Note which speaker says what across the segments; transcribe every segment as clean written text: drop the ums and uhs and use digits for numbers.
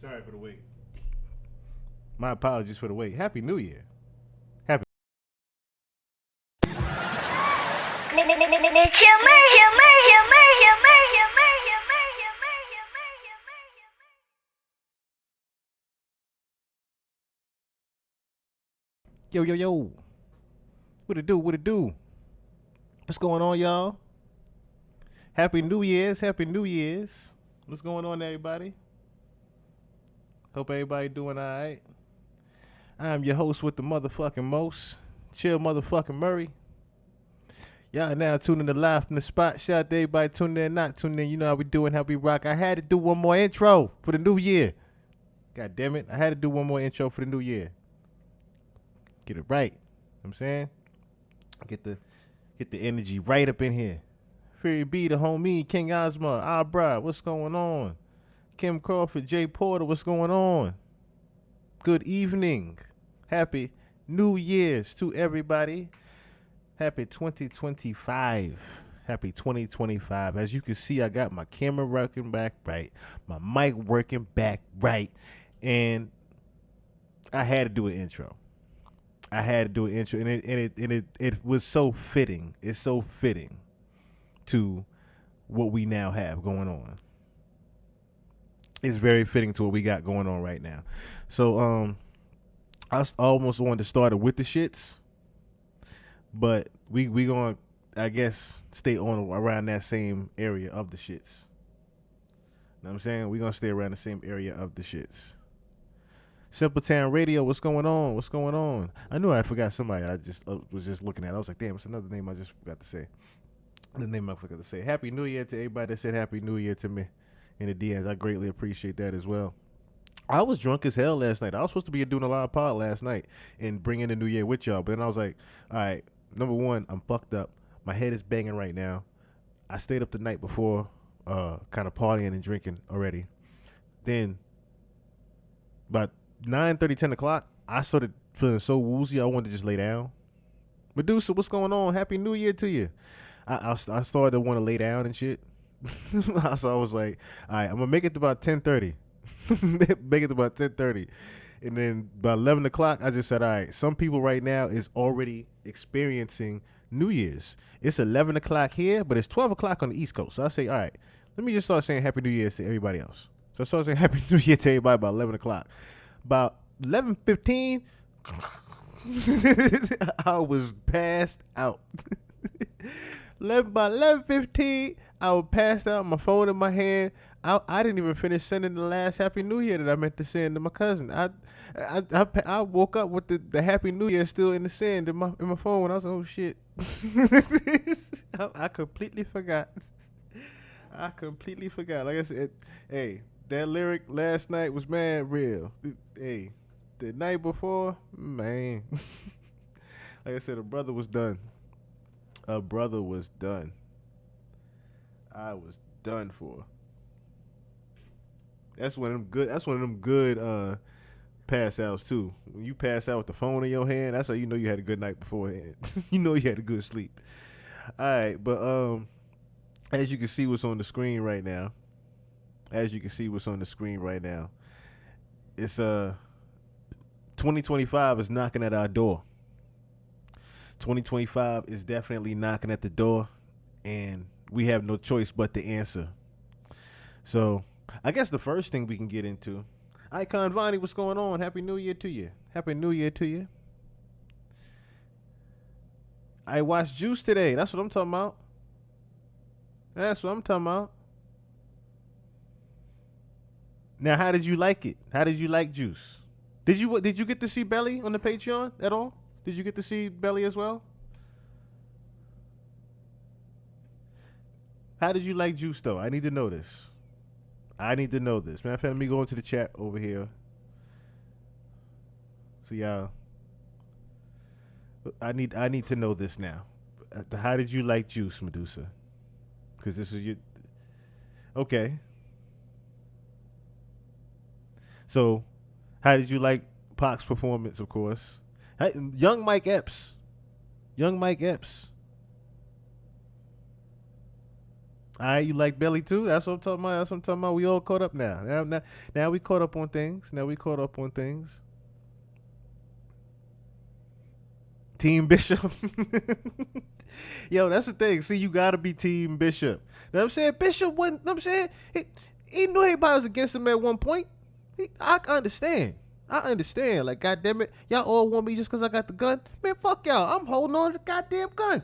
Speaker 1: Sorry for the wait. My apologies for the wait. Happy New Year. Happy. Yo, yo, yo. What it do? What it do? What's going on, y'all? Happy New Year's. Happy New Year's. What's going on, everybody? Hope everybody doing all right. I'm your host with the motherfucking most. Chill motherfucking Murray. Y'all now tuning in live from the spot. Shout out to everybody tuning in, not tuning in. You know how we doing, how we rock. I had to do one more intro for the new year. God damn it. I had to do one more intro for the new year. Get it right. You know what I'm saying? Get the energy right up in here. Fury B, the homie, King Ozma, Abra, what's going on? Kim Crawford, Jay Porter, what's going on? Good evening. Happy New Year's to everybody. Happy 2025. Happy 2025. As you can see, I got my camera working back right, my mic working back right, and I had to do an intro. And it was so fitting. It's so fitting to what we now have going on. It's very fitting to what we got going on right now. So I almost wanted to start it with the shits, but we gonna, I guess, stay on around that same area of the shits. You know what I'm saying? We're gonna stay around the same area of the shits. Simple Town Radio, what's going on? What's going on? I knew I forgot somebody. I just was just looking at. I was like, damn, it's another name I just forgot to say. The name I forgot to say. Happy New Year to everybody that said Happy New Year to me in the DMs. I greatly appreciate that as well. I was drunk as hell last night. I was supposed to be doing a live pod last night and bringing the new year with y'all. But then I was like, all right, number one, I'm fucked up. My head is banging right now. I stayed up the night before kind of partying and drinking already. Then about 9:30, 10 o'clock, I started feeling so woozy I wanted to just lay down. Medusa, what's going on? Happy New Year to you. I started to want to lay down and shit. So I was like, all right, I'm going to make it to about 10:30. Make it to about 10:30. And then by 11 o'clock, I just said, all right, some people right now is already experiencing New Year's. It's 11 o'clock here, but it's 12 o'clock on the East Coast. So I say, all right, let me just start saying Happy New Year's to everybody else. So I started saying Happy New Year to everybody about 11 o'clock. About 11:15, I was passed out. By 11:15, I was passed out, my phone in my hand. I didn't even finish sending the last Happy New Year that I meant to send to my cousin. I woke up with the Happy New Year still in the send in my phone. I was like, oh shit. I completely forgot. Like I said, hey, that lyric last night was mad real. Hey, the night before, man. Like I said, a brother was done. I was done for. That's one of them good pass outs too. When you pass out with the phone in your hand, that's how you know you had a good night beforehand. You know you had a good sleep. All right, but as you can see what's on the screen right now. It's 2025 is knocking at our door. 2025 is definitely knocking at the door, and we have no choice but to answer. So I guess the first thing we can get into, Icon Vonnie, what's going on? Happy New Year to you. I watched Juice today. That's what I'm talking about. Now, how did you like it? How did you like Juice? Did you get to see Belly on the Patreon at all? Did you get to see Belly as well? How did you like Juice though? I need to know this. Matter of fact, let me go into the chat over here. So y'all, I need to know this now. How did you like Juice, Medusa? Because this is your okay. So, how did you like Pac's performance? Of course, young Mike Epps. All right, you like Belly too? That's what I'm talking about. That's what I'm talking about. We all caught up now. Now we caught up on things. Now we caught up on things. Team Bishop. Yo, that's the thing. See, you gotta be Team Bishop. You know what I'm saying? Bishop wasn't, you know what I'm saying? He knew everybody was against him at one point. I understand. I understand. Like, goddamn it, y'all all want me just because I got the gun? Man, fuck y'all. I'm holding on to the goddamn gun.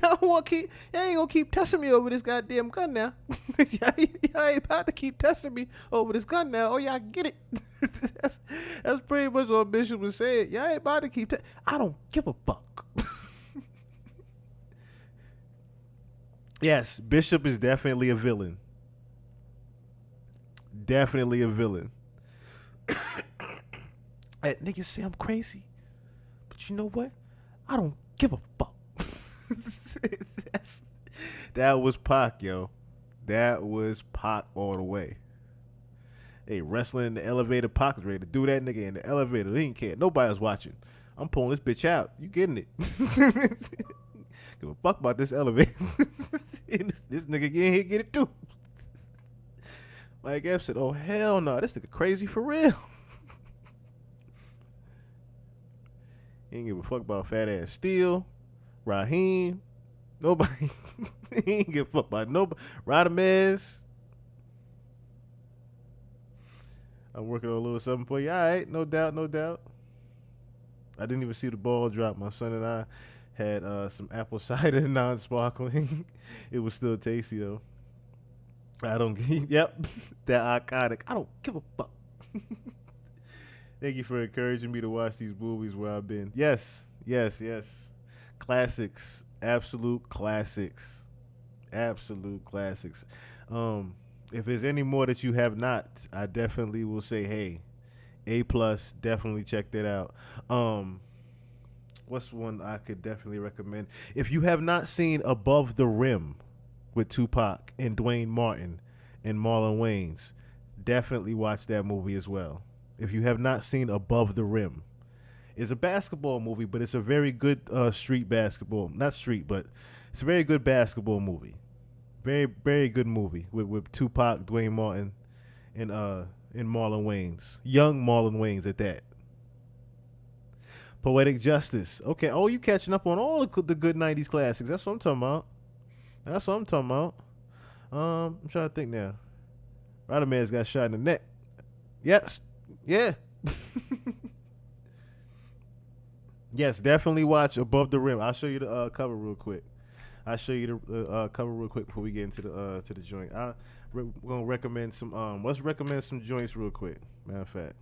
Speaker 1: Y'all ain't gonna keep testing me over this goddamn gun now. y'all ain't about to keep testing me over this gun now. Oh, y'all get it. that's pretty much what Bishop was saying. Y'all ain't about to keep I don't give a fuck. Yes, Bishop is definitely a villain. Definitely a villain. That niggas say I'm crazy, but you know what? I don't give a fuck. That was Pac, yo. That was Pac all the way. Hey, wrestling in the elevator, Pac was ready to do that nigga in the elevator. He didn't care. Nobody was watching. I'm pulling this bitch out. You getting it? Give a fuck about this elevator. This nigga get in here, get it too. Mike Epps said, oh hell no, this nigga crazy for real. He ain't give a fuck about fat ass Steel, Raheem, nobody. He ain't give a fuck about nobody. Radamez. I'm working on a little something for you. All right, no doubt, no doubt. I didn't even see the ball drop. My son and I had some apple cider, non-sparkling. It was still tasty though. I don't. Yep, that iconic. I don't give a fuck. Thank you for encouraging me to watch these movies where I've been. Yes. Classics. Absolute classics. Absolute classics. If there's any more that you have not, I definitely will say, hey, A+, definitely check that out. What's one I could definitely recommend? If you have not seen Above the Rim with Tupac and Dwayne Martin and Marlon Wayans, definitely watch that movie as well. If you have not seen Above the Rim, it's a basketball movie, but it's a very good street basketball. Not street, but it's a very good basketball movie. Very, very good movie with Tupac, Dwayne Martin, and Marlon Wayans. Young Marlon Wayans at that. Poetic Justice. Okay, oh, you catching up on all the good 90s classics. That's what I'm talking about. I'm trying to think now. Radamez got shot in the neck. Yes. Yeah. Yes, definitely watch Above the Rim. I'll show you the cover real quick. Cover real quick before we get into the joint. We're gonna recommend some. Let's recommend some joints real quick. Matter of fact,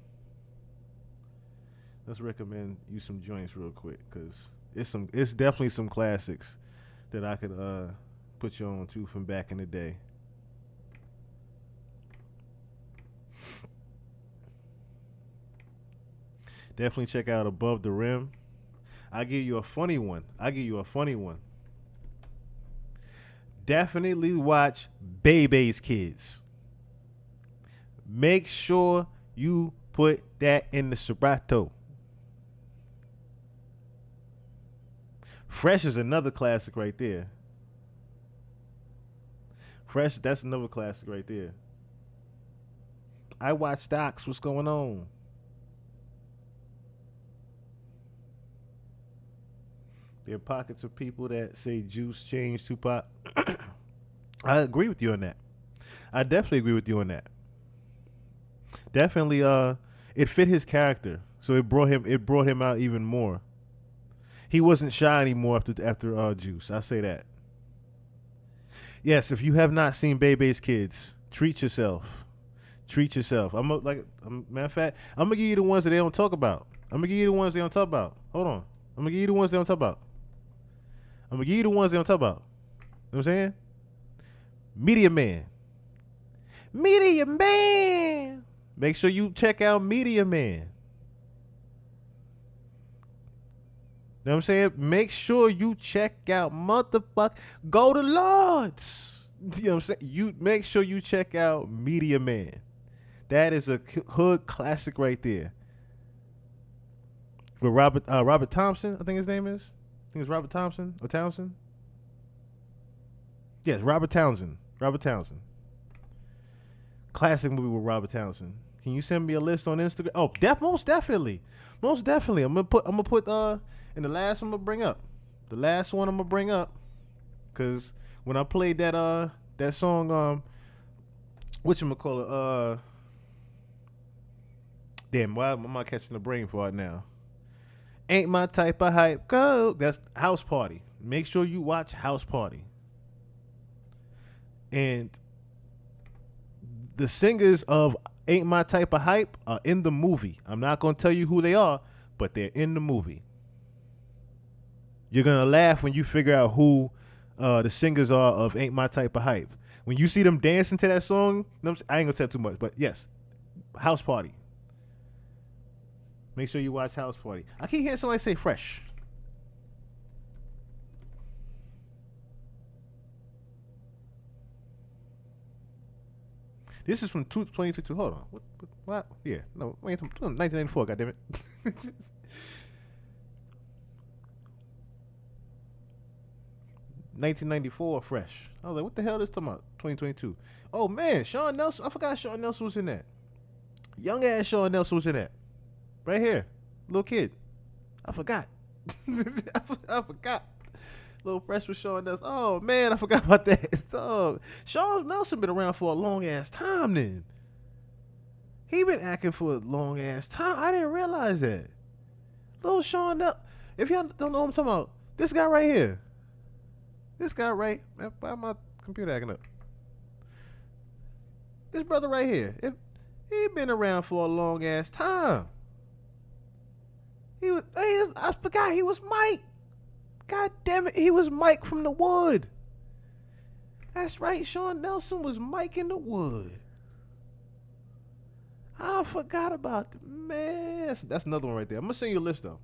Speaker 1: let's recommend you some joints real quick because it's definitely some classics that I could put you on to from back in the day. Definitely check out Above the Rim. I'll give you a funny one. Definitely watch Bebe's Kids. Make sure you put that in the Serato. Fresh is another classic right there. Fresh, that's another classic right there. I watch Docs. What's going on? There are pockets of people that say Juice changed Tupac. I agree with you on that. I definitely agree with you on that. Definitely, it fit his character, so it brought him out even more. He wasn't shy anymore after Juice. I say that. Yes, if you have not seen Bebe's Kids, treat yourself. Matter of fact, I'm gonna give you the ones that they don't talk about. Hold on. I'm gonna give you the ones they don't talk about. You know what I'm saying? Media Man. Make sure you check out Media Man. You know what I'm saying? Make sure you check out Go to Lords. You know what I'm saying? You make sure you check out Media Man. That is a hood classic right there. With Robert Thompson, I think his name is. I think it's Robert Thompson or Townsend. Yes, Robert Townsend. Robert Townsend. Classic movie with Robert Townsend. Can you send me a list on Instagram? Oh, most definitely. Most definitely. I'm gonna put and the last one I'm gonna bring up. The last one I'm gonna bring up. Cause when I played that song, whatchamacallit, damn, why am I catching the brain fart now? Ain't my type of hype. Go. That's House Party. Make sure you watch House Party. And the singers of Ain't My Type of Hype are in the movie. I'm not going to tell you who they are, but they're in the movie. You're going to laugh when you figure out who the singers are of Ain't My Type of Hype. When you see them dancing to that song, I ain't going to say too much, but yes, House Party. Make sure you watch House Party. I keep hearing somebody say Fresh. This is from 2022. Hold on. What? Yeah. No, 1994, goddammit. 1994, Fresh. I was like, what the hell is this talking about? 2022. Oh, man. Sean Nelson. I forgot Sean Nelson was in that. Young ass Sean Nelson was in that. Right here. Little kid. I forgot. I forgot. Little Fresh with Sean Nelson. Oh, man, I forgot about that. Oh, Sean Nelson been around for a long-ass time then. He been acting for a long-ass time. I didn't realize that. Little Sean Nelson. If y'all don't know what I'm talking about, this guy right here. This guy right... Why my computer acting up? This brother right here. He been around for a long-ass time. I forgot he was Mike. God damn it, he was Mike from The Wood. That's right, Sean Nelson was Mike in The Wood. I forgot about the man. That's another one right there. I'm gonna send you a list though.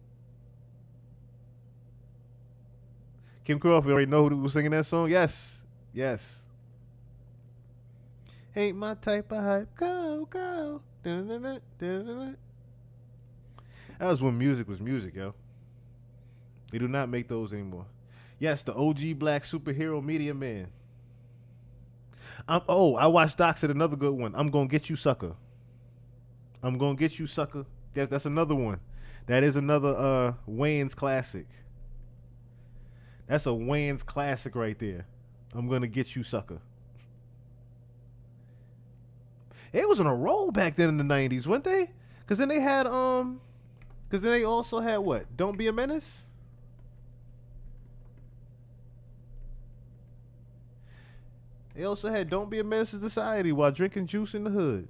Speaker 1: Kim Crawford already know who was singing that song? Yes. Ain't my type of hype. Go, go. That was when music was music, yo. They do not make those anymore. Yes, the OG black superhero media man. I watched Docs at another good one. I'm Gonna Get You, Sucker. I'm Gonna Get You, Sucker. Yes, that's another one. That is another Wayne's classic. That's a Wayne's classic right there. I'm Gonna Get You, Sucker. It was on a roll back then in the 90s, weren't they? Because then they had, because then they also had what? Don't Be a Menace? They also had Don't Be a Menace to Society while drinking juice in the hood.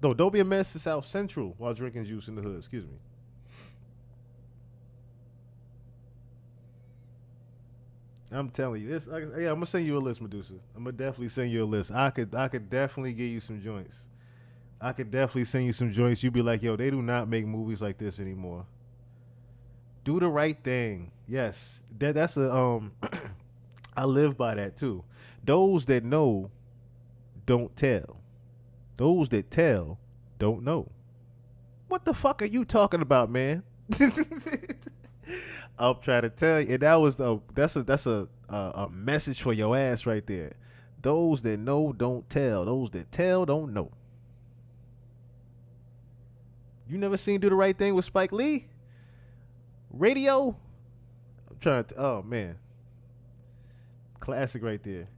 Speaker 1: No, Don't Be a Menace to South Central while drinking juice in the hood. Excuse me. I'm telling you, I'm gonna send you a list, Medusa. I'm gonna definitely send you a list. I could definitely give you some joints. I could definitely send you some joints. You'd be like, yo, they do not make movies like this anymore. Do the right thing. Yes, that's a I live by that too. Those that know don't tell. Those that tell don't know. What the fuck are you talking about, man? I'm trying to tell you. And that's a message for your ass right there. Those that know don't tell. Those that tell don't know. You never seen Do the Right Thing with Spike Lee? Radio? I'm trying to. Oh man, classic right there.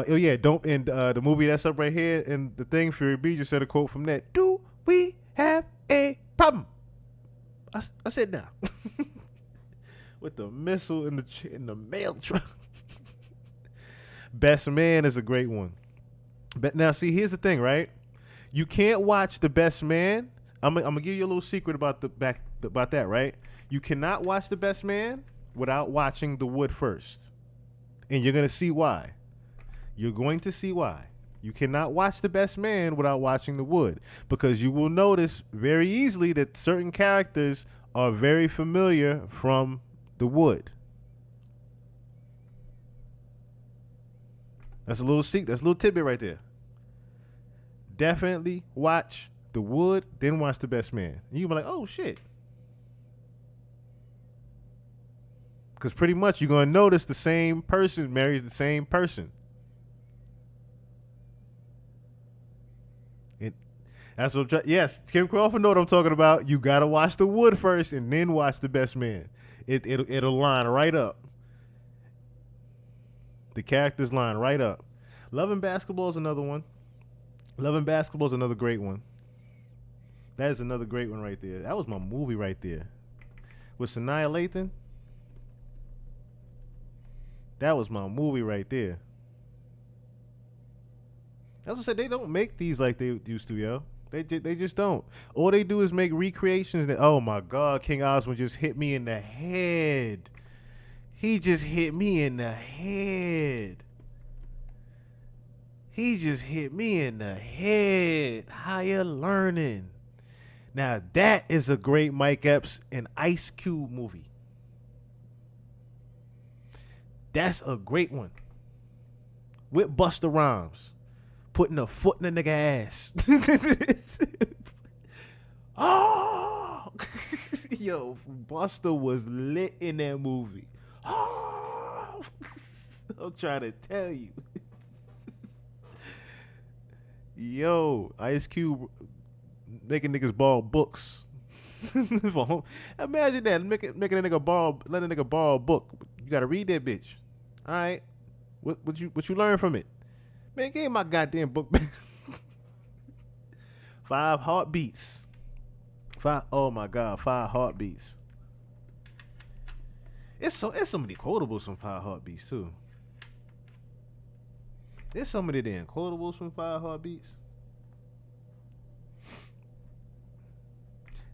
Speaker 1: Oh yeah, don't. And the movie that's up right here and the thing, Fury B just said a quote from that. Do we have a problem? I said now. With the missile in the mail truck. Best Man is a great one. But now see, here's the thing, right? You can't watch The Best Man. I'm gonna give you a little secret about that, right? You cannot watch The Best Man without watching The Wood first. And you're gonna see why. You're going to see why. You cannot watch The Best Man without watching The Wood, because you will notice very easily that certain characters are very familiar from The Wood. That's a little secret. That's a little tidbit right there. Definitely watch The Wood, then watch The Best Man. And you'll be like, oh shit. Because pretty much you're going to notice the same person marries the same person. That's what. Yes, Kim Crawford know what I'm talking about. You gotta watch The Wood first, and then watch The Best Man. It'll line right up. The characters line right up. Love and Basketball is another one. Love and Basketball is another great one. That is another great one right there. That was my movie right there. With Sanaa Lathan. That was my movie right there. That's what I said. They don't make these like they used to, yo. They just don't. All they do is make recreations that, oh my God, King Osmond just hit me in the head. He just hit me in the head. He just hit me in the head. Higher Learning. Now that is a great Mike Epps and Ice Cube movie. That's a great one. With Busta Rhymes. Putting a foot in the nigga ass. Oh, yo, Buster was lit in that movie. Oh, I'm trying to tell you. Yo, Ice Cube making niggas borrow books. Imagine that, making a nigga borrow, letting a nigga borrow a book. You gotta read that bitch. All right, what you learn from it? Man, give me my goddamn book back. 5 Heartbeats. Oh my God, 5 Heartbeats. It's so many quotables from 5 Heartbeats too. There's so many damn quotables from 5 Heartbeats.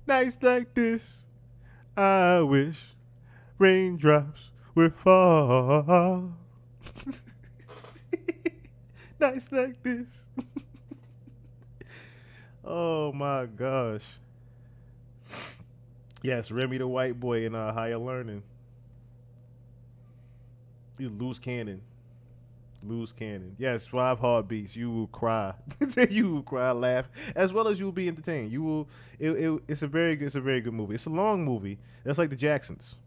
Speaker 1: Nights like this, I wish raindrops would fall. Nights like this. Oh my gosh. Yes, Remy the White Boy in Higher Learning. You loose cannon. Loose cannon. Yes, 5 Heartbeats. You will cry. You will cry, laugh, as well as you will be entertained. You will. It's a very good movie. It's a long movie. That's like the Jacksons.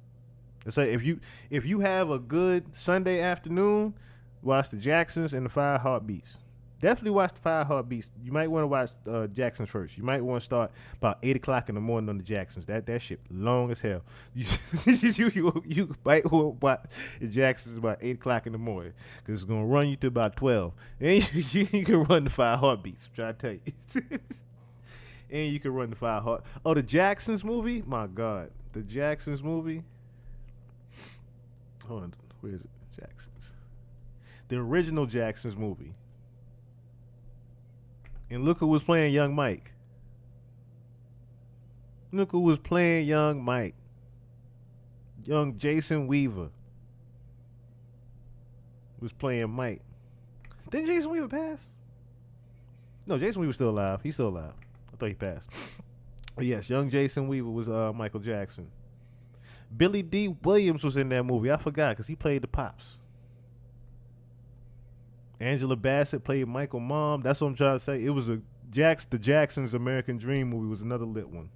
Speaker 1: It's like if you have a good Sunday afternoon, watch the Jacksons and the 5 Heartbeats. Definitely watch the 5 Heartbeats. You might want to watch Jacksons first. You might want to start about 8 o'clock in the morning on the Jacksons. That shit long as hell. You might want to watch the Jacksons about 8 o'clock in the morning because it's gonna run you to about 12. And you can run the 5 Heartbeats. I'm trying to tell you. And you can run the 5 Heart. Oh, the Jacksons movie. My God, the Jacksons movie. Hold on, where is it? Jacksons. The original Jacksons movie. And look who was playing Young Mike. Look who was playing Young Mike. Young Jason Weaver was playing Mike. Didn't Jason Weaver pass? No, Jason Weaver's still alive. He's still alive. I thought he passed. But yes, young Jason Weaver was Michael Jackson. Billy D. Williams was in that movie. I forgot because he played the Pops. Angela Bassett played Michael Mom. That's what I'm trying to say. It was the Jacksons' American Dream movie was another lit one.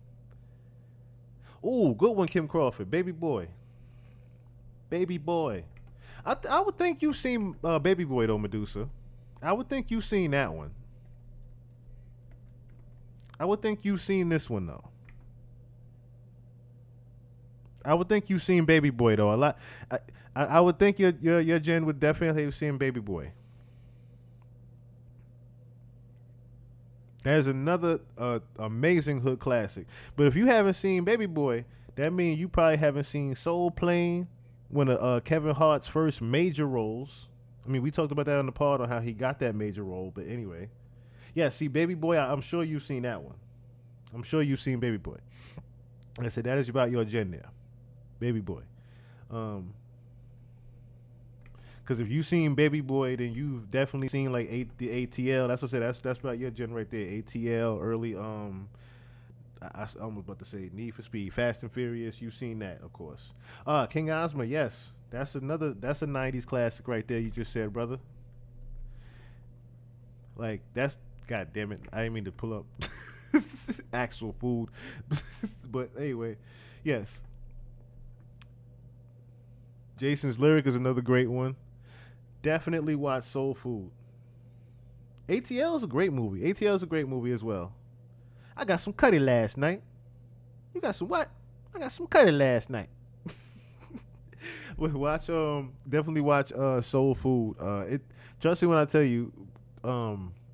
Speaker 1: Ooh, good one, Kim Crawford. Baby Boy. Baby Boy. I would think you've seen Baby Boy though, Medusa. I would think you've seen that one. I would think you've seen this one though. I would think you've seen Baby Boy though. A lot. I would think your Jen would definitely have seen Baby Boy. There's another amazing hood classic. But if you haven't seen Baby Boy, that means you probably haven't seen Soul Plane, one of Kevin Hart's first major roles. I mean, we talked about that on the pod on how he got that major role. But anyway, yeah. See, Baby Boy, I'm sure you've seen that one. I'm sure you've seen Baby Boy. And I said that is about your Jen there, Baby Boy. Because if you've seen Baby Boy, then you've definitely seen like the ATL. That's what I said. That's about your gen right there. ATL, early. I was about to say Need for Speed, Fast and Furious. You've seen that, of course. King Osmond, yes, that's a '90s classic right there. You just said, brother. Like that's, God damn it, I didn't mean to pull up actual food, but anyway, yes. Jason's Lyric is another great one. Definitely watch Soul Food. ATL is a great movie. ATL is a great movie as well. I got some cutty last night. You got some what? I got some cutty last night. Watch definitely watch Soul Food. Trust me when I tell you,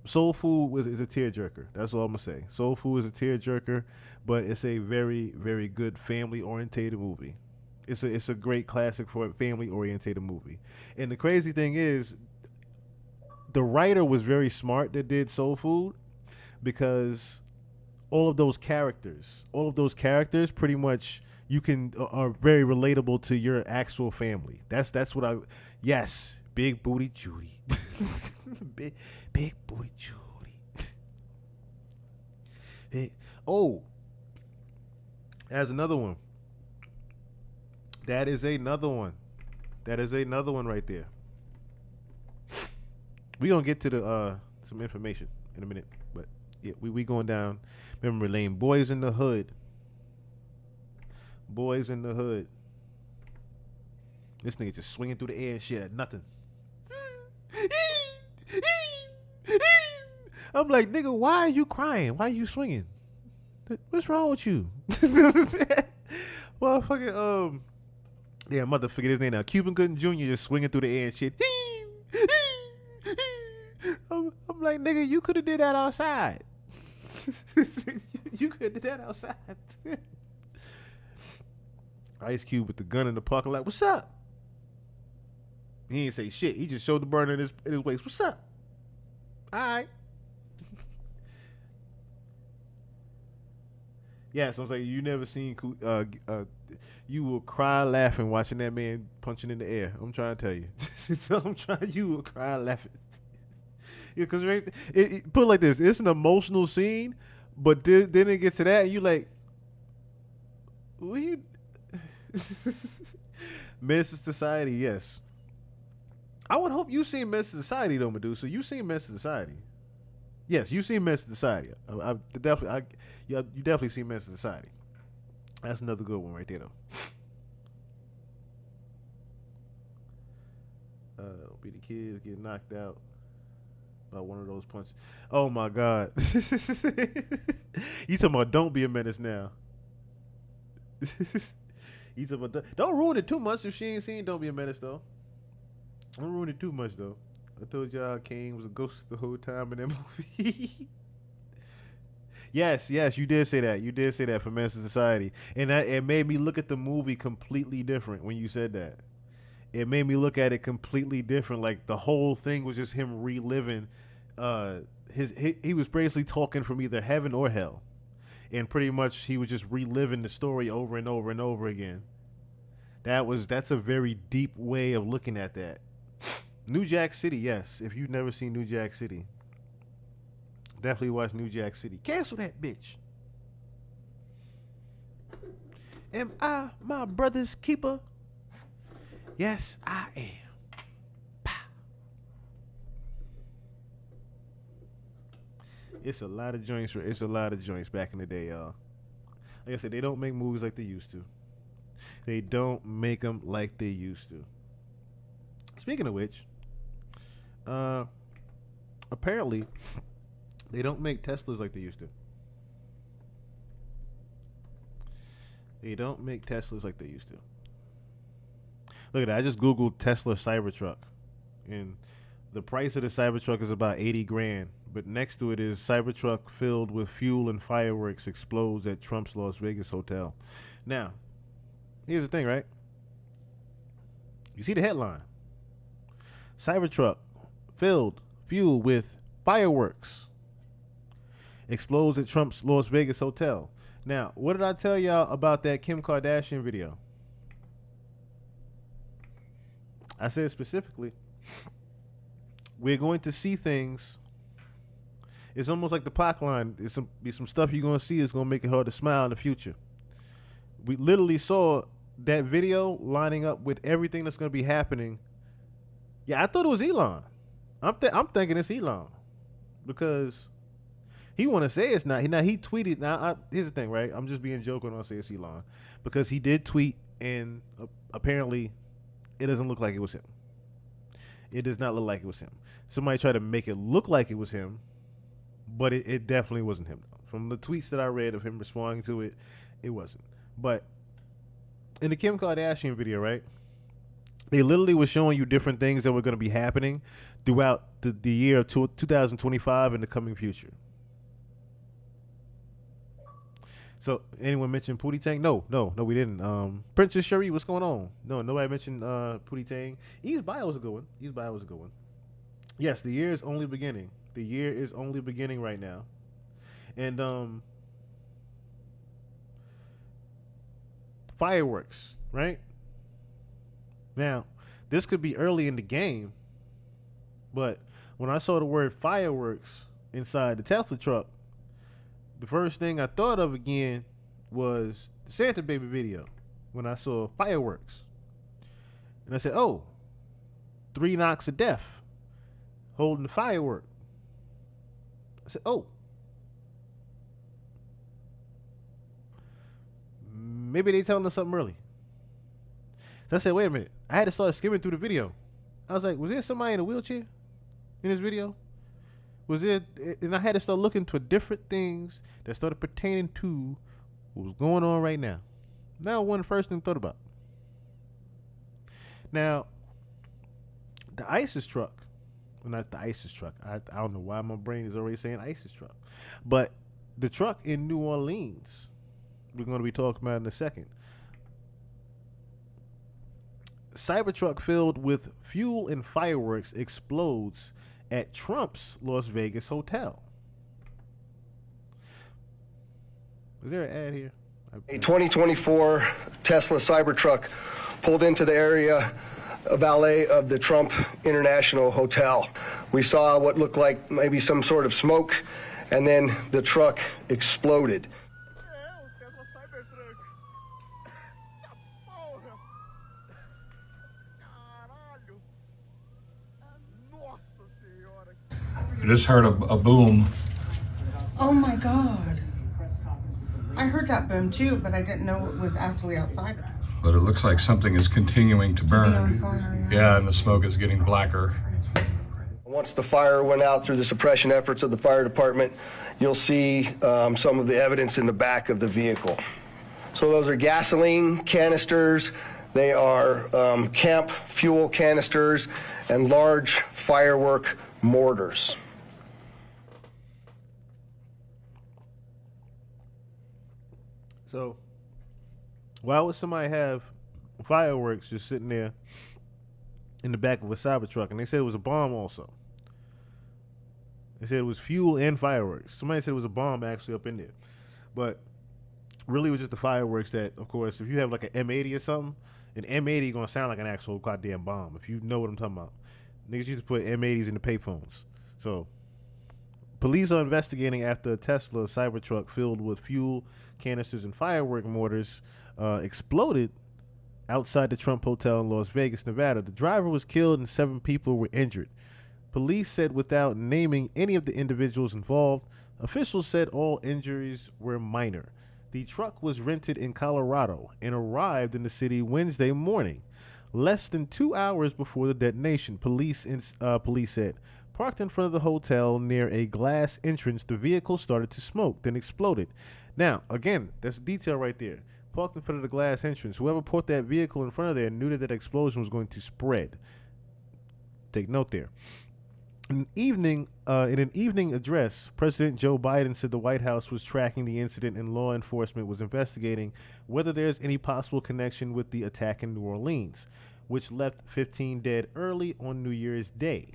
Speaker 1: Soul Food is a tearjerker. That's all I'm gonna say. Soul Food is a tearjerker, but it's a very, very good family orientated movie. It's a great classic for a family orientated movie. And the crazy thing is, the writer was very smart that did Soul Food, because all of those characters pretty much you can are very relatable to your actual family. That's what yes, big booty Judy. big booty Judy. That's another one. That is another one. That is another one right there. We gonna get to the some information in a minute, but yeah, we going down memory lane. Boys in the Hood. Boys in the Hood. This nigga just swinging through the air and shit at nothing. I'm like, nigga, why are you crying? Why are you swinging? What's wrong with you? Well, fucking yeah, mother figured his name out. Cuban Gooding Jr. just swinging through the air and shit. I'm like, nigga, you could have did that outside. You could have did that outside. Ice Cube with the gun in the parking lot. What's up? He ain't say shit. He just showed the burner in his waist. What's up? All right. Yeah, so I'm saying you never seen you will cry laughing watching that man punching in the air. I'm trying to tell you. So you will cry laughing. Yeah, because put it like this. It's an emotional scene, but then it gets to that and you like, what you... Menace to Society, yes. I would hope you seen Menace to Society though, Medusa. You seen Menace to Society. Yes, you seen Menace to Society. You definitely seen Menace to Society. That's another good one right there though. Be the kids get knocked out by one of those punches. Oh my God. You talking about don't be a menace now. You talking about don't ruin it too much if she ain't seen Don't Be a Menace though. Don't ruin it too much though. I told y'all Kane was a ghost the whole time in that movie. Yes, you did say that. You did say that for Menace to Society. And it made me look at the movie completely different when you said that. It made me look at it completely different. Like the whole thing was just him reliving he was basically talking from either heaven or hell. And pretty much he was just reliving the story over and over and over again. That's a very deep way of looking at that. New Jack City, yes. If you've never seen New Jack City, definitely watch New Jack City. Cancel that bitch. Am I my brother's keeper? Yes, I am. Pow. It's a lot of joints. It's a lot of joints back in the day, y'all. Like I said, they don't make movies like they used to. They don't make them like they used to. Speaking of which, apparently, they don't make Teslas like they used to. They don't make Teslas like they used to. Look at that. I just Googled Tesla Cybertruck. And the price of the Cybertruck is about 80 grand. But next to it is Cybertruck filled with fuel and fireworks explodes at Trump's Las Vegas hotel. Now, here's the thing, right? You see the headline. Cybertruck filled fuel with fireworks explodes at Trump's Las Vegas hotel. Now, what did I tell y'all about that Kim Kardashian video? I said specifically, we're going to see things. It's almost like the Pac line. It's some stuff you're going to see is going to make it hard to smile in the future. We literally saw that video lining up with everything that's going to be happening. Yeah, I thought it was Elon. I'm thinking it's Elon because he want to say it's not. Now he tweeted. Now here's the thing, right? I'm just being joking when I say it's Elon because he did tweet and apparently it doesn't look like it was him. It does not look like it was him. Somebody tried to make it look like it was him, but it definitely wasn't him. From the tweets that I read of him responding to it, it wasn't. But in the Kim Kardashian video, right, they literally were showing you different things that were going to be happening throughout the year of 2025 and the coming future. So, anyone mentioned Pootie Tang? No, we didn't. Princess Cherie, what's going on? No, nobody mentioned Pootie Tang. Eve's bio was a good one. Yes, the year is only beginning. The year is only beginning right now. And fireworks, right? Now, this could be early in the game, but when I saw the word fireworks inside the Tesla truck, the first thing I thought of again was the Santa Baby video when I saw fireworks. And I said, oh, 3 knocks of death holding the firework. I said, oh, maybe they telling us something early. So I said, wait a minute. I had to start skimming through the video. I was like, was there somebody in a wheelchair in this video? Was it? And I had to start looking for different things that started pertaining to what was going on right now. Now, one first thing I thought about. Now, the ISIS truck, well, not the ISIS truck. I don't know why my brain is already saying ISIS truck, but the truck in New Orleans, we're going to be talking about in a second. Cybertruck filled with fuel and fireworks explodes at Trump's Las Vegas hotel. Is there an ad here?
Speaker 2: A 2024 Tesla Cybertruck pulled into the area valet of the Trump International Hotel. We saw what looked like maybe some sort of smoke, and then the truck exploded.
Speaker 3: I just heard a boom.
Speaker 4: Oh my God. I heard that boom too, but I didn't know it was actually outside.
Speaker 3: But it looks like something is continuing to burn.
Speaker 4: On fire,
Speaker 3: yeah, and the smoke is getting blacker.
Speaker 2: Once the fire went out through the suppression efforts of the fire department, you'll see some of the evidence in the back of the vehicle. So those are gasoline canisters. They are camp fuel canisters and large firework mortars.
Speaker 1: So, why would somebody have fireworks just sitting there in the back of a Cybertruck? And they said it was a bomb also. They said it was fuel and fireworks. Somebody said it was a bomb actually up in there. But really it was just the fireworks that, of course, if you have like an M80 or something, an M80 going to sound like an actual goddamn bomb, if you know what I'm talking about. Niggas used to put M80s in the payphones. So, police are investigating after a Tesla Cybertruck filled with fuel canisters and firework mortars exploded outside the Trump Hotel in Las Vegas, Nevada. The driver was killed and 7 people were injured. Police said without naming any of the individuals involved. Officials said all injuries were minor. The truck was rented in Colorado and arrived in the city Wednesday morning, less than 2 hours before the detonation. Police said. Parked in front of the hotel near a glass entrance, the vehicle started to smoke, then exploded. Now, again, that's a detail right there. Parked in front of the glass entrance. Whoever put that vehicle in front of there knew that that explosion was going to spread. Take note there. In an evening address, President Joe Biden said the White House was tracking the incident and law enforcement was investigating whether there's any possible connection with the attack in New Orleans, which left 15 dead early on New Year's Day.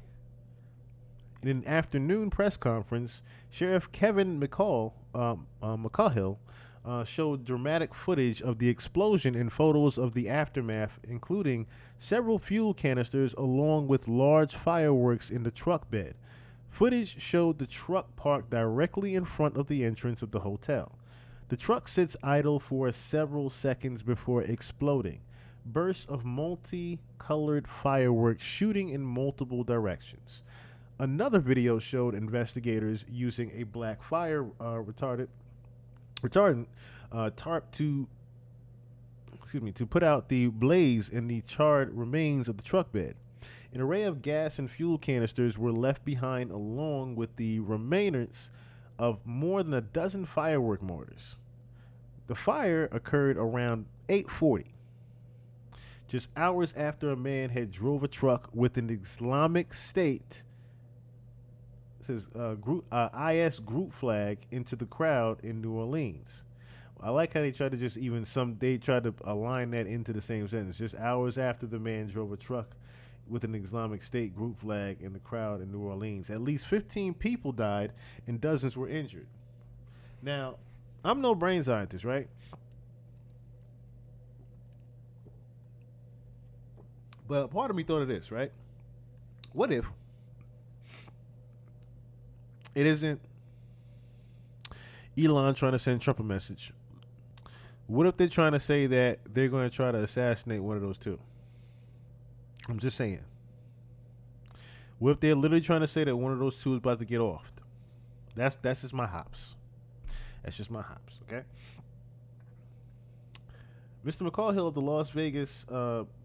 Speaker 1: In an afternoon press conference, Sheriff Kevin McCahill showed dramatic footage of the explosion and photos of the aftermath, including several fuel canisters along with large fireworks in the truck bed. Footage showed the truck parked directly in front of the entrance of the hotel. The truck sits idle for several seconds before exploding. Bursts of multicolored fireworks shooting in multiple directions. Another video showed investigators using a black fire retardant tarp to to put out the blaze in the charred remains of the truck bed. An array of gas and fuel canisters were left behind, along with the remains of more than a dozen firework mortars. The fire occurred around 8:40, just hours after a man had drove a truck with an Islamic State IS group flag into the crowd in New Orleans. I like how they tried to they tried to align that into the same sentence. Just hours after the man drove a truck with an Islamic State group flag in the crowd in New Orleans. At least 15 people died and dozens were injured. Now, I'm no brain scientist, right? But part of me thought of this, right? What if it isn't Elon trying to send Trump a message? What if they're trying to say that they're going to try to assassinate one of those two? I'm just saying. What if they're literally trying to say that one of those two is about to get offed? That's just my hops. That's just my hops, okay? Mr. McCallhill of the Las Vegas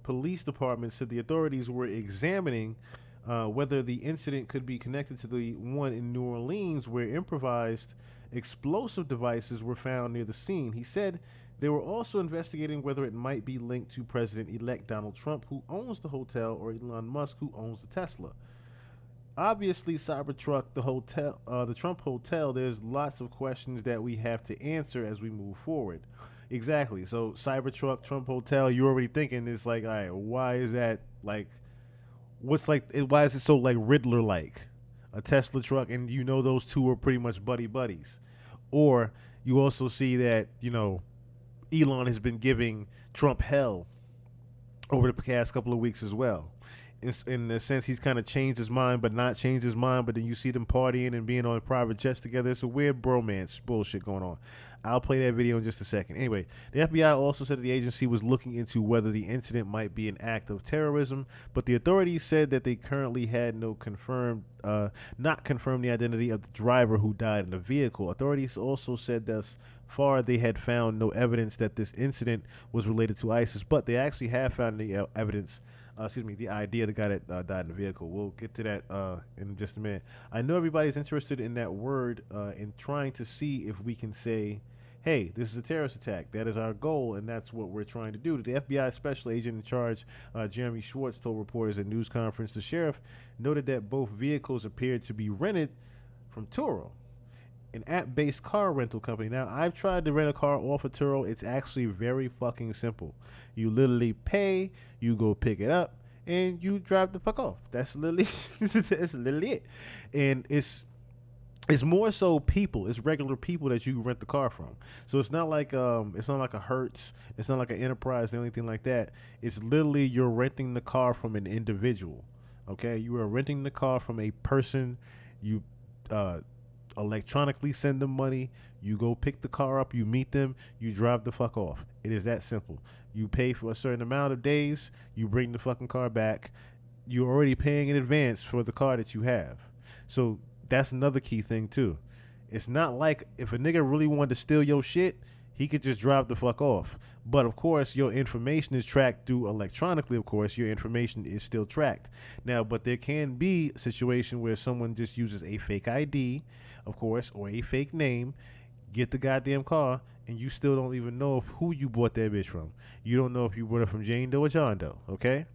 Speaker 1: Police Department said the authorities were examining whether the incident could be connected to the one in New Orleans where improvised explosive devices were found near the scene. He said they were also investigating whether it might be linked to President-elect Donald Trump, who owns the hotel, or Elon Musk, who owns the Tesla. Obviously, Cybertruck, the Trump hotel, there's lots of questions that we have to answer as we move forward. Exactly. So Cybertruck, Trump hotel, you're already thinking it's like, all right, why is that like, why is it so like Riddler-like? A Tesla truck, and you know those two are pretty much buddies. Or you also see that, Elon has been giving Trump hell over the past couple of weeks as well. In the sense he's kind of changed his mind, but not changed his mind. But then you see them partying and being on private jets together. It's a weird bromance bullshit going on. I'll play that video in just a second. Anyway, the FBI also said that the agency was looking into whether the incident might be an act of terrorism, but the authorities said that they currently had not confirmed the identity of the driver who died in the vehicle. Authorities also said thus far they had found no evidence that this incident was related to ISIS, but they actually have found the evidence. The idea of the guy that died in the vehicle. We'll get to that in just a minute. I know everybody's interested in that word and trying to see if we can say, hey, this is a terrorist attack. That is our goal, and that's what we're trying to do. The FBI special agent in charge, Jeremy Schwartz, told reporters at a news conference the sheriff noted that both vehicles appeared to be rented from Turo, an app-based car rental company. Now, I've tried to rent a car off of Turo. It's actually very fucking simple. You literally pay, you go pick it up, and you drive the fuck off. That's literally it. And it's more so people. It's regular people that you rent the car from. So it's not like a Hertz. It's not like an Enterprise or anything like that. It's literally you're renting the car from an individual. Okay, you are renting the car from a person. You electronically send them money. You go pick the car up. You meet them. You drive the fuck off. It is that simple. You pay for a certain amount of days. You bring the fucking car back. You're already paying in advance for the car that you have. So that's another key thing too. It's not like if a nigga really wanted to steal your shit, he could just drive the fuck off. But of course, your information is tracked through electronically. Of course, your information is still tracked. Now, but there can be a situation where someone just uses a fake ID, of course, or a fake name, get the goddamn car, and you still don't even know who you bought that bitch from. You don't know if you bought it from Jane Doe or John Doe, okay?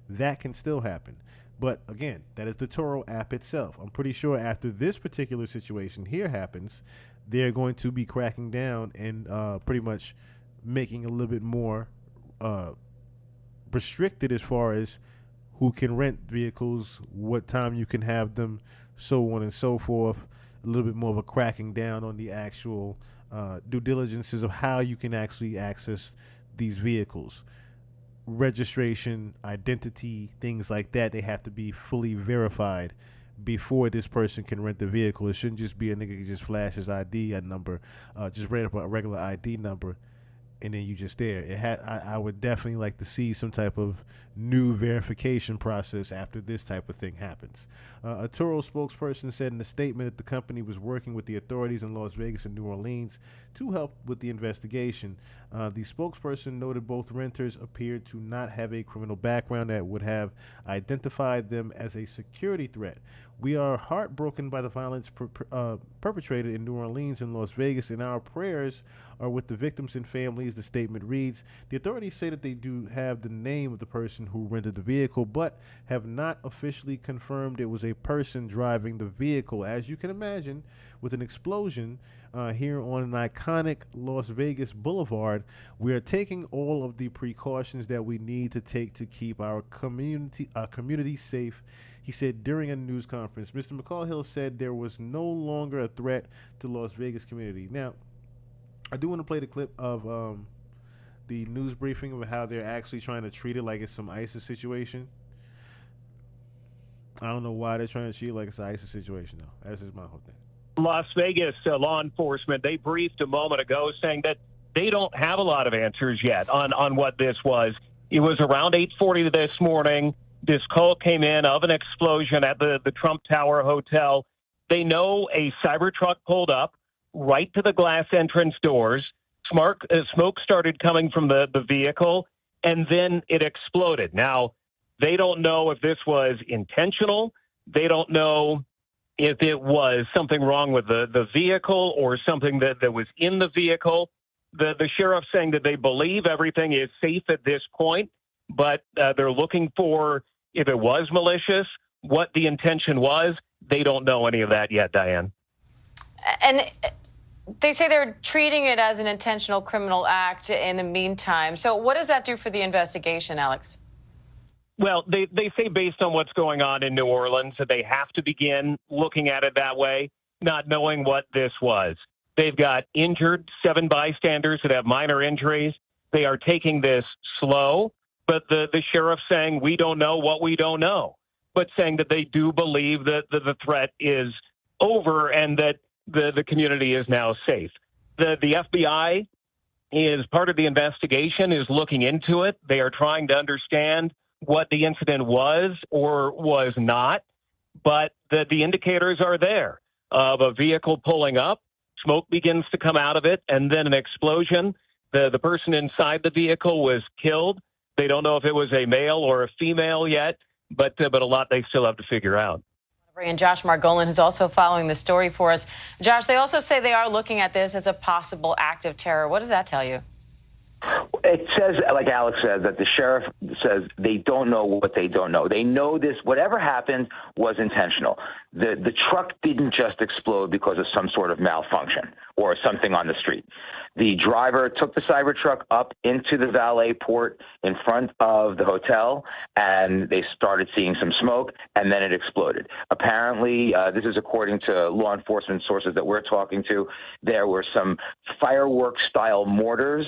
Speaker 1: That can still happen. But again, that is the Turo app itself. I'm pretty sure after this particular situation here happens, they're going to be cracking down and pretty much making a little bit more restricted as far as who can rent vehicles, what time you can have them, so on and so forth. A little bit more of a cracking down on the actual due diligences of how you can actually access these vehicles. Registration, identity, things like that, they have to be fully verified before this person can rent the vehicle. It shouldn't just be a nigga who just flash his ID number, just rent up a regular ID number and then you just there. I would definitely like to see some type of new verification process after this type of thing happens. A Turo spokesperson said in a statement that the company was working with the authorities in Las Vegas and New Orleans to help with the investigation. The spokesperson noted both renters appeared to not have a criminal background that would have identified them as a security threat. We are heartbroken by the violence perpetrated in New Orleans and Las Vegas, and our prayers are with the victims and families, the statement reads. The authorities say that they do have the name of the person who rented the vehicle, but have not officially confirmed it was a person driving the vehicle. As you can imagine, with an explosion here on an iconic Las Vegas boulevard, we are taking all of the precautions that we need to take to keep our community safe, he said during a news conference. Mr. McCall said there was no longer a threat to Las Vegas community. Now, I do want to play the clip of the news briefing of how they're actually trying to treat it like it's some ISIS situation. I don't know why they're trying to treat it like it's an ISIS situation, though. That's just my whole thing.
Speaker 5: Las Vegas law enforcement, they briefed a moment ago saying that they don't have a lot of answers yet on what this was. It was around 8:40 this morning. This call came in of an explosion at the Trump Tower Hotel. They know a Cybertruck pulled up right to the glass entrance doors. Smoke started coming from the vehicle, and then it exploded. Now, they don't know if this was intentional. They don't know if it was something wrong with the vehicle or something that was in the vehicle. The sheriff saying that they believe everything is safe at this point, but they're looking for if it was malicious, what the intention was. They don't know any of that yet, Diane.
Speaker 6: And they say they're treating it as an intentional criminal act in the meantime. So what does that do for the investigation, Alex?
Speaker 5: Well, they say based on what's going on in New Orleans that they have to begin looking at it that way, not knowing what this was. They've got injured 7 bystanders that have minor injuries. They are taking this slow, but the sheriff's saying we don't know what we don't know, but saying that they do believe that the threat is over and that the community is now safe. The FBI is part of the investigation, is looking into it. They are trying to understand what the incident was or was not, but the indicators are there of a vehicle pulling up, smoke begins to come out of it, and then an explosion. The person inside the vehicle was killed. They don't know if it was a male or a female yet, but a lot they still have to figure out.
Speaker 6: And Josh Margolin, who's also following the story for us. Josh, they also say they are looking at this as a possible act of terror. What does that tell you?
Speaker 7: It says, like Alex said, that the sheriff says they don't know what they don't know. They know this, whatever happened was intentional. The truck didn't just explode because of some sort of malfunction or something on the street. The driver took the Cybertruck up into the valet port in front of the hotel, and they started seeing some smoke, and then it exploded. Apparently, this is according to law enforcement sources that we're talking to, there were some fireworks-style mortars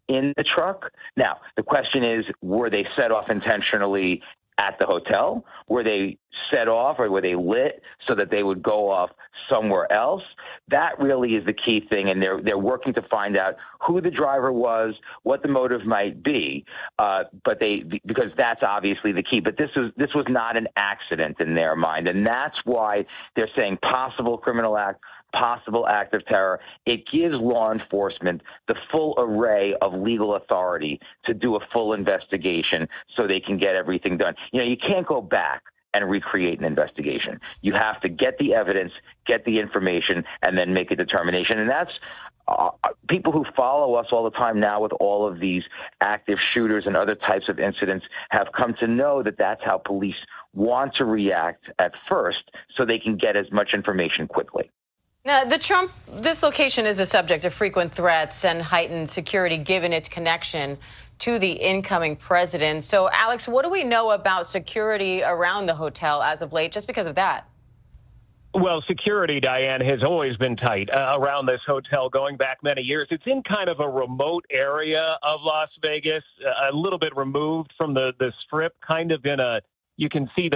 Speaker 7: in the truck. Now, the question is, were they set off intentionally at the hotel? Were they set off or were they lit so that they would go off somewhere else? That really is the key thing, and they're working to find out who the driver was, what the motive might be, because that's obviously the key. But this was not an accident in their mind, and that's why they're saying possible criminal act, possible act of terror. It gives law enforcement the full array of legal authority to do a full investigation so they can get everything done. You know, you can't go back and recreate an investigation. You have to get the evidence, get the information, and then make a determination. And that's people who follow us all the time now with all of these active shooters and other types of incidents have come to know that that's how police want to react at first so they can get as much information quickly.
Speaker 6: Now, this location is a subject of frequent threats and heightened security given its connection to the incoming president. So, Alex, what do we know about security around the hotel as of late, just because of that?
Speaker 5: Well, security, Diane, has always been tight around this hotel going back many years. It's in kind of a remote area of Las Vegas, a little bit removed from the strip, kind of you can see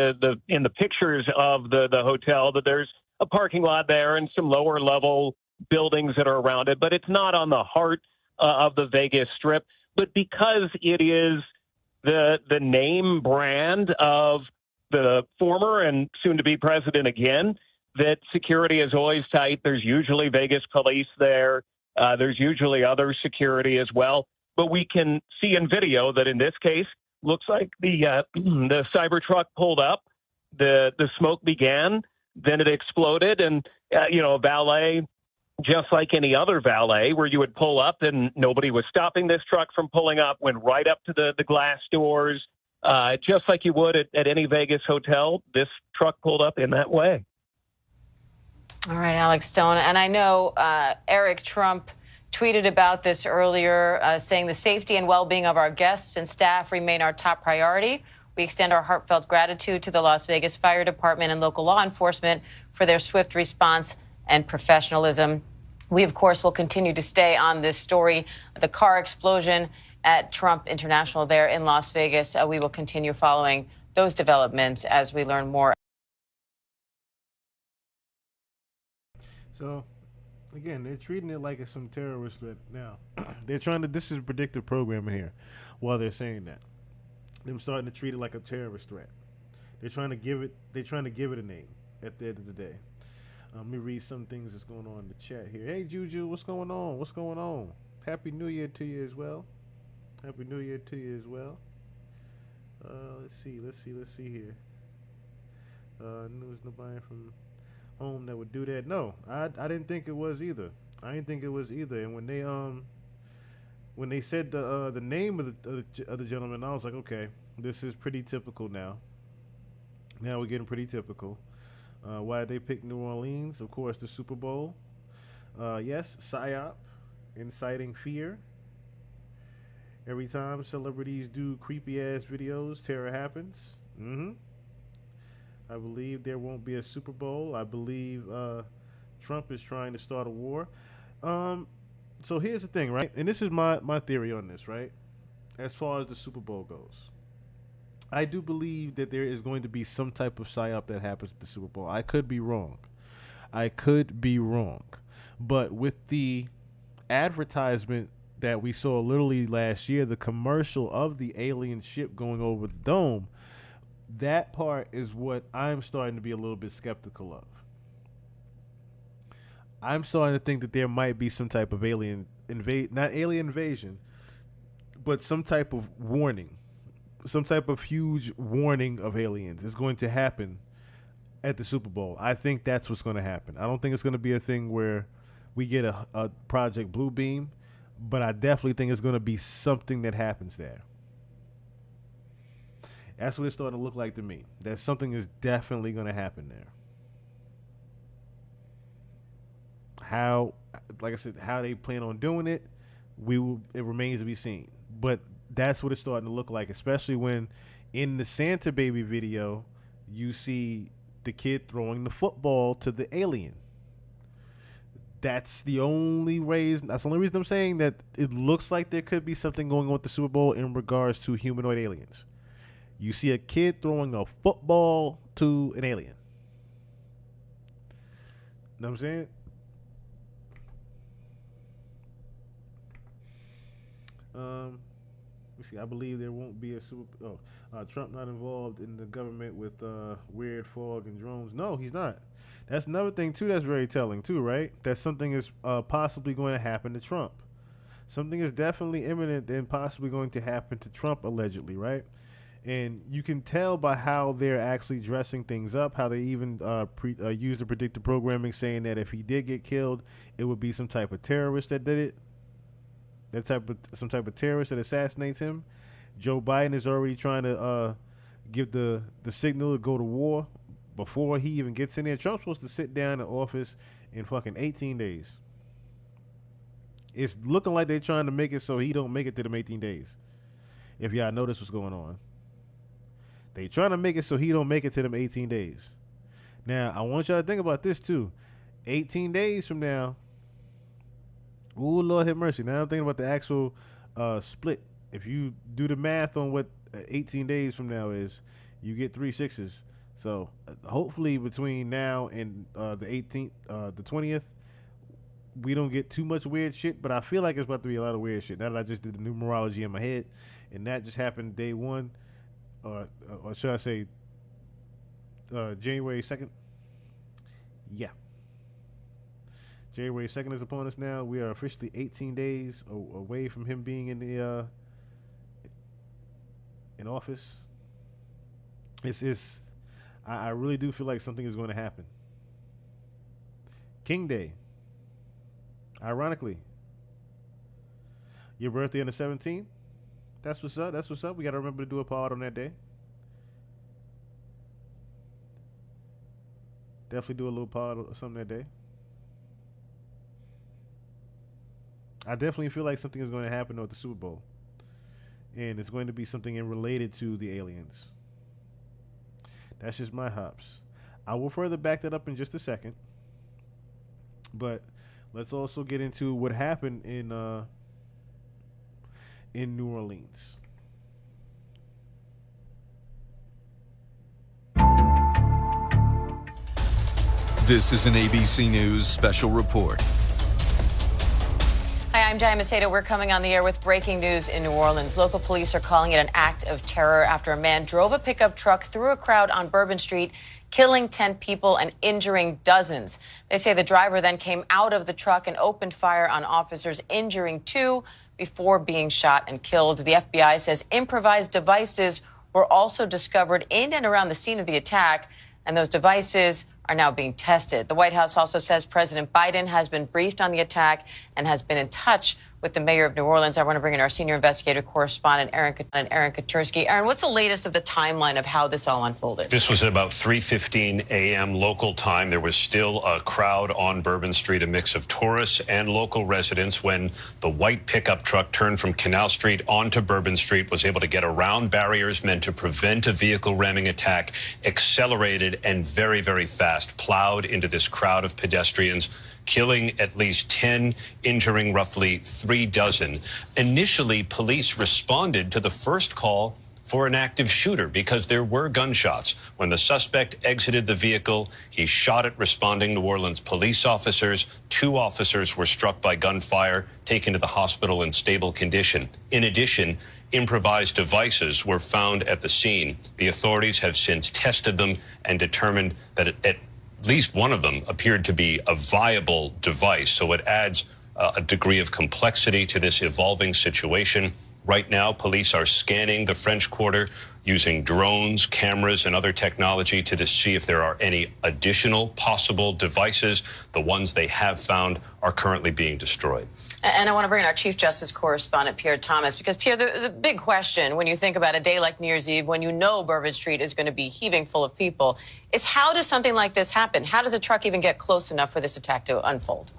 Speaker 5: in the pictures of the hotel that there's a parking lot there and some lower level buildings that are around it, but it's not on the heart of the Vegas Strip. But because it is the name brand of the former and soon-to-be president again, that security is always tight. There's usually Vegas police there. There's usually other security as well. But we can see in video that in this case, looks like the Cybertruck pulled up, the smoke began, then it exploded, and a valet, just like any other valet, where you would pull up and nobody was stopping this truck from pulling up, went right up to the glass doors, just like you would at any Vegas hotel. This truck pulled up in that way.
Speaker 6: All right, Alex Stone. And I know Eric Trump tweeted about this earlier, saying the safety and well-being of our guests and staff remain our top priority. We extend our heartfelt gratitude to the Las Vegas Fire Department and local law enforcement for their swift response and professionalism. We, of course, will continue to stay on this story. The car explosion at Trump International there in Las Vegas. We will continue following those developments as we learn more.
Speaker 1: So, again, they're treating it like it's some terrorist threat. Now, they're trying to. This is predictive programming here. While they're saying that, them starting to treat it like a terrorist threat. They're trying to give it. They're trying to give it a name. At the end of the day, let me read some things that's going on in the chat here. Hey, Juju, what's going on? What's going on? Happy New Year to you as well. Happy New Year to you as well. Let's see here. News nobody from home that would do that. No, I didn't think it was either. I didn't think it was either. And when they said the name of the gentleman, I was like, okay, this is pretty typical now. Now we're getting pretty typical. Why did they pick New Orleans? Of course, the Super Bowl. Yes, PSYOP, inciting fear. Every time celebrities do creepy-ass videos, terror happens. I believe there won't be a Super Bowl. I believe Trump is trying to start a war. So here's the thing, right? And this is my theory on this, right? As far as the Super Bowl goes. I do believe that there is going to be some type of psyop that happens at the Super Bowl. I could be wrong. But with the advertisement that we saw literally last year, the commercial of the alien ship going over the dome, that part is what I'm starting to be a little bit skeptical of. I'm starting to think that there might be some type of not alien invasion, but some type of warning. Some type of huge warning of aliens is going to happen at the Super Bowl. I think that's what's going to happen. I don't think it's going to be a thing where we get a Project Bluebeam, but I definitely think it's going to be something that happens there. That's what it's starting to look like to me. That something is definitely going to happen there. How, like I said, how they plan on doing it, it remains to be seen. But that's what it's starting to look like, especially when in the Santa Baby video, you see the kid throwing the football to the alien. That's the only reason I'm saying that it looks like there could be something going on with the Super Bowl in regards to humanoid aliens. You see a kid throwing a football to an alien. Know what I'm saying? See, I believe there won't be a Trump not involved in the government with weird fog and drones. No, he's not. That's another thing too that's very telling too, right? That something is possibly going to happen to Trump. Something is definitely imminent and possibly going to happen to Trump, allegedly, right? And you can tell by how they're actually dressing things up, how they even use the predictive programming, saying that if he did get killed, it would be some type of terrorist that did it. Some type of terrorist that assassinates him. Joe Biden is already trying to give the signal to go to war before he even gets in there. Trump's supposed to sit down in office in fucking 18 days. It's looking like they're trying to make it so he don't make it to them 18 days. If y'all notice what's going on. They trying to make it so he don't make it to them 18 days. Now, I want y'all to think about this too. 18 days from now, ooh, Lord have mercy. Now I'm thinking about the actual split. If you do the math on what 18 days from now is, you get 3 6s. So hopefully between now and the 18th, the 20th, we don't get too much weird shit, but I feel like it's about to be a lot of weird shit. Now that I just did the numerology in my head, and that just happened day one, or should I say, January 2nd? Yeah. January 2nd is upon us now. We are officially 18 days away from him being in office. I really do feel like something is going to happen. King Day. Ironically, your birthday on the 17th. That's what's up. That's what's up. We got to remember to do a pod on that day. Definitely do a little pod or something that day. I definitely feel like something is going to happen at the Super Bowl. And it's going to be something related to the aliens. That's just my hops. I will further back that up in just a second. But let's also get into what happened in New Orleans.
Speaker 8: This is an ABC News special report.
Speaker 6: Hi, I'm Jaya Macedo. We're coming on the air with breaking news in New Orleans. Local police are calling it an act of terror after a man drove a pickup truck through a crowd on Bourbon Street, killing 10 people and injuring dozens. They say the driver then came out of the truck and opened fire on officers, injuring 2 before being shot and killed. The FBI says improvised devices were also discovered in and around the scene of the attack, and those devices are now being tested. The White House also says President Biden has been briefed on the attack and has been in touch with the mayor of New Orleans. I want to bring in our senior investigative correspondent, Aaron Katursky. Aaron, what's the latest of the timeline of how this all unfolded?
Speaker 9: This was at about 3:15 a.m. local time. There was still a crowd on Bourbon Street, a mix of tourists and local residents, when the white pickup truck turned from Canal Street onto Bourbon Street, was able to get around barriers meant to prevent a vehicle ramming attack, accelerated and very, very fast, plowed into this crowd of pedestrians, killing at least 10, injuring roughly 3 dozen. Initially, police responded to the first call for an active shooter because there were gunshots. When the suspect exited the vehicle, he shot at responding New Orleans police officers. 2 officers were struck by gunfire, taken to the hospital in stable condition. In addition, improvised devices were found at the scene. The authorities have since tested them and determined that at least one of them appeared to be a viable device. So it adds a degree of complexity to this evolving situation. Right now, police are scanning the French Quarter using drones, cameras, and other technology to see if there are any additional possible devices. The ones they have found are currently being destroyed.
Speaker 6: And I want to bring in our Chief Justice correspondent, Pierre Thomas, because, Pierre, the big question when you think about a day like New Year's Eve, when you know Bourbon Street is going to be heaving full of people, is how does something like this happen? How does a truck even get close enough for this attack to unfold?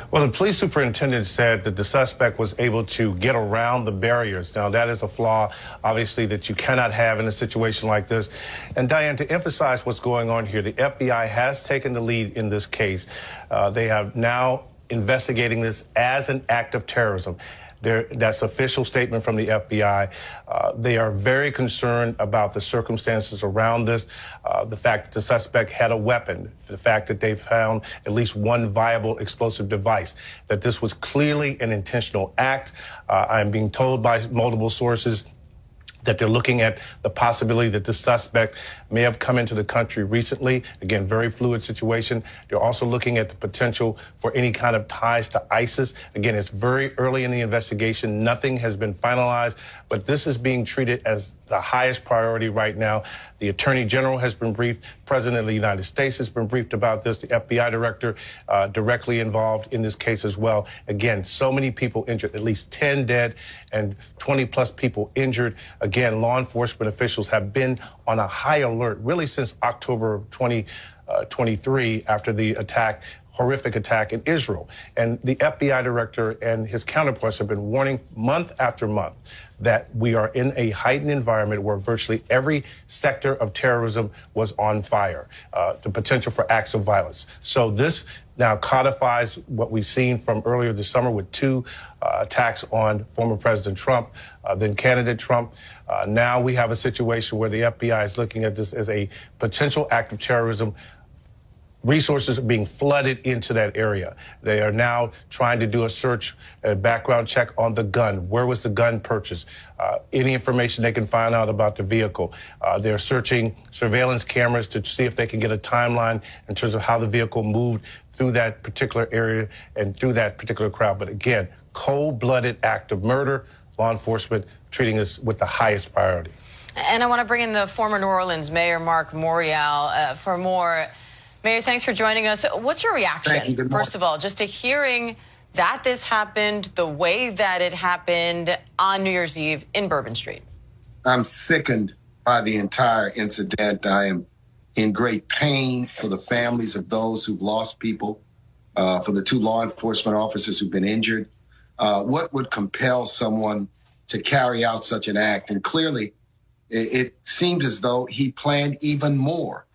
Speaker 10: Well, the police superintendent said that the suspect was able to get around the barriers. Now, that is a flaw, obviously, that you cannot have in a situation like this. And, Diane, to emphasize what's going on here, the FBI has taken the lead in this case. They have now investigating this as an act of terrorism. That's official statement from the FBI. They are very concerned about the circumstances around this, the fact that the suspect had a weapon, the fact that they found at least one viable explosive device, that this was clearly an intentional act. I'm being told by multiple sources that they're looking at the possibility that the suspect may have come into the country recently. Again, very fluid situation. They're also looking at the potential for any kind of ties to ISIS. Again, it's very early in the investigation. Nothing has been finalized, but this is being treated as the highest priority right now. The Attorney General has been briefed. President of the United States has been briefed about this. The FBI director directly involved in this case as well. Again, so many people injured, at least 10 dead and 20 plus people injured. Again, law enforcement officials have been on a high alert really since October of 2023 after the horrific attack in Israel. And the FBI director and his counterparts have been warning month after month that we are in a heightened environment where virtually every sector of terrorism was on fire, the potential for acts of violence. So this now codifies what we've seen from earlier this summer with 2 attacks on former President Trump, then candidate Trump. Now we have a situation where the FBI is looking at this as a potential act of terrorism resources are being flooded into that area. They are now trying to do a search, a background check on the gun. Where was the gun purchased? Any information they can find out about the vehicle. They're searching surveillance cameras to see if they can get a timeline in terms of how the vehicle moved through that particular area and through that particular crowd. But again, cold-blooded act of murder, law enforcement treating us with the highest priority.
Speaker 6: And I want to bring in the former New Orleans Mayor, Mark Morial, for more. Mayor, thanks for joining us. What's your reaction,
Speaker 11: Thank you. Good morning.
Speaker 6: first of all, just to hearing that this happened the way that it happened on New Year's Eve in Bourbon Street?
Speaker 11: I'm sickened by the entire incident. I am in great pain for the families of those who've lost people, for the 2 law enforcement officers who've been injured. What would compel someone to carry out such an act? And clearly, it seems as though he planned even more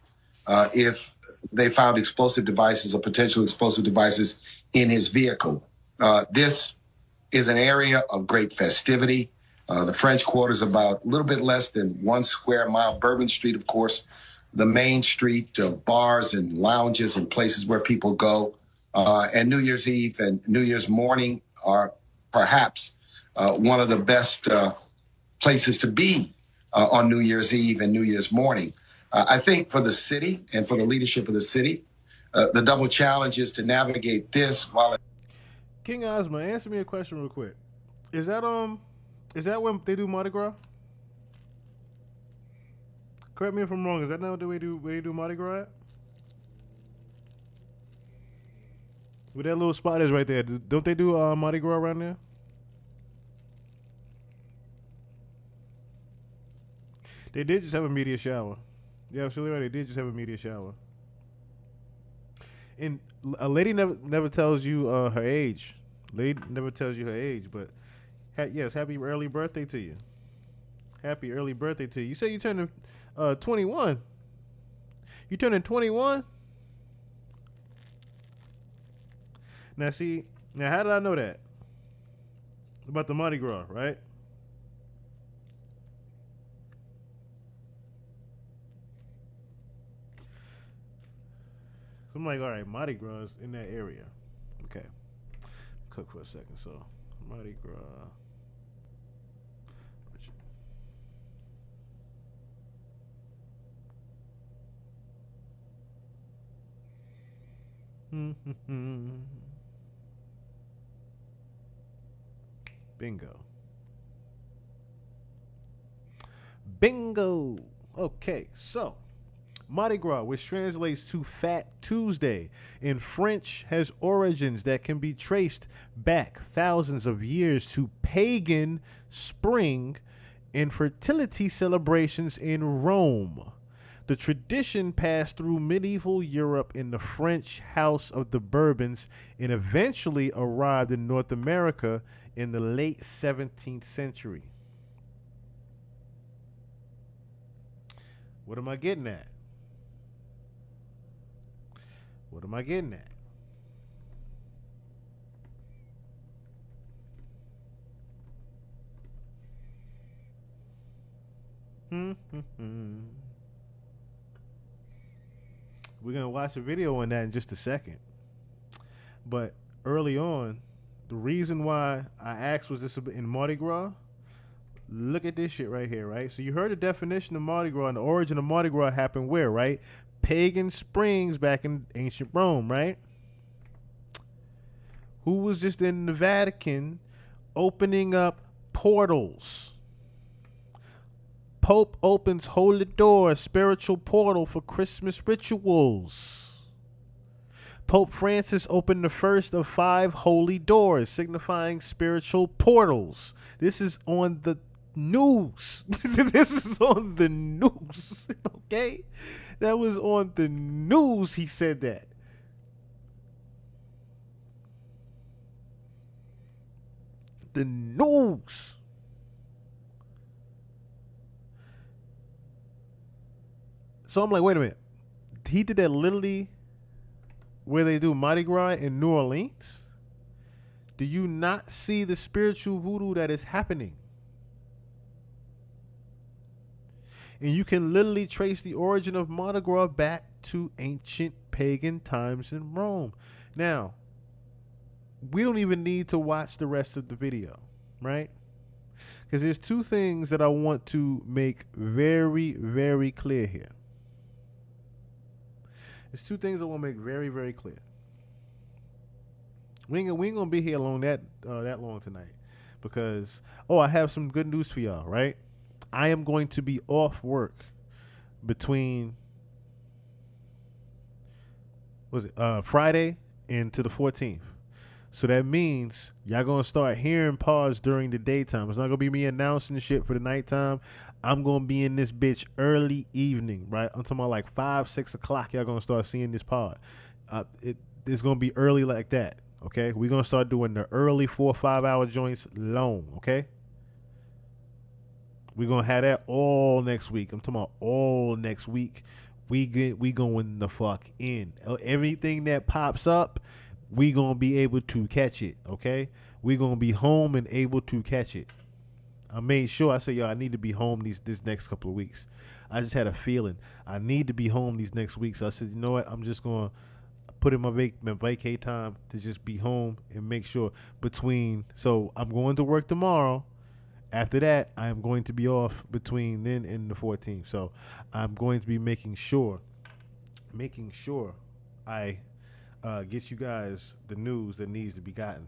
Speaker 11: if they found explosive devices or potential explosive devices in his vehicle. This is an area of great festivity. The French Quarter is about a little bit less than 1 square mile. Bourbon Street, of course, the main street of bars and lounges and places where people go. And New Year's Eve and New Year's morning are perhaps one of the best places to be on New Year's Eve and New Year's morning. I think for the city and for the leadership of the city, the double challenge is to navigate this while...
Speaker 1: King Ozma, answer me a question real quick. Is that when they do Mardi Gras? Correct me if I'm wrong. Is that not the way they do Mardi Gras at? Where that little spot is right there. Don't they do Mardi Gras around there? They did just have a media shower. Yeah, absolutely right. They did just have a media shower. And a lady never tells you her age. Lady never tells you her age, but yes, happy early birthday to you. Happy early birthday to you. You say you turning 21. You turning 21? Now how did I know that? About the Mardi Gras, right? So I'm like, all right, Mardi Gras is in that area. Okay. Cook for a second. So, Mardi Gras. Bingo. Bingo. Okay, so Mardi Gras, which translates to Fat Tuesday in French, has origins that can be traced back thousands of years to pagan spring and fertility celebrations in Rome. The tradition passed through medieval Europe in the French House of the Bourbons and eventually arrived in North America in the late 17th century. What am I getting at? What am I getting at? We're going to watch a video on that in just a second. But early on, the reason why I asked was this in Mardi Gras? Look at this shit right here, right? So you heard the definition of Mardi Gras, and the origin of Mardi Gras happened where, right? Pagan springs back in ancient Rome, right? Who was just in the Vatican opening up portals? Pope opens holy door, spiritual portal for Christmas rituals. Pope Francis opened the first of 5 holy doors, signifying spiritual portals. This is on the news. This is on the news. Okay? That was on the news. He said that. The news. So I'm like, wait a minute. He did that literally where they do Mardi Gras in New Orleans? Do you not see the spiritual voodoo that is happening? And you can literally trace the origin of Mardi Gras back to ancient pagan times in Rome. Now, we don't even need to watch the rest of the video, right? Because there's two things that I want to make very, very clear here. There's two things I want to make very, very clear. We ain't gonna be here that long tonight, because I have some good news for y'all, right? I am going to be off work between Friday into the 14th. So that means y'all gonna start hearing pods during the daytime. It's not gonna be me announcing shit for the nighttime. I'm gonna be in this bitch early evening, right? I'm talking about like 5, 6 o'clock. Y'all gonna start seeing this pod. It's gonna be early like that. Okay, we're gonna start doing the early 4 or 5 hour joints long. Okay, we're gonna have that all next week. I'm talking about all next week. We going the fuck in. Everything that pops up, we gonna be able to catch it. Okay, we gonna be home and able to catch it. I made sure I said, yo, I need to be home this next couple of weeks. I just had a feeling I need to be home these next weeks. So I said, you know what? I'm just gonna put in my vacay time to just be home and make sure so I'm going to work tomorrow. After that, I am going to be off between then and the 14th. So I'm going to be making sure I get you guys the news that needs to be gotten,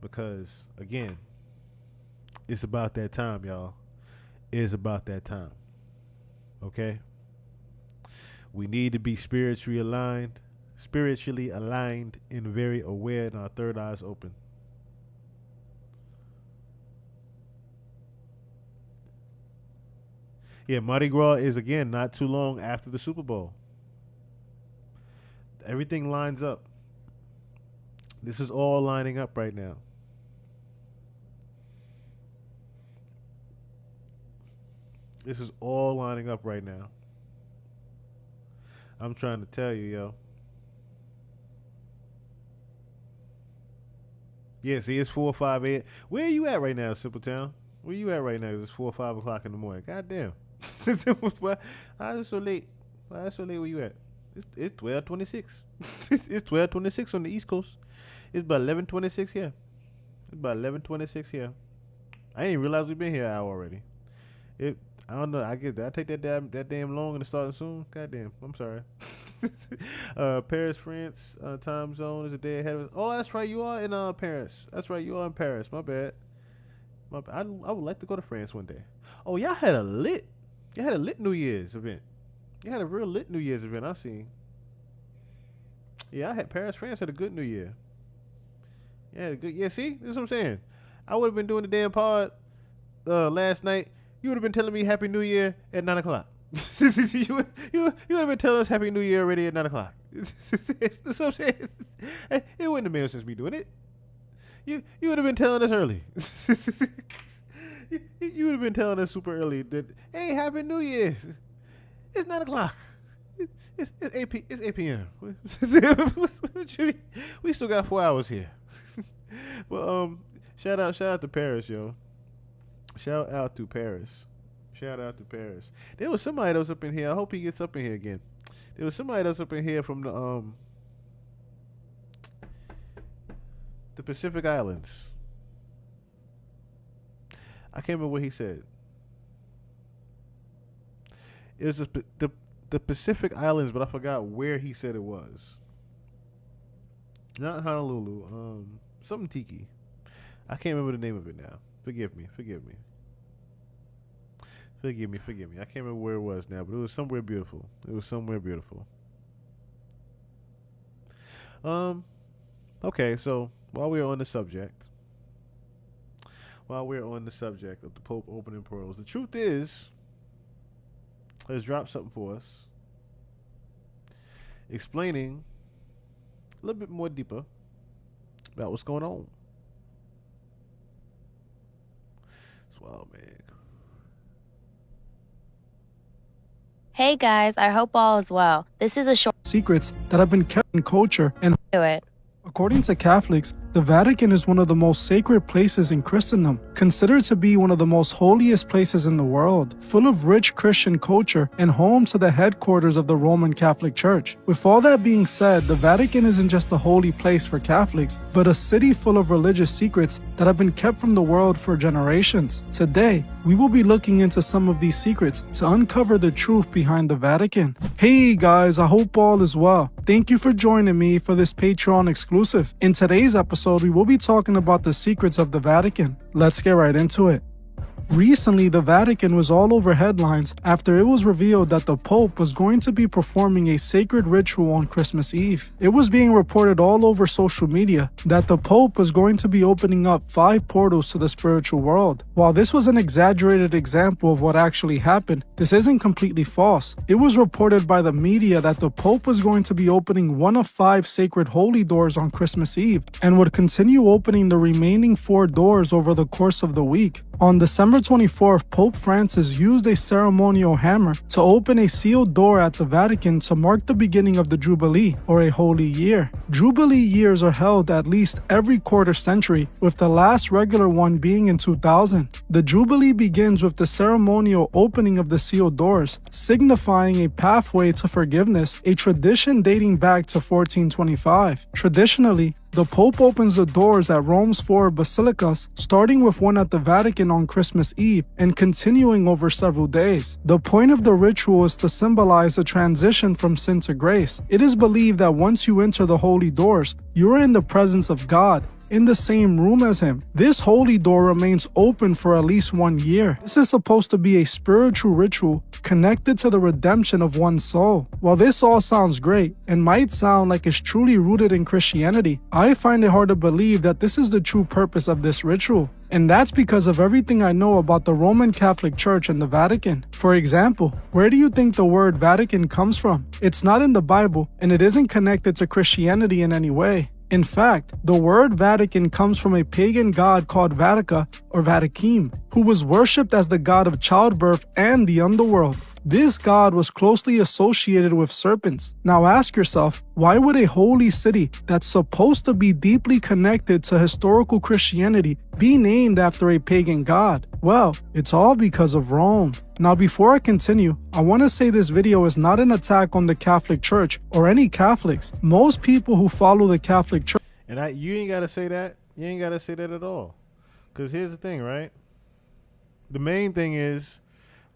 Speaker 1: because again, it's about that time, y'all. It's about that time. Okay? We need to be spiritually aligned and very aware, and our third eyes open. Yeah, Mardi Gras is, again, not too long after the Super Bowl. Everything lines up. This is all lining up right now. This is all lining up right now. I'm trying to tell you, yo. Yeah, see, it's 4 or 5 a.m. Where are you at right now, Simple Town? Where you at right now? 'Cause it's 4 or 5 o'clock in the morning. God damn. Why is it so late? Why is it so late where you at? It's 12:26. It's 12:26 on the East Coast. It's about 11:26 here. It's about 11:26 here. I didn't even realize we've been here an hour already. I don't know. I take that damn long and it's starting soon. Goddamn. I'm sorry. Paris, France, time zone is a day ahead of us. Oh, that's right. You are in Paris. That's right. You are in Paris. My bad. I would like to go to France one day. Oh, y'all had a lit New Year's event. You had a real lit New Year's event. I seen. Yeah, Paris, France had a good New Year. Yeah, good. Yeah, see, this is what I'm saying. I would have been doing the damn pod last night. You would have been telling me Happy New Year at 9 o'clock. you would have been telling us Happy New Year already at 9 o'clock. That's what I'm saying. It wouldn't have made sense me doing it. You would have been telling us early. You would have been telling us super early that, hey, Happy New Year. It's 9 o'clock. It's 8 p.m. We still got 4 hours here. Well, shout out to Paris, yo. Shout out to Paris. There was somebody else up in here. I hope he gets up in here again. There was somebody else up in here from the Pacific Islands. I can't remember what he said. It was the Pacific Islands, but I forgot where he said it was. Not Honolulu. Something tiki. I can't remember the name of it now. Forgive me. I can't remember where it was now, but it was somewhere beautiful. Okay, so while we're on the subject of the Pope opening portals, the truth is, has dropped something for us, explaining a little bit more deeper about what's going on. Swell, man.
Speaker 12: Hey guys, I hope all is well. This is a short
Speaker 13: secrets that have been kept in culture and
Speaker 12: to it.
Speaker 13: According to Catholics, The Vatican is one of the most sacred places in Christendom, considered to be one of the most holiest places in the world, full of rich Christian culture and home to the headquarters of the Roman Catholic Church. With all that being said, the Vatican isn't just a holy place for Catholics, but a city full of religious secrets that have been kept from the world for generations. Today, we will be looking into some of these secrets to uncover the truth behind the Vatican. Hey guys, I hope all is well. Thank you for joining me for this Patreon exclusive. In today's episode, we will be talking about the secrets of the Vatican. Let's get right into it. Recently, the Vatican was all over headlines after it was revealed that the Pope was going to be performing a sacred ritual on Christmas Eve. It was being reported all over social media that the Pope was going to be opening up 5 portals to the spiritual world. While this was an exaggerated example of what actually happened, this isn't completely false. It was reported by the media that the Pope was going to be opening one of 5 sacred holy doors on Christmas Eve and would continue opening the remaining 4 doors over the course of the week. On December 24th, Pope Francis used a ceremonial hammer to open a sealed door at the Vatican to mark the beginning of the Jubilee, or a holy year. Jubilee years are held at least every quarter century, with the last regular one being in 2000. The Jubilee begins with the ceremonial opening of the sealed doors, signifying a pathway to forgiveness, a tradition dating back to 1425. Traditionally, the Pope opens the doors at Rome's 4 basilicas, starting with one at the Vatican on Christmas Eve and continuing over several days. The point of the ritual is to symbolize the transition from sin to grace. It is believed that once you enter the holy doors, you are in the presence of God, in the same room as him. This holy door remains open for at least 1 year. This is supposed to be a spiritual ritual connected to the redemption of one's soul. While this all sounds great and might sound like it's truly rooted in Christianity, I find it hard to believe that this is the true purpose of this ritual. And that's because of everything I know about the Roman Catholic Church and the Vatican. For example, where do you think the word Vatican comes from? It's not in the Bible, and it isn't connected to Christianity in any way. In fact, the word Vatican comes from a pagan god called Vatica or Vatikim, who was worshipped as the god of childbirth and the underworld. This god was closely associated with serpents. Now ask yourself, why would a holy city that's supposed to be deeply connected to historical Christianity be named after a pagan god? Well, it's all because of Rome. Now before I continue, I want to say this video is not an attack on the Catholic Church or any Catholics. Most people who follow the Catholic Church...
Speaker 1: And you ain't got to say that. You ain't got to say that at all. Because here's the thing, right? The main thing is,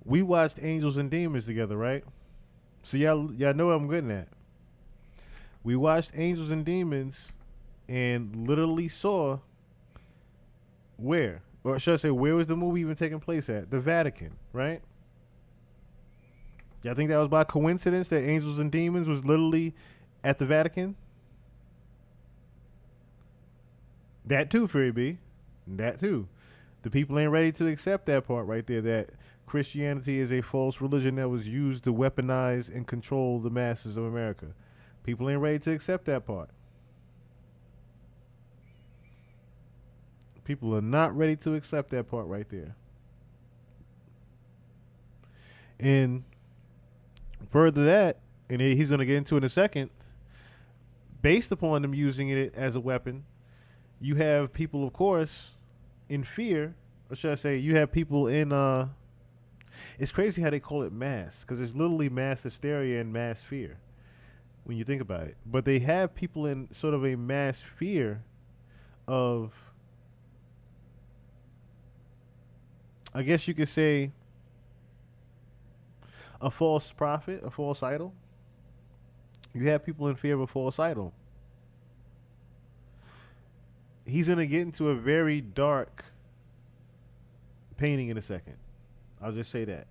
Speaker 1: we watched Angels and Demons together, right? So y'all know what I'm getting at. We watched Angels and Demons and literally saw where, or should I say, where was the movie even taking place at? The Vatican, right? Y'all think that was by coincidence that Angels and Demons was literally at the Vatican? That too, Fury B. That too. The people ain't ready to accept that part right there, that Christianity is a false religion that was used to weaponize and control the masses of America. People ain't ready to accept that part. People are not ready to accept that part right there. And further that, and he's going to get into in a second, based upon them using it as a weapon, you have people, of course, in fear, or should I say, you have people in, it's crazy how they call it mass, because it's literally mass hysteria and mass fear when you think about it. But they have people in sort of a mass fear of, I guess you could say, a false prophet, a false idol. You have people in fear of a false idol. He's going to get into a very dark painting in a second. I'll just say that.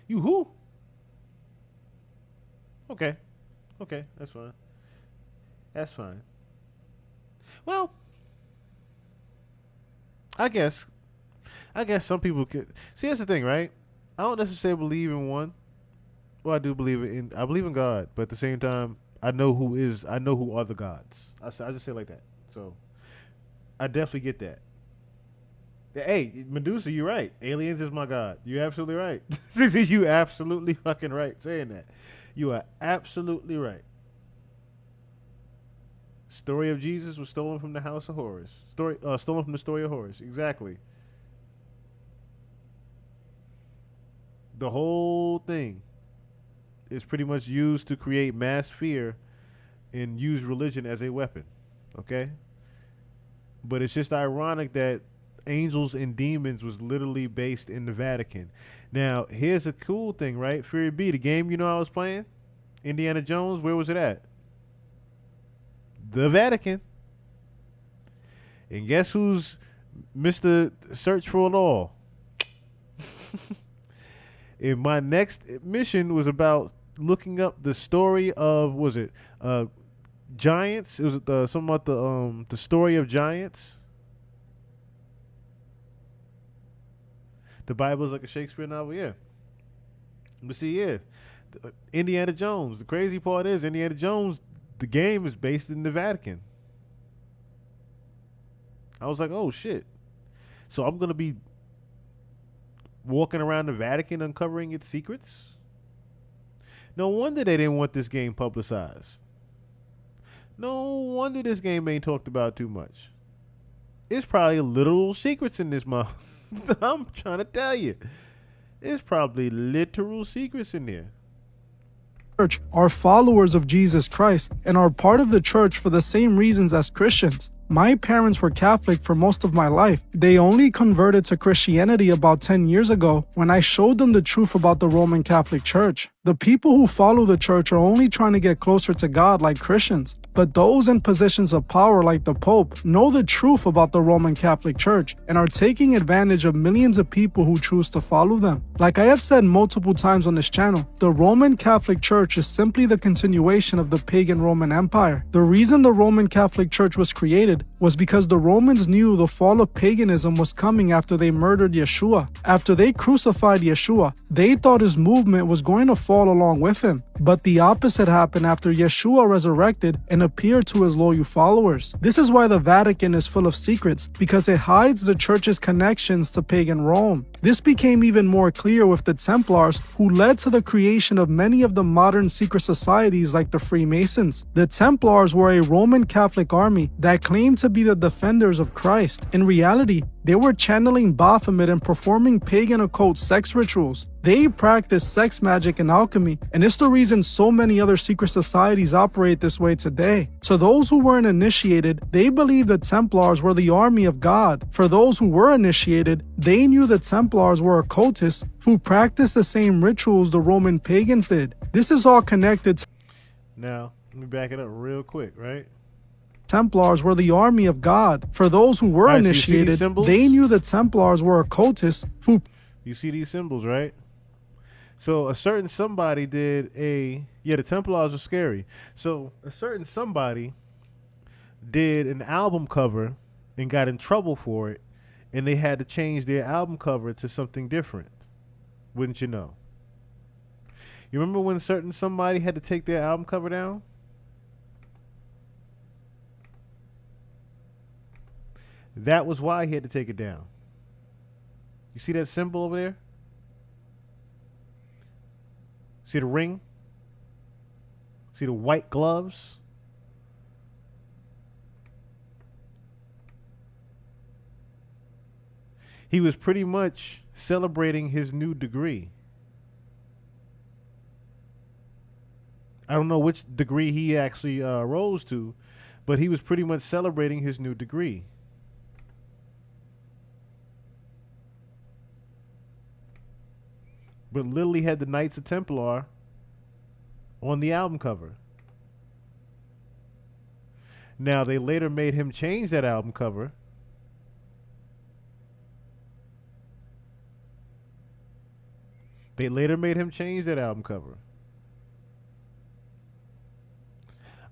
Speaker 1: You who? Okay. Okay, that's fine. That's fine. Well, I guess some people could. See, that's the thing, right? I don't necessarily believe in one. Well, I do believe in. I believe in God, but at the same time, I know who are the gods. I just say it like that. So, I definitely get that. Hey, Medusa, you're right. Aliens is my god. You're absolutely right. You absolutely fucking right saying that. You are absolutely right. Story of Jesus was stolen from the House of Horrors. Stolen from the Story of Horrors. Exactly. The whole thing is pretty much used to create mass fear and use religion as a weapon. Okay? But it's just ironic that Angels and Demons was literally based in the Vatican. Now, here's a cool thing, right? Fury B, the game I was playing, Indiana Jones, where was it at? The Vatican. And guess who's Mr. Search for It All? And my next mission was about looking up the story of, giants? It was something about the story of giants. The Bible is like a Shakespeare novel, yeah. But see, yeah, Indiana Jones. The crazy part is Indiana Jones, the game is based in the Vatican. I was like, oh shit. So I'm going to be walking around the Vatican uncovering its secrets? No wonder they didn't want this game publicized. No wonder this game ain't talked about too much. It's probably literal secrets in this month. I'm trying to tell you. There's probably literal secrets in there.
Speaker 13: Church are followers of Jesus Christ and are part of the church for the same reasons as Christians. My parents were Catholic for most of my life. They only converted to Christianity about 10 years ago when I showed them the truth about the Roman Catholic Church. The people who follow the church are only trying to get closer to God like Christians. But those in positions of power like the Pope know the truth about the Roman Catholic Church and are taking advantage of millions of people who choose to follow them. Like I have said multiple times on this channel, the Roman Catholic Church is simply the continuation of the pagan Roman Empire. The reason the Roman Catholic Church was created was because the Romans knew the fall of paganism was coming after they murdered Yeshua. After they crucified Yeshua, they thought his movement was going to fall along with him. But the opposite happened after Yeshua resurrected and appeared to his loyal followers. This is why the Vatican is full of secrets, because it hides the church's connections to pagan Rome. This became even more clear with the Templars, who led to the creation of many of the modern secret societies like the Freemasons. The Templars were a Roman Catholic army that claimed to be the defenders of Christ. In reality, they were channeling Baphomet and performing pagan occult sex rituals. They practiced sex magic and alchemy, and it's the reason so many other secret societies operate this way today. To those who weren't initiated, they believed the Templars were the army of God. For those who were initiated, they knew the Templars were occultists who practiced the same rituals the Roman pagans did. This is all connected.
Speaker 1: Now, let me back it up real quick, right?
Speaker 13: Templars were the army of God. For those who were initiated, they knew the Templars were occultists who...
Speaker 1: You see these symbols, right? So a certain somebody did the Templars are scary. So a certain somebody did an album cover and got in trouble for it, and they had to change their album cover to something different. Wouldn't you know? You remember when a certain somebody had to take their album cover down? That was why he had to take it down. You see that symbol over there? See the ring? See the white gloves? He was pretty much celebrating his new degree. I don't know which degree he actually rose to, but he was pretty much celebrating his new degree. But literally had the Knights of Templar on the album cover. Now, they later made him change that album cover. They later made him change that album cover.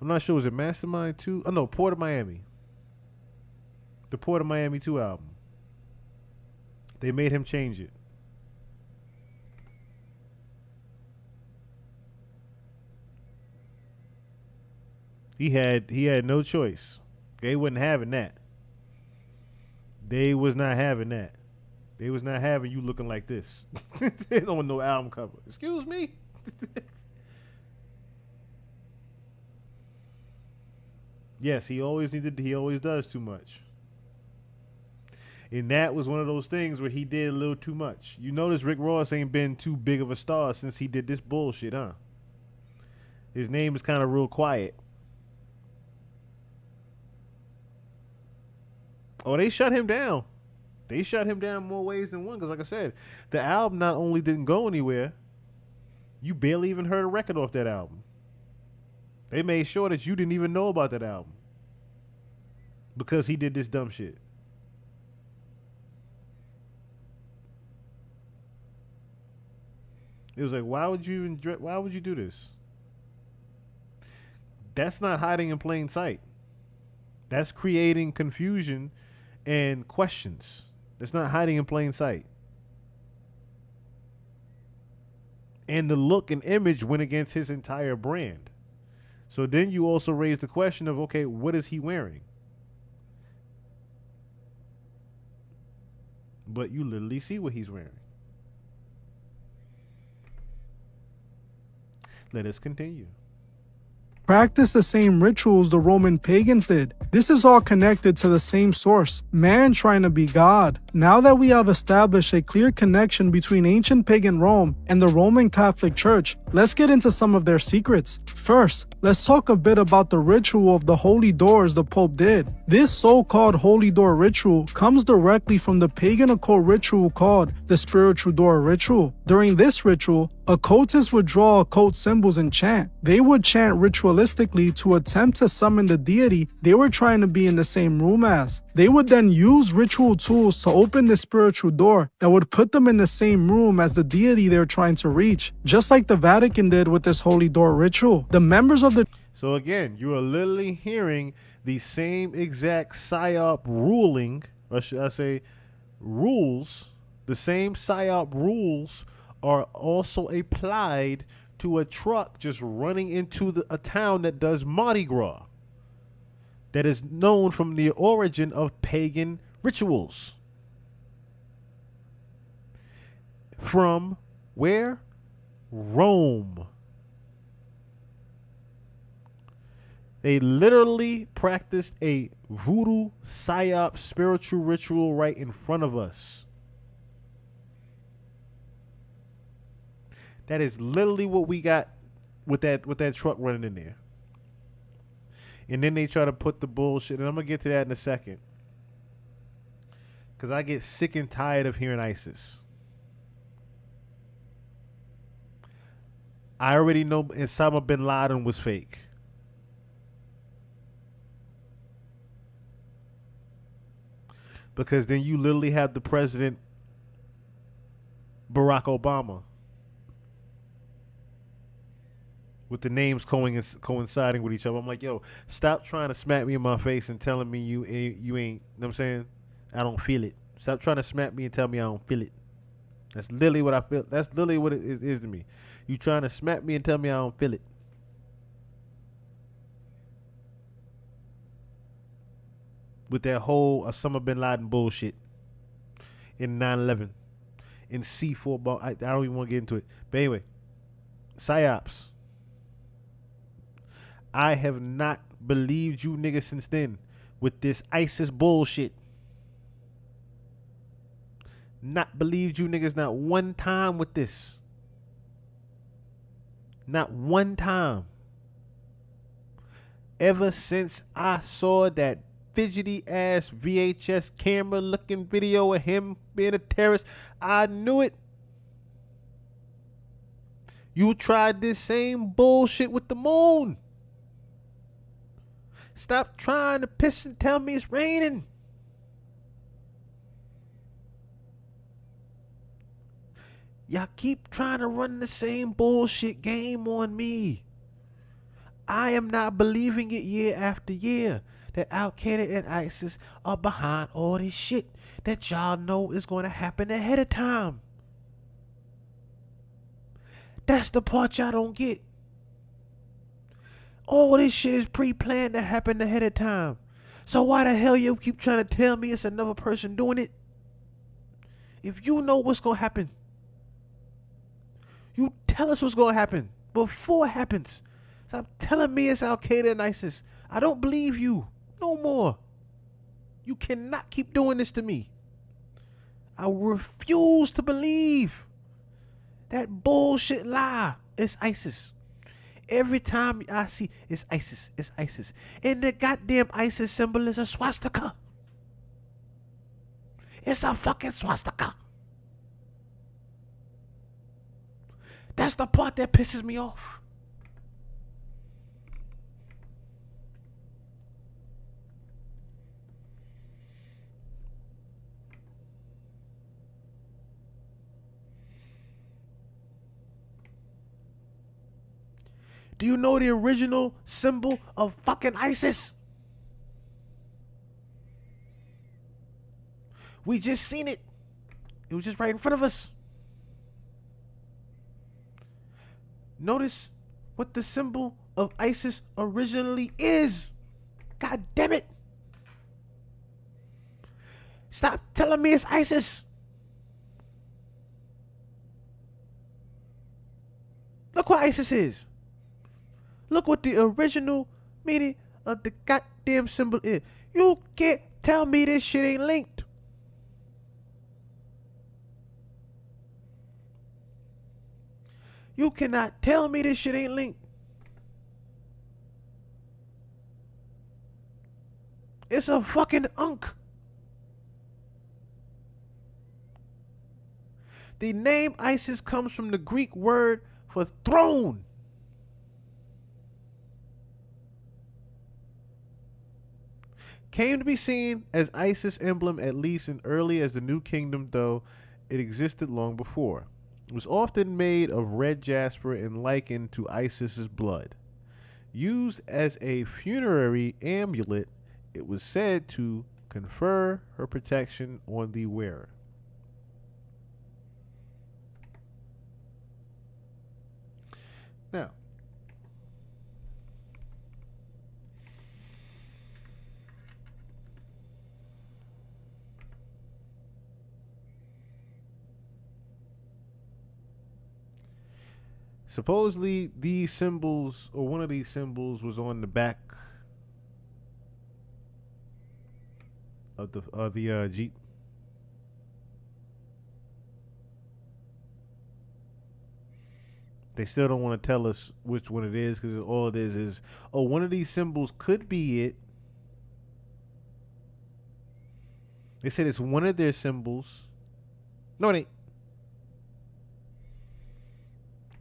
Speaker 1: I'm not sure, was it Mastermind 2? Oh, no, Port of Miami. The Port of Miami 2 album. They made him change it. He had no choice. They wasn't having that. They was not having that. They was not having you looking like this. They don't want no album cover. Excuse me. Yes, he always does too much. And that was one of those things where he did a little too much. You notice Rick Ross ain't been too big of a star since he did this bullshit, huh? His name is kind of real quiet. Oh, they shut him down. They shut him down more ways than one. Because like I said, the album not only didn't go anywhere, you barely even heard a record off that album. They made sure that you didn't even know about that album. Because he did this dumb shit. It was like, why would you do this? That's not hiding in plain sight. That's creating confusion and questions. That's not hiding in plain sight. And the look and image went against his entire brand. So then you also raise the question of, okay, what is he wearing? But you literally see what he's wearing. Let us continue.
Speaker 13: Practice the same rituals the Roman pagans did. This is all connected to the same source, man trying to be God. Now that we have established a clear connection between ancient pagan Rome and the Roman Catholic Church, let's get into some of their secrets. First, let's talk a bit about the ritual of the holy doors the Pope did. This so-called holy door ritual comes directly from the pagan occult ritual called the spiritual door ritual. During this ritual, occultists would draw occult symbols and chant. They would chant ritualistically to attempt to summon the deity they were trying to be in the same room as. They would then use ritual tools to open the spiritual door that would put them in the same room as the deity they were trying to reach, just like the Vatican did with this holy door ritual. The members of the...
Speaker 1: So again, you are literally hearing the same exact PSYOP ruling, or should I say rules, the same PSYOP rules are also applied to a truck just running into a town that does Mardi Gras, that is known from the origin of pagan rituals. From where? Rome. They literally practiced a voodoo PSYOP spiritual ritual right in front of us. That is literally what we got with that truck running in there. And then they try to put the bullshit, and I'm going to get to that in a second. Because I get sick and tired of hearing ISIS. I already know Osama bin Laden was fake. Because then you literally have the president, Barack Obama, with the names coinciding with each other. I'm like, yo, stop trying to smack me in my face and telling me you ain't, you know what I'm saying? I don't feel it. Stop trying to smack me and tell me I don't feel it. That's literally what I feel. That's literally what it is to me. You trying to smack me and tell me I don't feel it. With that whole Osama bin Laden bullshit in 9/11 in C4 I don't even want to get into it. But anyway, PSYOPs. I have not believed you niggas since then with this ISIS bullshit. Not believed you niggas not one time with this. Not one time. Ever since I saw that fidgety ass VHS camera looking video of him being a terrorist, I knew it. You tried this same bullshit with the moon. Stop trying to piss and tell me it's raining. Y'all keep trying to run the same bullshit game on me. I am not believing it year after year that Al-Qaeda and ISIS are behind all this shit that y'all know is going to happen ahead of time. That's the part y'all don't get. All this shit is pre-planned to happen ahead of time. So why the hell you keep trying to tell me it's another person doing it? If you know what's going to happen, you tell us what's going to happen before it happens. Stop telling me it's Al-Qaeda and ISIS. I don't believe you no more. You cannot keep doing this to me. I refuse to believe that bullshit lie. It's ISIS. Every time I see it's ISIS, it's ISIS. And the goddamn ISIS symbol is a swastika. It's a fucking swastika. That's the part that pisses me off. Do you know the original symbol of fucking ISIS? We just seen it. It was just right in front of us. Notice what the symbol of ISIS originally is. God damn it. Stop telling me it's ISIS. Look what ISIS is. Look what the original meaning of the goddamn symbol is. You can't tell me this shit ain't linked. You cannot tell me this shit ain't linked. It's a fucking Ankh. The name ISIS comes from the Greek word for throne. Came to be seen as ISIS emblem at least as early as the New Kingdom, though it existed long before. It was often made of red jasper and likened to Isis's blood. Used as a funerary amulet, it was said to confer her protection on the wearer. Now, supposedly these symbols, or one of these symbols, was on the back of the Jeep. They still don't want to tell us which one it is, because all it is, oh, one of these symbols could be it. They said it's one of their symbols. No, it ain't.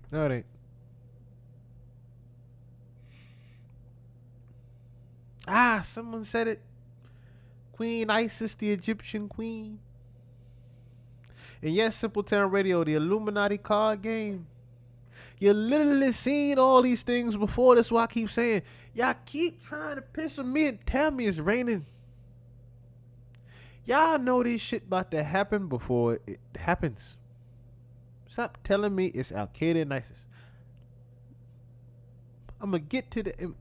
Speaker 1: No, it ain't. Ah, someone said it. Queen Isis, the Egyptian queen. And yes, Simple Town Radio, the Illuminati card game. You literally seen all these things before. That's why I keep saying, y'all keep trying to piss on me and tell me it's raining. Y'all know this shit about to happen before it happens. Stop telling me it's Al-Qaeda and ISIS. I'm going to get to the...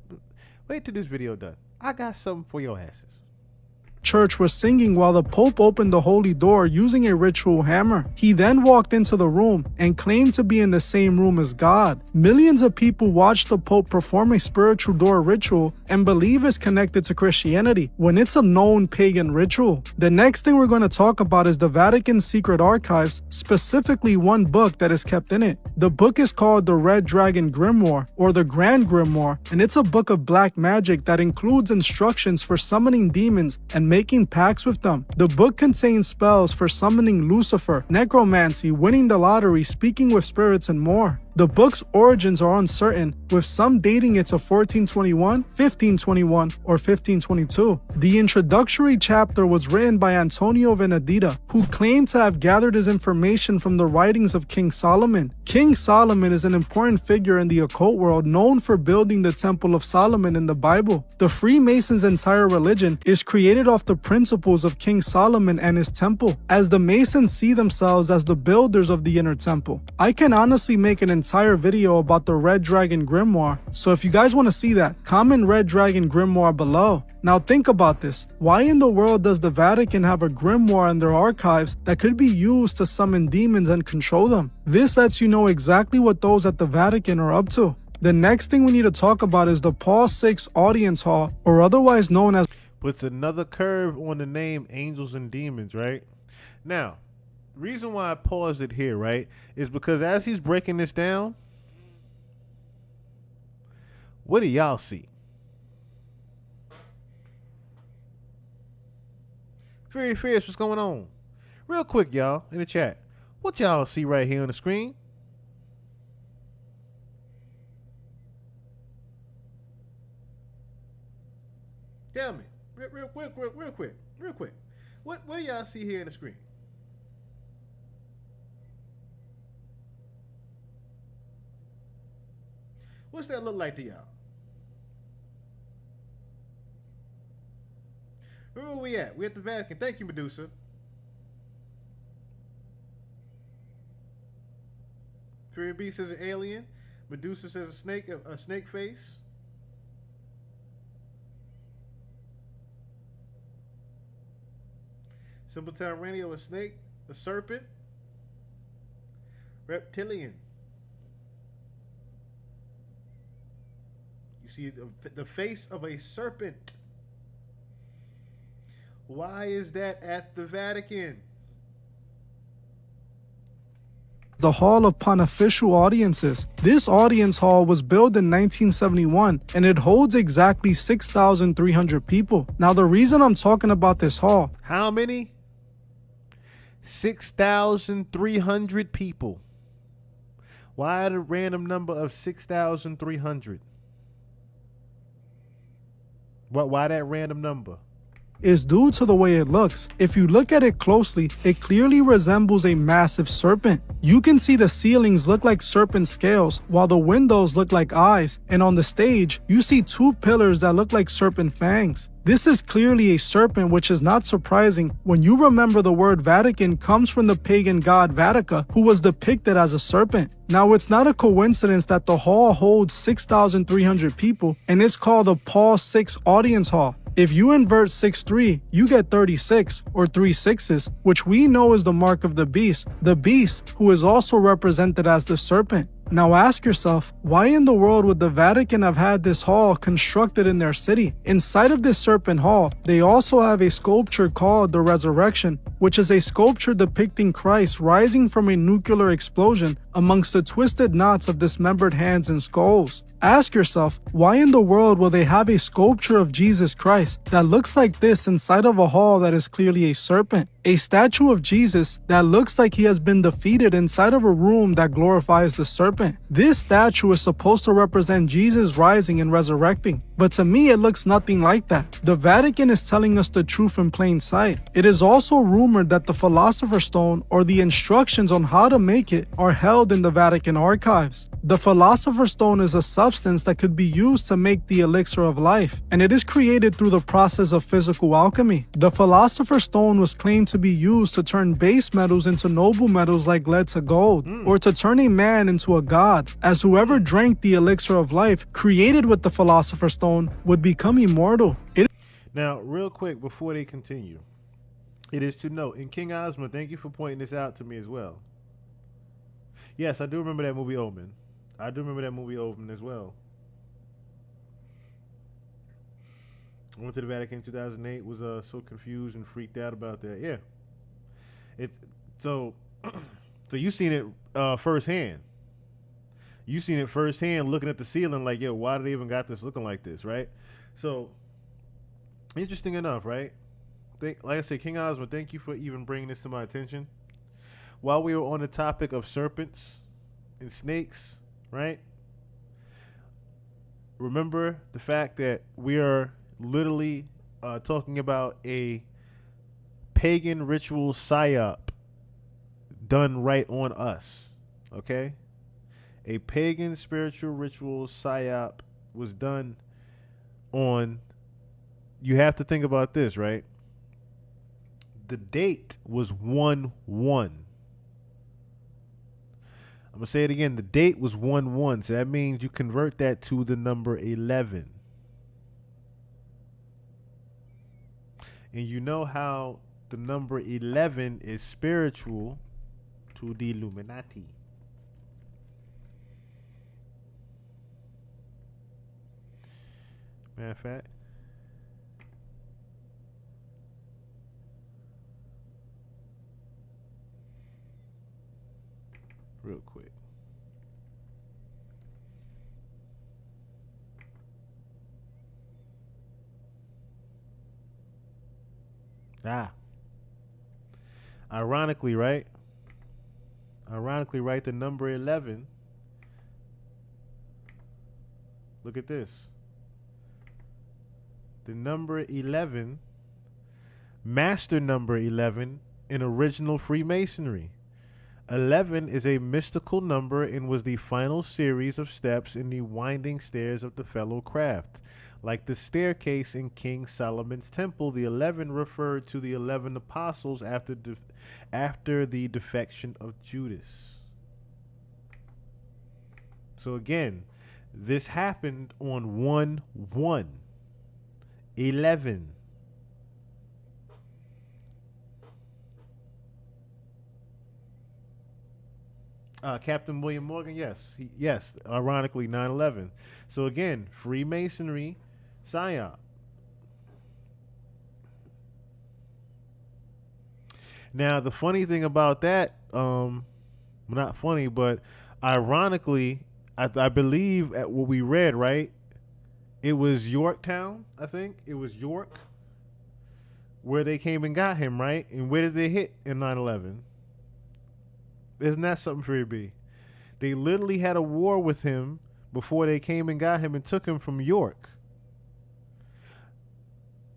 Speaker 1: Wait till this video done. I got something for your asses.
Speaker 13: Church was singing while the Pope opened the holy door using a ritual hammer. He then walked into the room and claimed to be in the same room as God. Millions of people watched the Pope perform a spiritual door ritual and believe it's connected to Christianity when it's a known pagan ritual. The next thing we're going to talk about is the Vatican's secret archives, specifically one book that is kept in it. The book is called the Red Dragon Grimoire, or the Grand Grimoire, and it's a book of black magic that includes instructions for summoning demons and making pacts with them. The book contains spells for summoning Lucifer, necromancy, winning the lottery, speaking with spirits, and more. The book's origins are uncertain, with some dating it to 1421, 1521, or 1522. The introductory chapter was written by Antonio Venedita, who claimed to have gathered his information from the writings of King Solomon. King Solomon is an important figure in the occult world, known for building the Temple of Solomon in the Bible. The Freemasons' entire religion is created off the principles of King Solomon and his temple, as the Masons see themselves as the builders of the inner temple. I can honestly make an entire video about the Red Dragon Grimoire, so if you guys want to see that, comment Red Dragon Grimoire below. Now think about this. Why in the world does the Vatican have a grimoire in their archives that could be used to summon demons and control them? This lets you know exactly what those at the Vatican are up to. The next thing we need to talk about is the Paul 6 audience hall, or otherwise known as...
Speaker 1: Puts another curve on the name angels and demons, right? Now, reason why I paused it here, right, is because as he's breaking this down, what do y'all see? Very fierce, what's going on? Real quick, y'all, in the chat. What y'all see right here on the screen? Tell me, real quick. What do y'all see here in the screen? What's that look like to y'all? Where are we at? We're at the Vatican. Thank you, Medusa. Fury Beast says an alien. Medusa says a snake face. Simpleton Radio, a snake, a serpent, reptilian. You see the face of a serpent. Why is that at the Vatican?
Speaker 13: The Hall of Pontifical Audiences. This audience hall was built in 1971 and it holds exactly 6,300 people. Now the reason I'm talking about this hall...
Speaker 1: How many? 6,300 people. Why the random number of 6,300? Why that random number?
Speaker 13: Is due to the way it looks. If you look at it closely, it clearly resembles a massive serpent. You can see the ceilings look like serpent scales, while the windows look like eyes, and on the stage, you see two pillars that look like serpent fangs. This is clearly a serpent, which is not surprising when you remember the word Vatican comes from the pagan god Vatica, who was depicted as a serpent. Now, it's not a coincidence that the hall holds 6,300 people, and it's called the Paul 6 Audience Hall. If you invert 6-3, you get 36, or 3 sixes, which we know is the mark of the beast who is also represented as the serpent. Now ask yourself, why in the world would the Vatican have had this hall constructed in their city? Inside of this serpent hall, they also have a sculpture called the Resurrection, which is a sculpture depicting Christ rising from a nuclear explosion amongst the twisted knots of dismembered hands and skulls. Ask yourself, why in the world will they have a sculpture of Jesus Christ that looks like this inside of a hall that is clearly a serpent? A statue of Jesus that looks like he has been defeated inside of a room that glorifies the serpent. This statue is supposed to represent Jesus rising and resurrecting, but to me it looks nothing like that. The Vatican is telling us the truth in plain sight. It is also rumored that the Philosopher's Stone, or the instructions on how to make it, are held in the Vatican archives. The Philosopher's Stone is a substance that could be used to make the elixir of life, and it is created through the process of physical alchemy. The Philosopher's Stone was claimed to be used to turn base metals into noble metals like lead to gold, or to turn a man into a god, as whoever drank the elixir of life created with the Philosopher's Stone would become immortal.
Speaker 1: Now, real quick before they continue, it is to note, and King Ozma, thank you for pointing this out to me as well. Yes, I do remember that movie Omen. I do remember that movie Omen as well. I went to the Vatican in 2008, was so confused and freaked out about that. Yeah. So you seen it firsthand. You seen it firsthand looking at the ceiling like, yo, why do they even got this looking like this, right? So, interesting enough, right? Like I said, King Ozma, thank you for even bringing this to my attention. While we were on the topic of serpents and snakes, right? Remember the fact that we are literally talking about a pagan ritual psyop done right on us, okay? A pagan spiritual ritual psyop was done on, you have to think about this, right? The date was 1/1. I'm going to say it again. The date was 1/1. So that means you convert that to the number 11. And you know how the number 11 is spiritual to the Illuminati. Matter of fact. Real quick. Ironically, right? The number 11. Look at this. The number 11, master number 11 in original Freemasonry. 11 is a mystical number and was the final series of steps in the winding stairs of the fellow craft. Like the staircase in King Solomon's temple, the 11 referred to the 11 apostles after the defection of Judas. So again, this happened on 1/1/11. Captain William Morgan, yes. Yes, ironically, 9/11. So again, Freemasonry, PSYOP. Now, the funny thing about that, not funny, but ironically, I believe at what we read, right? It was Yorktown, I think. It was York where they came and got him, right? And where did they hit in 9/11? Isn't that something for you to be? They literally had a war with him before they came and got him and took him from York.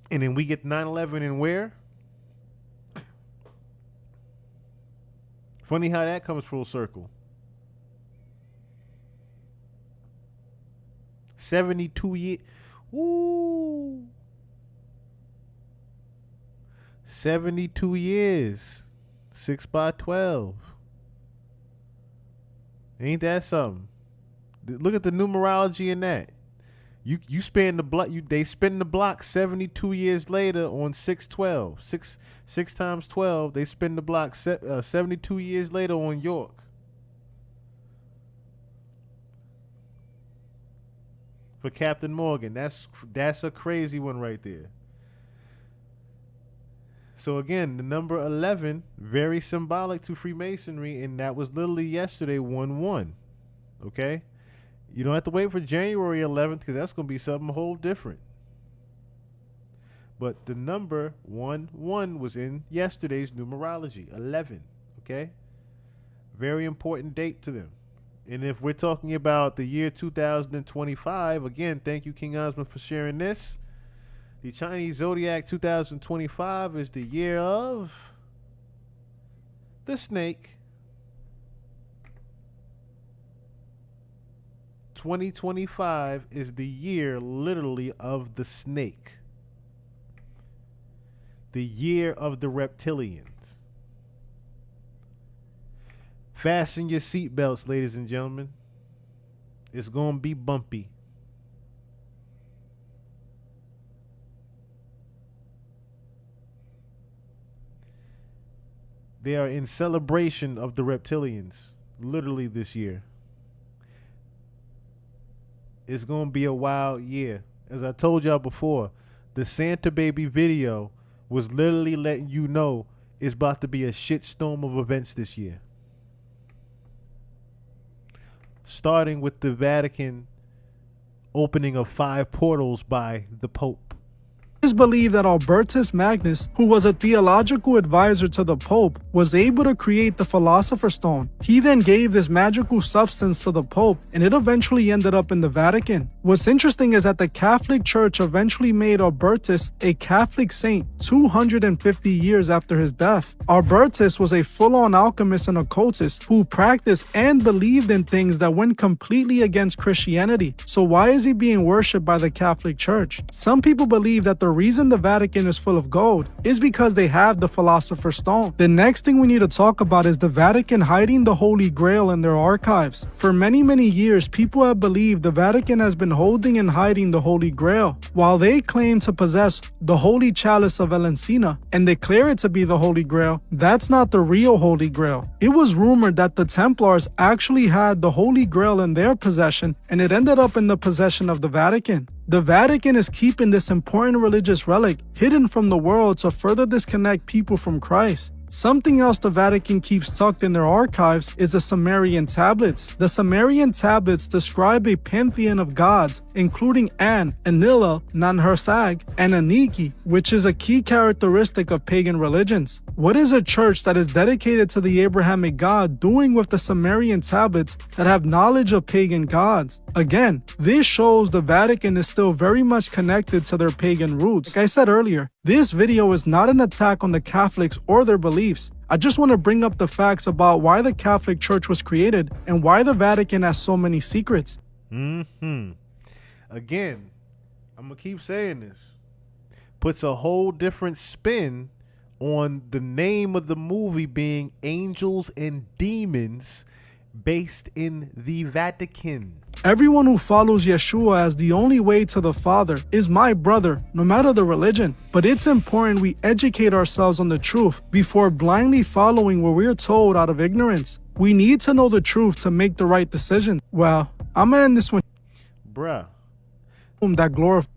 Speaker 1: And then we get 9/11 and where? Funny how that comes full circle. 72 years. Ooh. 72 years. 6/12. Ain't that something? Look at the numerology in that. You span the block. They spin the block 72 years later on 6/12. 6 times 12. They spin the block 72 years later on York. For Captain Morgan, that's a crazy one right there. So again, the number 11, very symbolic to Freemasonry, and that was literally yesterday, 1/1. Okay? You don't have to wait for January 11th because that's going to be something whole different. But the number 1/1 was in yesterday's numerology, 11. Okay? Very important date to them. And if we're talking about the year 2025, again, thank you, King Osmond, for sharing this. The Chinese Zodiac 2025 is the year of the snake. 2025 is the year, literally, of the snake. The year of the reptilians. Fasten your seatbelts, ladies and gentlemen. It's going to be bumpy. They are in celebration of the reptilians, literally this year. It's going to be a wild year. As I told y'all before, the Santa Baby video was literally letting you know it's about to be a shitstorm of events this year. Starting with the Vatican opening of 5 portals by the Pope.
Speaker 13: It is believed that Albertus Magnus, who was a theological advisor to the Pope, was able to create the Philosopher's Stone. He then gave this magical substance to the Pope, and it eventually ended up in the Vatican. What's interesting is that the Catholic Church eventually made Albertus a Catholic saint 250 years after his death. Albertus was a full-on alchemist and occultist who practiced and believed in things that went completely against Christianity. So why is he being worshipped by the Catholic Church? Some people believe that the reason the Vatican is full of gold is because they have the Philosopher's Stone. The next thing we need to talk about is the Vatican hiding the Holy Grail in their archives. For many years, people have believed the Vatican has been holding and hiding the Holy Grail. While they claim to possess the Holy Chalice of El Encina and declare it to be the Holy Grail, that's not the real Holy Grail. It was rumored that the Templars actually had the Holy Grail in their possession, and it ended up in the possession of the Vatican. The Vatican is keeping this important religious relic hidden from the world to further disconnect people from Christ. Something else the Vatican keeps tucked in their archives is the Sumerian tablets. The Sumerian tablets describe a pantheon of gods, including An, Enlil, Nanhursag, and Aniki, which is a key characteristic of pagan religions. What is a church that is dedicated to the Abrahamic God doing with the Sumerian tablets that have knowledge of pagan gods? Again, this shows the Vatican is still very much connected to their pagan roots. Like I said earlier, this video is not an attack on the Catholics or their beliefs. I just want to bring up the facts about why the Catholic Church was created and why the Vatican has so many secrets.
Speaker 1: Again, I'm going to keep saying this. Puts a whole different spin on the name of the movie being Angels and Demons, based in the Vatican.
Speaker 13: Everyone who follows Yeshua as the only way to the Father is my brother, no matter the religion. But it's important we educate ourselves on the truth before blindly following what we're told out of ignorance. We need to know the truth to make the right decision. Well, I'm gonna end this one.
Speaker 1: Bruh.
Speaker 13: That glorify.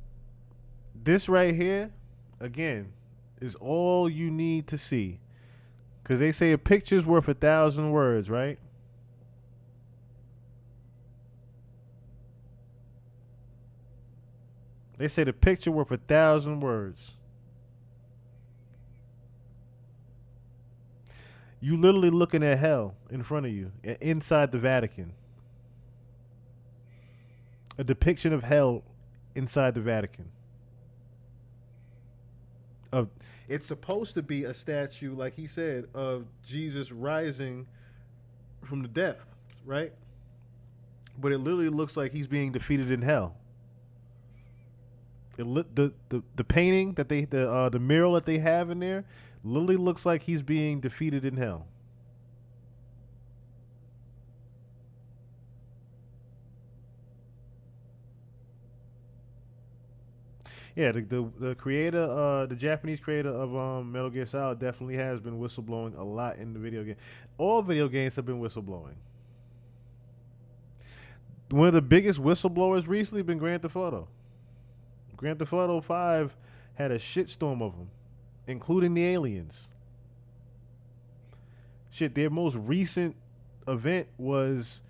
Speaker 1: This right here, again, is all you need to see. Because they say a picture's worth 1,000 words, right? They say the picture worth 1,000 words. You literally looking at hell in front of you, inside the Vatican. A depiction of hell inside the Vatican. It's supposed to be a statue, like he said, of Jesus rising from the death, right? But it literally looks like he's being defeated in hell. The painting that the mural that they have in there literally looks like he's being defeated in hell. Yeah, the creator, the Japanese creator of Metal Gear Solid definitely has been whistleblowing a lot in the video game. All video games have been whistleblowing. One of the biggest whistleblowers recently been Grand Theft Auto. Grand Theft Auto 5 had a shitstorm of them, including the aliens. Shit, their most recent event was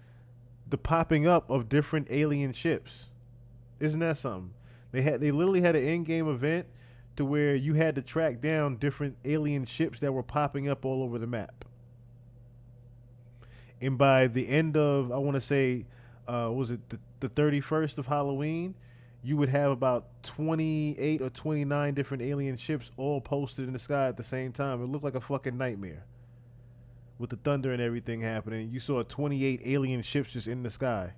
Speaker 1: the popping up of different alien ships. Isn't that something? They literally had an in-game event to where you had to track down different alien ships that were popping up all over the map. And by the end of, I want to say, was it the 31st of Halloween, you would have about 28 or 29 different alien ships all posted in the sky at the same time. It looked like a fucking nightmare with the thunder and everything happening. You saw 28 alien ships just in the sky.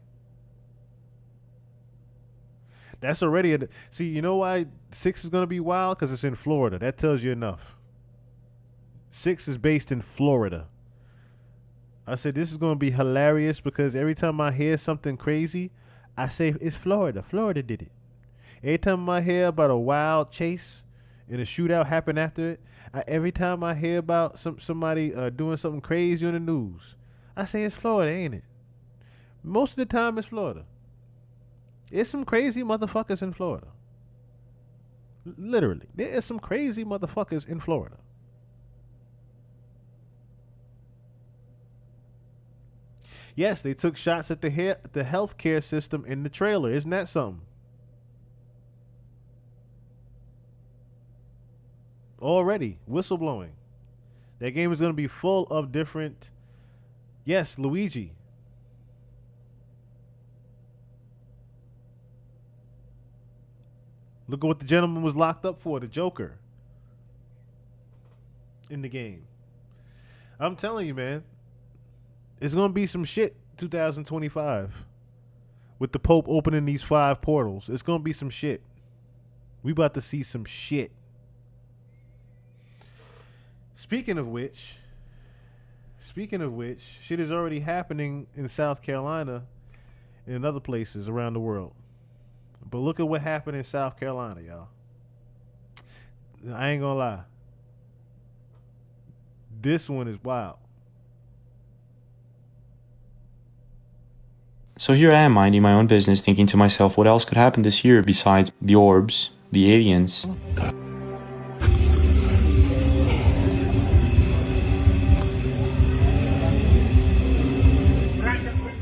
Speaker 1: That's already see, you know why 6 is going to be wild? Because it's in Florida. That tells you enough. 6 is based in Florida. I said this is going to be hilarious because every time I hear something crazy, I say it's Florida. Florida did it. Every time I hear about a wild chase and a shootout happened after it, every time I hear about somebody doing something crazy on the news, I say it's Florida, ain't it? Most of the time it's Florida. There's some crazy motherfuckers in Florida. Literally. There is some crazy motherfuckers in Florida. Yes, they took shots at the healthcare system in the trailer. Isn't that something? Already, whistleblowing. That game is going to be full of different... Yes, Luigi. Look at what the gentleman was locked up for, the Joker. In the game. I'm telling you, man. It's going to be some shit 2025 with the Pope opening these 5 portals. It's going to be some shit. We about to see some shit. Speaking of which, shit is already happening in South Carolina and in other places around the world. But look at what happened in South Carolina, y'all. I ain't gonna lie. This one is wild.
Speaker 14: So here I am minding my own business, thinking to myself, what else could happen this year besides the orbs, the aliens?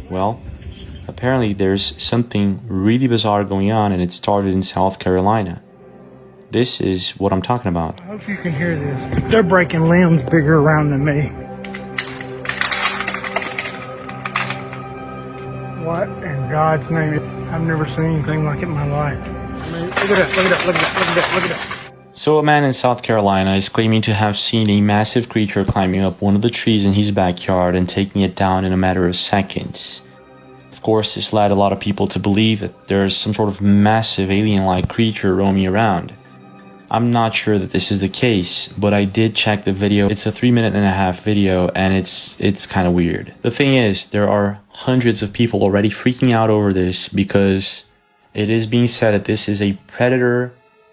Speaker 14: Well, apparently there's something really bizarre going on, and it started in South Carolina. This is what I'm talking about.
Speaker 13: I hope you can hear this. They're breaking limbs bigger around than me. What in God's name? I've never seen anything like it in my life. I mean, look at that, look at that, look at that, look at that, look at that.
Speaker 14: So a man in South Carolina is claiming to have seen a massive creature climbing up one of the trees in his backyard and taking it down in a matter of seconds. Of course, this led a lot of people to believe that there's some sort of massive alien-like creature roaming around. I'm not sure that this is the case, but I did check the video. It's a 3.5-minute video, and it's kind of weird. The thing is, there are hundreds of people already freaking out over this because it is being said that this is a predator,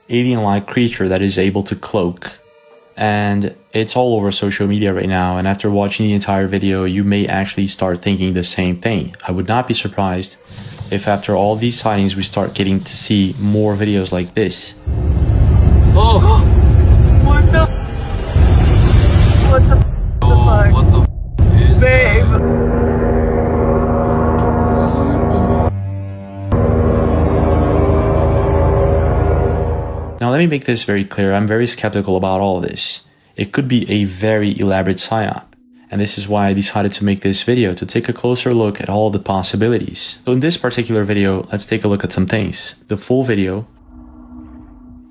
Speaker 14: alien-like creature that is able to cloak. And it's all over social media right now, and after watching the entire video, you may actually start thinking the same thing. I would not be surprised if after all these sightings we start getting to see more videos like this.
Speaker 15: Oh! What the? What the? Oh, what the? Is babe!
Speaker 14: Now let me make this very clear, I'm very skeptical about all of this. It could be a very elaborate psyop, and this is why I decided to make this video, to take a closer look at all the possibilities. So in this particular video, let's take a look at some things. The full video.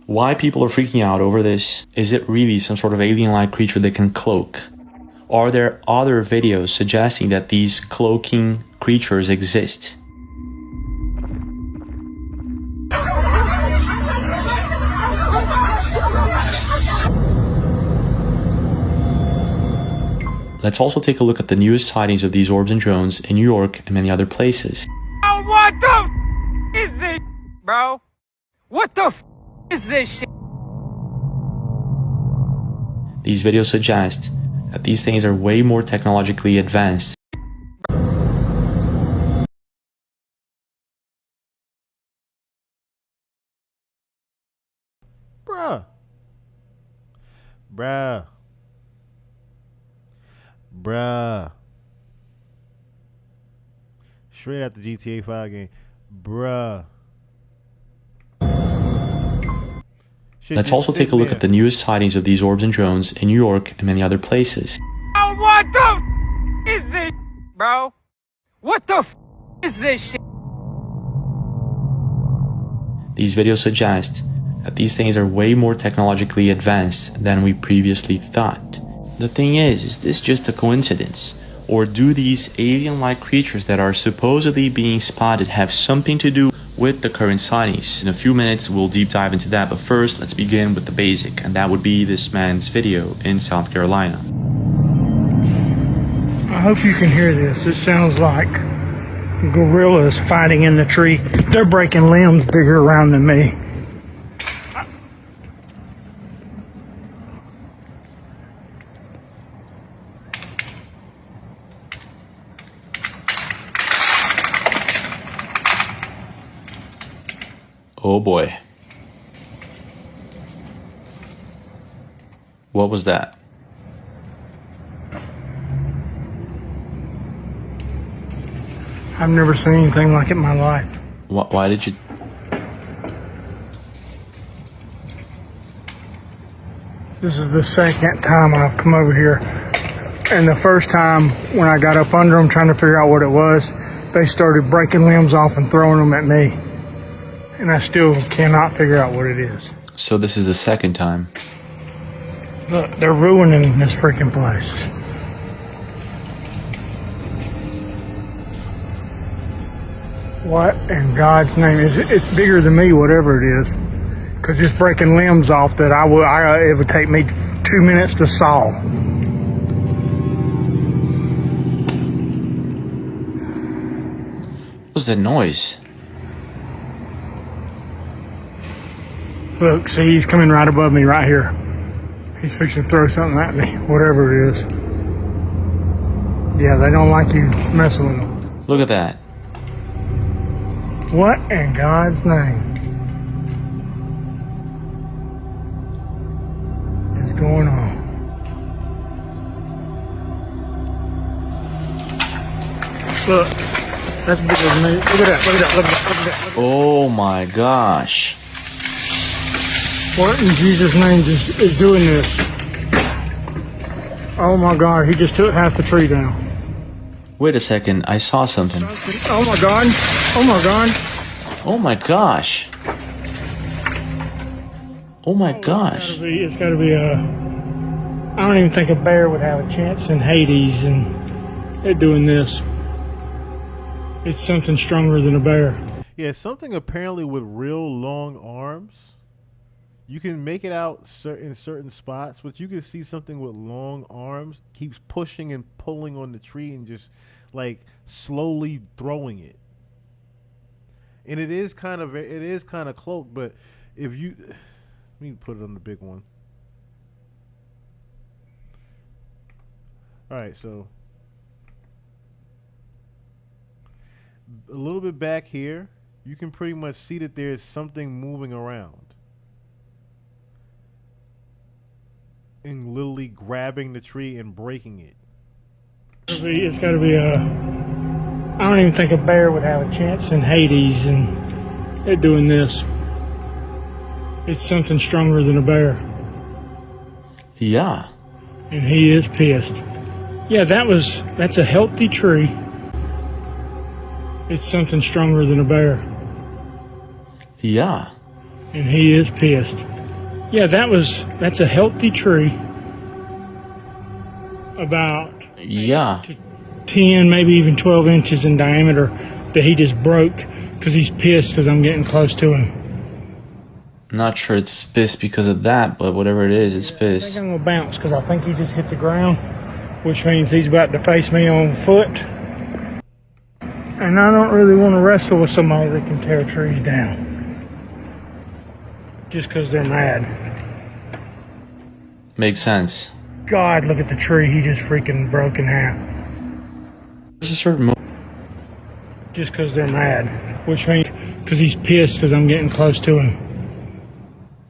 Speaker 14: Why people are freaking out over this. Is it really some sort of alien-like creature that can cloak? Are there other videos suggesting that these cloaking creatures exist? Let's also take a look at the newest sightings of these orbs and drones in New York and many other places.
Speaker 15: Oh, what the is this, bro? What the is this shit?
Speaker 14: These videos suggest that these things are way more technologically advanced.
Speaker 1: Bruh. Straight out the GTA 5 game. Bruh.
Speaker 14: Let's also take a look at the newest sightings of these orbs and drones in New York and many other places.
Speaker 15: Oh, what the is this, bro? What the is this shit?
Speaker 14: These videos suggest that these things are way more technologically advanced than we previously thought. The thing is this just a coincidence? Or do these alien-like creatures that are supposedly being spotted have something to do with the current sightings? In a few minutes, we'll deep dive into that, but first, let's begin with the basic, and that would be this man's video in South Carolina.
Speaker 13: I hope you can hear this. It sounds like gorillas fighting in the tree. They're breaking limbs bigger around than me.
Speaker 14: Oh boy. What was that?
Speaker 13: I've never seen anything like it in my life.
Speaker 14: Why did you...
Speaker 13: This is the second time I've come over here. And the first time when I got up under them trying to figure out what it was, they started breaking limbs off and throwing them at me. And I still cannot figure out what it is.
Speaker 14: So this is the second time.
Speaker 13: Look, they're ruining this freaking place. What in God's name is it? It's bigger than me, whatever it is. Because just breaking limbs off that it would take me 2 minutes to saw.
Speaker 14: What was that noise?
Speaker 16: Look, see, he's coming right above me right here. He's fixing to throw something at me, whatever it is. Yeah, they don't like you messing with them.
Speaker 14: Look at that.
Speaker 16: What in God's name is going on? Look, that's bigger than me. Look at that, look at that, look at that, look at that.
Speaker 14: Oh my gosh.
Speaker 16: What in Jesus' name is doing this? Oh my God, he just took half the tree down.
Speaker 14: Wait a second, I saw something.
Speaker 16: Oh my God, oh my God.
Speaker 14: Oh my gosh. Oh my gosh.
Speaker 16: It's gotta be a, I don't even think a bear would have a chance in Hades, and they're doing this. It's something stronger than a bear.
Speaker 1: Yeah, something apparently with real long arms. You can make it out in certain spots, but you can see something with long arms keeps pushing and pulling on the tree and just like slowly throwing it. And it is kind of cloaked, but if you let me put it on the big one. All right, so a little bit back here, you can pretty much see that there's something moving around. And literally grabbing the tree and breaking it.
Speaker 16: It's got to be a, I don't even think a bear would have a chance in Hades, and they're doing this. It's something stronger than a bear.
Speaker 14: Yeah.
Speaker 16: And he is pissed. Yeah, that's a healthy tree. It's something stronger than a bear.
Speaker 14: Yeah.
Speaker 16: And he is pissed. Yeah, that's a healthy tree. About 10, maybe even 12 inches in diameter that he just broke because he's pissed because I'm getting close to him.
Speaker 14: Not sure it's pissed because of that, but whatever it is, it's
Speaker 16: I
Speaker 14: pissed.
Speaker 16: think I'm going to bounce because I think he just hit the ground, which means he's about to face me on foot. And I don't really want to wrestle with somebody that can tear trees down. Just because they're mad.
Speaker 14: Makes sense.
Speaker 16: God, look at the tree he just freaking broke in half.
Speaker 14: There's a certain
Speaker 16: just because they're mad. Which means, because he's pissed because I'm getting close to him.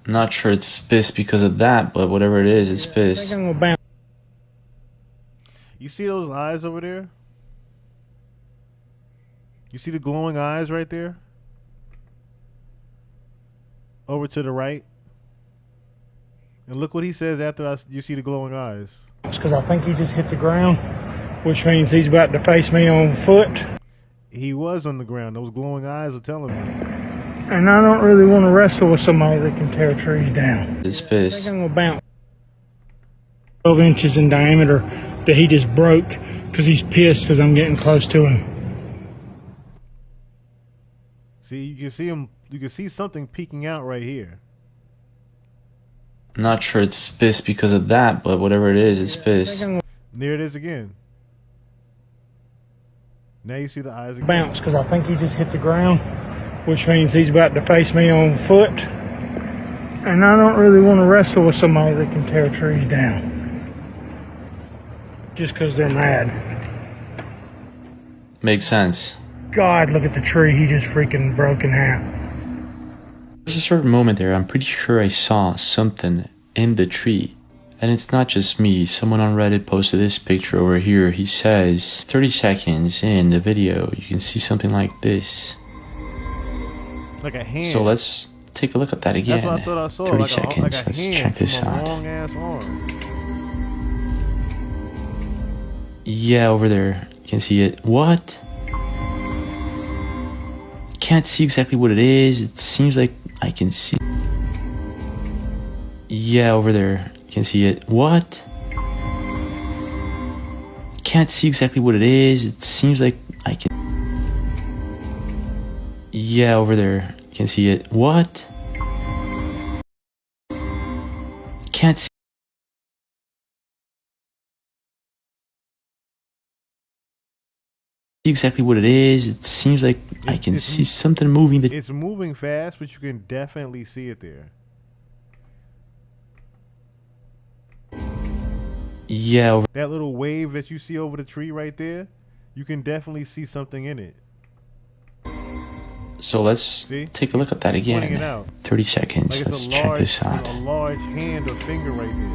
Speaker 14: Not sure it's pissed because of that, but whatever it is, it's
Speaker 16: I
Speaker 14: pissed.
Speaker 16: think I'm going to bounce.
Speaker 1: You see those eyes over there? You see the glowing eyes right there? Over to the right. And look what he says after you see the glowing eyes.
Speaker 16: Because I think he just hit the ground, which means he's about to face me on foot.
Speaker 1: He was on the ground. Those glowing eyes are telling me.
Speaker 16: And I don't really want to wrestle with somebody that can tear trees down.
Speaker 14: It's
Speaker 16: I
Speaker 14: pissed.
Speaker 16: think I'm going to bounce. 12 inches in diameter that he just broke because he's pissed because I'm getting close to him.
Speaker 1: See, you can see him. You can see something peeking out right here.
Speaker 14: Not sure it's pissed because of that, but whatever it is, it's pissed.
Speaker 1: There it is again. Now you see the eyes again.
Speaker 16: Bounce because I think he just hit the ground, which means he's about to face me on foot. And I don't really want to wrestle with somebody that can tear trees down. Just because they're mad.
Speaker 14: Makes sense.
Speaker 16: God, look at the tree he just freaking broke in half.
Speaker 14: There's a certain moment there, I'm pretty sure I saw something in the tree. And it's not just me, someone on Reddit posted this picture over here. He says, 30 seconds in the video, you can see something like this.
Speaker 1: Like a hand.
Speaker 14: So let's take a look at that again.
Speaker 1: That's what I thought I saw.
Speaker 14: 30
Speaker 1: like
Speaker 14: seconds,
Speaker 1: like
Speaker 14: let's
Speaker 1: hand
Speaker 14: check this
Speaker 1: from a
Speaker 14: out.
Speaker 1: long ass arm.
Speaker 14: Yeah, over there, you can see it. What? Can't see exactly what it is. It seems like I can see. Yeah, over there, you can see it. What? Can't see exactly what it is. It seems like I can. Yeah, over there, you can see it. What? Can't see exactly what it is. It seems like I can see something moving.
Speaker 1: It's moving fast, but you can definitely see it there.
Speaker 14: Yeah,
Speaker 1: That little wave that you see over the tree right there, you can definitely see something in it.
Speaker 14: so let's
Speaker 1: See?
Speaker 14: take a look at that
Speaker 1: He's pointing
Speaker 14: again.
Speaker 1: it out.
Speaker 14: 30 seconds.
Speaker 1: Like it's
Speaker 14: Let's
Speaker 1: a
Speaker 14: check
Speaker 1: large,
Speaker 14: this out.
Speaker 1: a large hand or finger right there.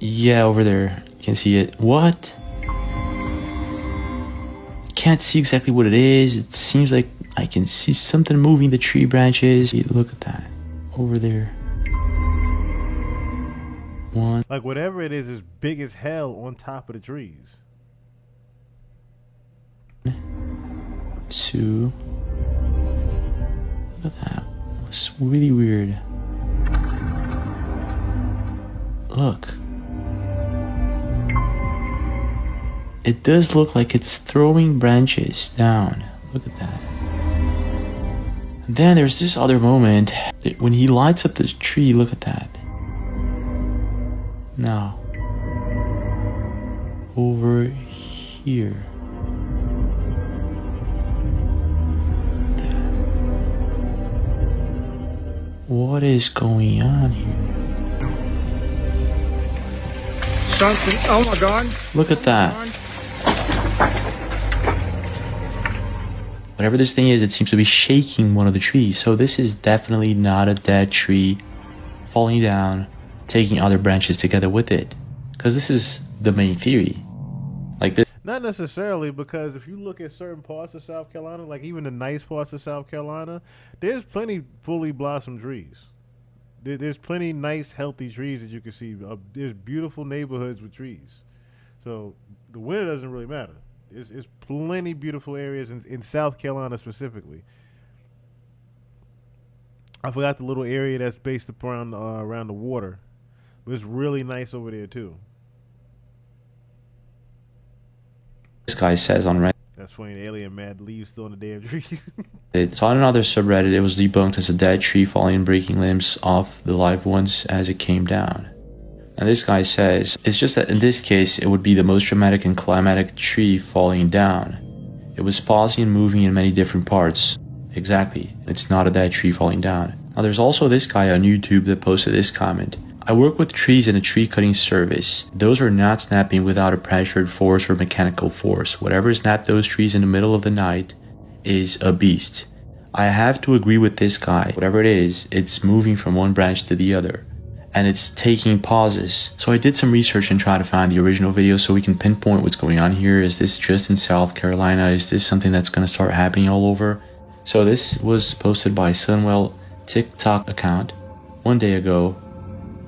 Speaker 14: Yeah, over there. You can see it. What? Can't see exactly what it is. It seems like I can see something moving the tree branches. Look at that. Over there. One.
Speaker 1: Like whatever it is big as hell on top of the trees.
Speaker 14: 2. Look at that. It's really weird. Look. It does look like it's throwing branches down. Look at that. And then there's this other moment that when he lights up this tree. Look at that. Now. Over here. What is going on here?
Speaker 16: Something. Oh my God.
Speaker 14: Look at that. Whatever this thing is, it seems to be shaking one of the trees. So this is definitely not a dead tree falling down, taking other branches together with it. Because this is the main theory. Like this.
Speaker 1: Not necessarily, because if you look at certain parts of South Carolina, like even the nice parts of South Carolina, there's plenty fully blossomed trees. There's plenty nice, healthy trees that you can see. There's beautiful neighborhoods with trees. So the winter doesn't really matter. It's plenty beautiful areas in South Carolina specifically. I forgot the little area that's based around the water, but it's really nice over there too.
Speaker 14: This guy says on Reddit.
Speaker 1: That's funny. The alien mad leaves still on the damn trees.
Speaker 14: So on another subreddit, it was debunked as a dead tree falling and breaking limbs off the live ones as it came down. And this guy says, it's just that in this case, it would be the most dramatic and climatic tree falling down. It was pausing and moving in many different parts. Exactly. It's not a dead tree falling down. Now there's also this guy on YouTube that posted this comment. I work with trees in a tree cutting service. Those are not snapping without a pressured force or mechanical force. Whatever snapped those trees in the middle of the night is a beast. I have to agree with this guy. Whatever it is, it's moving from one branch to the other. And it's taking pauses. So I did some research and tried to find the original video so we can pinpoint what's going on here. Is this just in South Carolina? Is this something that's going to start happening all over? So this was posted by Sunwell TikTok account 1 day ago.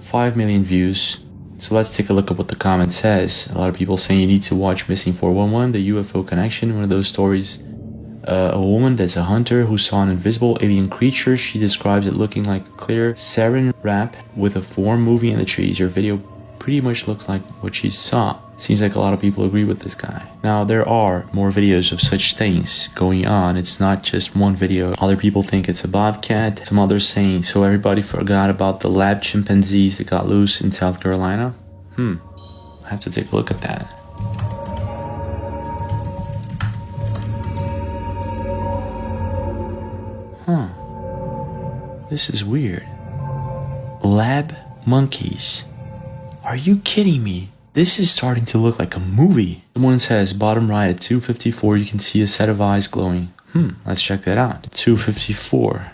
Speaker 14: 5 million views. So let's take a look at what the comment says. A lot of people saying you need to watch Missing 411, the UFO connection, one of those stories. A woman that's a hunter who saw an invisible alien creature. She describes it looking like a clear sarin wrap with a form moving in the trees. Your video pretty much looks like what she saw. Seems like a lot of people agree with this guy. Now there are more videos of such things going on. It's not just one video. Other people think it's a bobcat. Some others saying, so everybody forgot about the lab chimpanzees that got loose in South Carolina? I have to take a look at that. This is weird. Lab monkeys. Are you kidding me? This is starting to look like a movie. Someone says bottom right at 2:54 you can see a set of eyes glowing. Let's check that out. 2:54.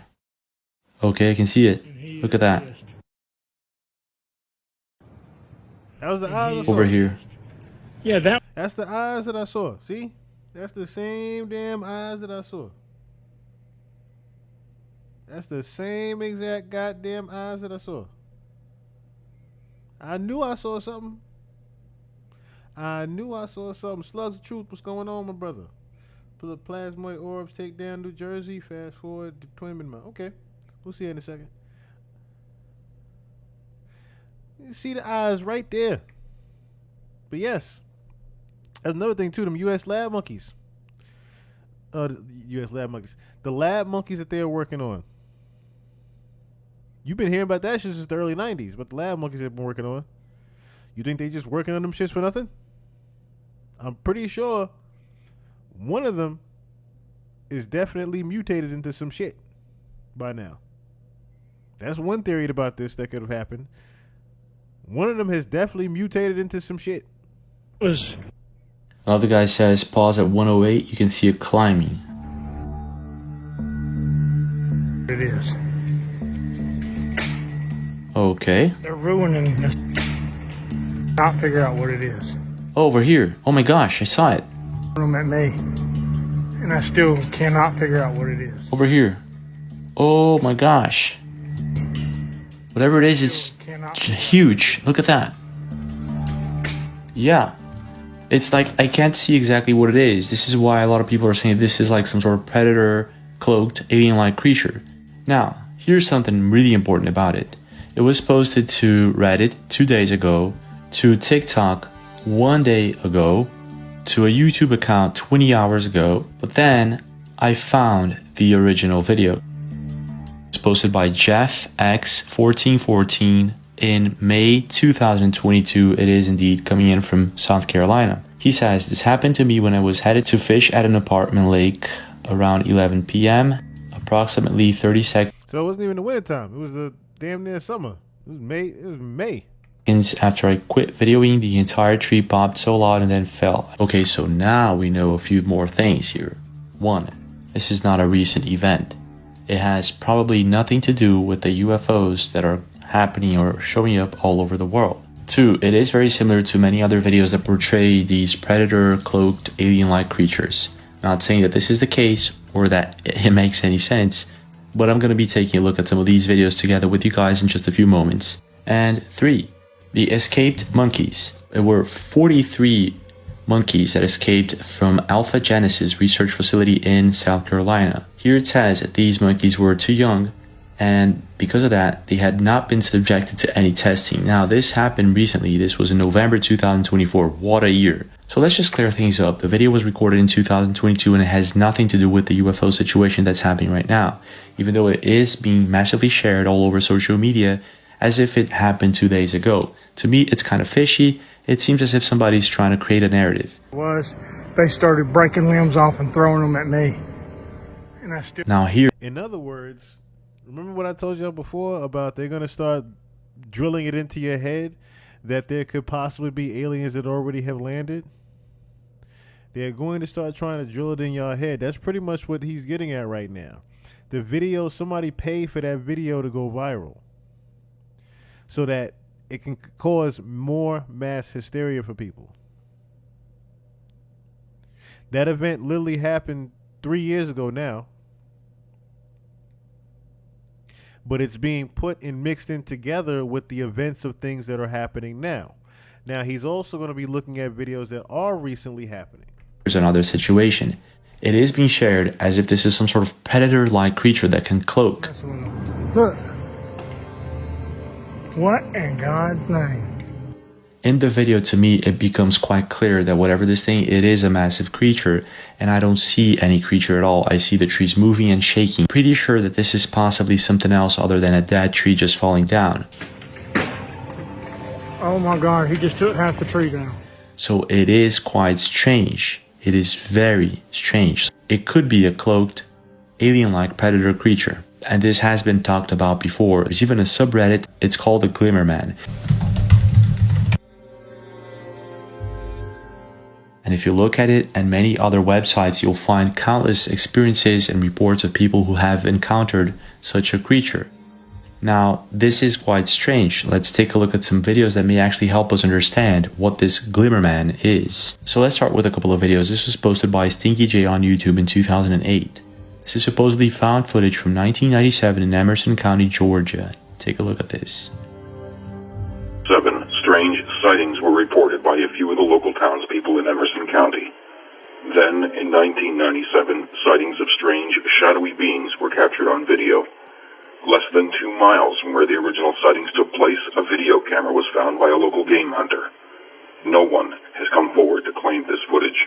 Speaker 14: Okay, I can see it. Look at that.
Speaker 1: That was the eyes I saw.
Speaker 14: Over here.
Speaker 16: Yeah,
Speaker 1: that's the eyes that I saw. See? That's the same damn eyes that I saw. That's the same exact goddamn eyes that I saw. I knew I saw something. Slugs of truth. What's going on, my brother? Pull up plasmoid orbs, take down New Jersey, fast forward to 20 minutes. Okay. We'll see you in a second. You see the eyes right there. But yes. That's another thing too, them US lab monkeys. The US lab monkeys. The lab monkeys that they're working on. You've been hearing about that shit since the early 90s, but the lab monkeys they've been working on. You think they just working on them shits for nothing? I'm pretty sure one of them is definitely mutated into some shit by now. That's one theory about this that could have happened. One of them has definitely mutated into some shit.
Speaker 14: Another guy says, pause at 108, you can see it climbing.
Speaker 16: It is.
Speaker 14: Okay.
Speaker 16: They're ruining this. Not figure out what it is.
Speaker 14: Oh, over here. Oh my gosh, I saw it.
Speaker 16: Them at me. And I still cannot figure out what it is.
Speaker 14: Over here. Oh my gosh. Whatever it is, it's huge. Look at that. Yeah. It's like, I can't see exactly what it is. This is why a lot of people are saying this is like some sort of predator, cloaked, alien-like creature. Now, here's something really important about it. It was posted to Reddit 2 days ago, to TikTok 1 day ago, to a YouTube account 20 hours ago, but then I found the original video. It's posted by Jeff X1414 in May 2022. It is indeed coming in from South Carolina. He says, this happened to me when I was headed to fish at an apartment lake around 11 p.m. approximately 30 seconds.
Speaker 1: So it wasn't even the winter time. It was the damn near summer. It was May. It was May.
Speaker 14: After I quit videoing, the entire tree popped so loud and then fell. Okay, so now we know a few more things here. 1. This is not a recent event. It has probably nothing to do with the UFOs that are happening or showing up all over the world. 2. It is very similar to many other videos that portray these predator, cloaked, alien-like creatures. Not saying that this is the case or that it makes any sense, but I'm going to be taking a look at some of these videos together with you guys in just a few moments. And 3. The escaped monkeys. There were 43 monkeys that escaped from Alpha Genesis research facility in South Carolina. Here it says that these monkeys were too young, and because of that, they had not been subjected to any testing. Now, this happened recently. This was in November 2024. What a year. So let's just clear things up. The video was recorded in 2022 and it has nothing to do with the UFO situation that's happening right now, even though it is being massively shared all over social media as if it happened 2 days ago. To me, it's kind of fishy. It seems as if somebody's trying to create a narrative.
Speaker 16: They started breaking limbs off and throwing them at me. And I still.
Speaker 14: Now here.
Speaker 1: In other words, remember what I told you before about they're going to start drilling it into your head that there could possibly be aliens that already have landed? They're going to start trying to drill it in your head. That's pretty much what he's getting at right now. The video, somebody paid for that video to go viral so that it can cause more mass hysteria for people. That event literally happened 3 years ago now, but it's being put and mixed in together with the events of things that are happening now. Now, he's also going to be looking at videos that are recently happening.
Speaker 14: Here's another situation. It is being shared as if this is some sort of predator-like creature that can cloak.
Speaker 16: Look. What in God's name?
Speaker 14: In the video, to me, it becomes quite clear that whatever this thing, it is a massive creature, and I don't see any creature at all. I see the trees moving and shaking. Pretty sure that this is possibly something else other than a dead tree just falling down.
Speaker 16: Oh my God, he just took half the tree down.
Speaker 14: So it is quite strange. It is very strange. It could be a cloaked, alien-like predator creature. And this has been talked about before. There's even a subreddit. It's called the Glimmer Man. And if you look at it and many other websites, you'll find countless experiences and reports of people who have encountered such a creature. Now, this is quite strange. Let's take a look at some videos that may actually help us understand what this Glimmer Man is. So let's start with a couple of videos. This was posted by Stinky J on YouTube in 2008. This is supposedly found footage from 1997 in Emerson County, Georgia. Take a look at this.
Speaker 17: 7 strange sightings were reported by a few of the local townspeople in Emerson County. Then, in 1997, sightings of strange, shadowy beings were captured on video. Less than 2 miles from where the original sightings took place, a video camera was found by a local game hunter. No one has come forward to claim this footage.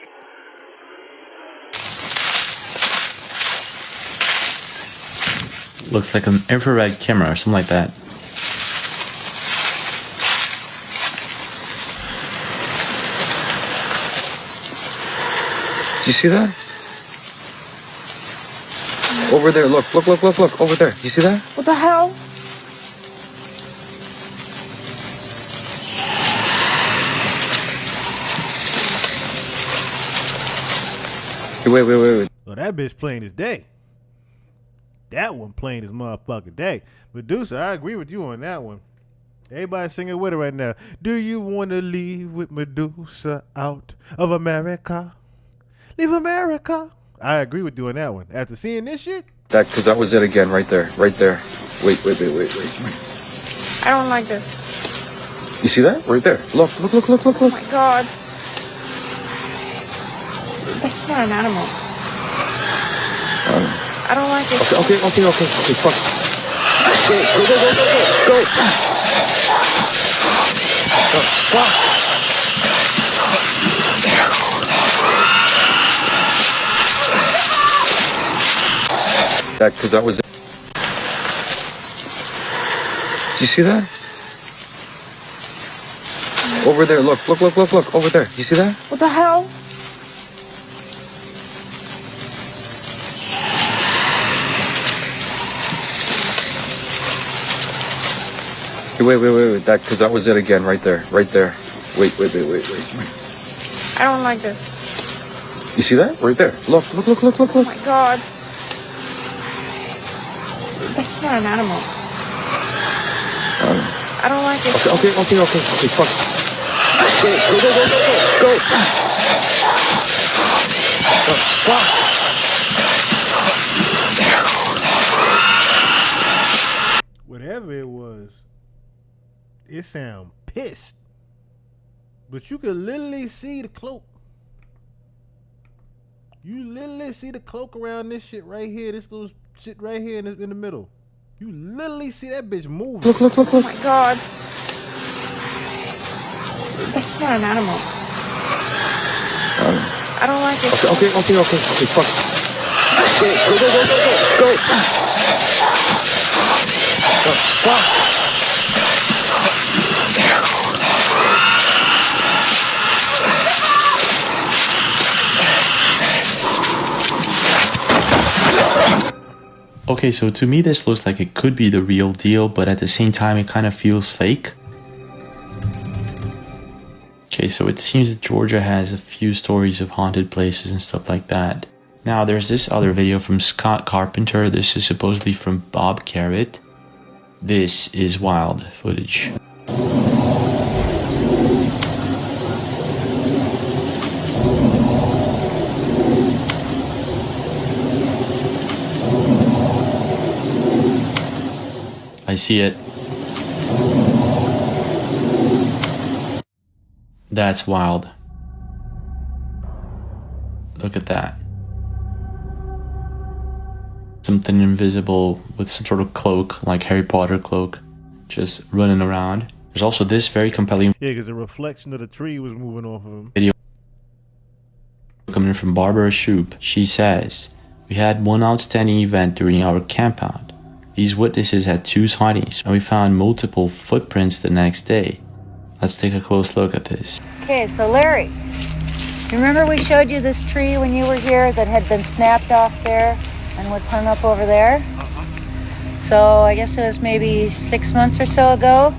Speaker 14: Looks like an infrared camera or something like that.
Speaker 18: Do you see that? Over there, look, over there. You see that?
Speaker 4: What the hell?
Speaker 11: Wait.
Speaker 1: Well, that bitch plain as day. That one plain as motherfucking day. Medusa, I agree with you on that one. Everybody singing with her right now. Do you want to leave with Medusa out of America? Leave America. I agree with you on that one. After seeing this shit.
Speaker 11: Because that was it again, right there. Wait.
Speaker 18: I don't like this.
Speaker 11: You see that? Right there. Look.
Speaker 18: Oh my God. That's not an animal. I don't like it.
Speaker 11: Okay. Fuck. Go. Because that was it. Do you see that? Over there, look, over there. Do you see that?
Speaker 18: What the hell?
Speaker 11: Wait. Because that was it again, right there. Wait.
Speaker 18: I don't like this.
Speaker 11: You see that? Right there. Look.
Speaker 18: Oh my God. That's not an animal. I don't like it.
Speaker 11: Okay. Fuck. Go.
Speaker 1: Whatever it was, it sound pissed. But you could literally see the cloak. You literally see the cloak around this shit right here. This little shit right here in the middle. You literally see that bitch moving.
Speaker 11: Look.
Speaker 18: Oh my God. That's not an animal. I don't like it.
Speaker 11: Okay. Fuck. Go.
Speaker 14: Okay, so to me this looks like it could be the real deal, but at the same time it kind of feels fake. Okay, so it seems that Georgia has a few stories of haunted places and stuff like that. Now there's this other video from Scott Carpenter. This is supposedly from Bob Carrot. This is wild footage. I see it. That's wild. Look at that. Something invisible with some sort of cloak, like Harry Potter cloak, just running around. There's also this very compelling
Speaker 1: because the reflection of the tree was moving off of him.
Speaker 14: Video coming from Barbara Shoup. She says, "We had one outstanding event during our campout. These witnesses had 2 sightings, and we found multiple footprints the next day." Let's take a close look at this.
Speaker 19: Okay, so Larry, remember we showed you this tree when you were here that had been snapped off there and was hung up over there? So I guess it was maybe 6 months or so ago.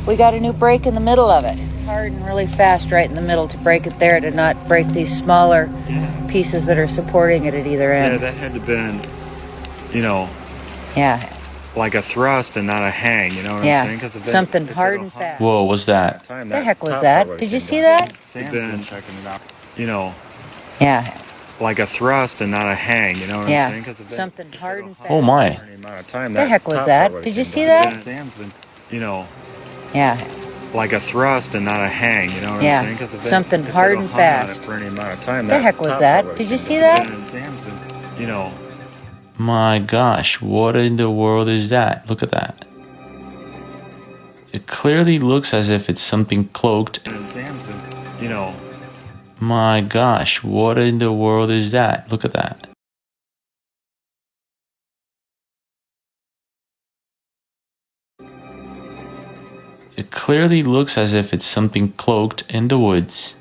Speaker 19: We got a new break in the middle of it. Hard and really fast right in the middle to break it there, to not break these smaller pieces that are supporting it at either end.
Speaker 20: Yeah, that had to been, you know, like a thrust and not a hang, you know what I'm saying?
Speaker 19: Something hard and fast.
Speaker 14: Whoa, what's that?
Speaker 19: What the heck was that? Did you see that?
Speaker 20: Sam's been checking it out. You know, like a thrust and not a hang, you know what I'm saying?
Speaker 19: Something hard and fast.
Speaker 14: Oh my.
Speaker 19: What the heck was that? Did you see that?
Speaker 20: Sam's been, you know,
Speaker 7: like a thrust and not a hang, you know what I'm saying? Because
Speaker 19: something hard and fast.
Speaker 7: For any amount of time,
Speaker 19: What the heck was that? Did you see that?
Speaker 7: Sam's been, you know.
Speaker 14: My gosh, what in the world is that? Look at that. It clearly looks as if it's something cloaked.
Speaker 7: Sam's been, you know.
Speaker 14: My gosh, what in the world is that? Look at that. It clearly looks as if it's something cloaked in the woods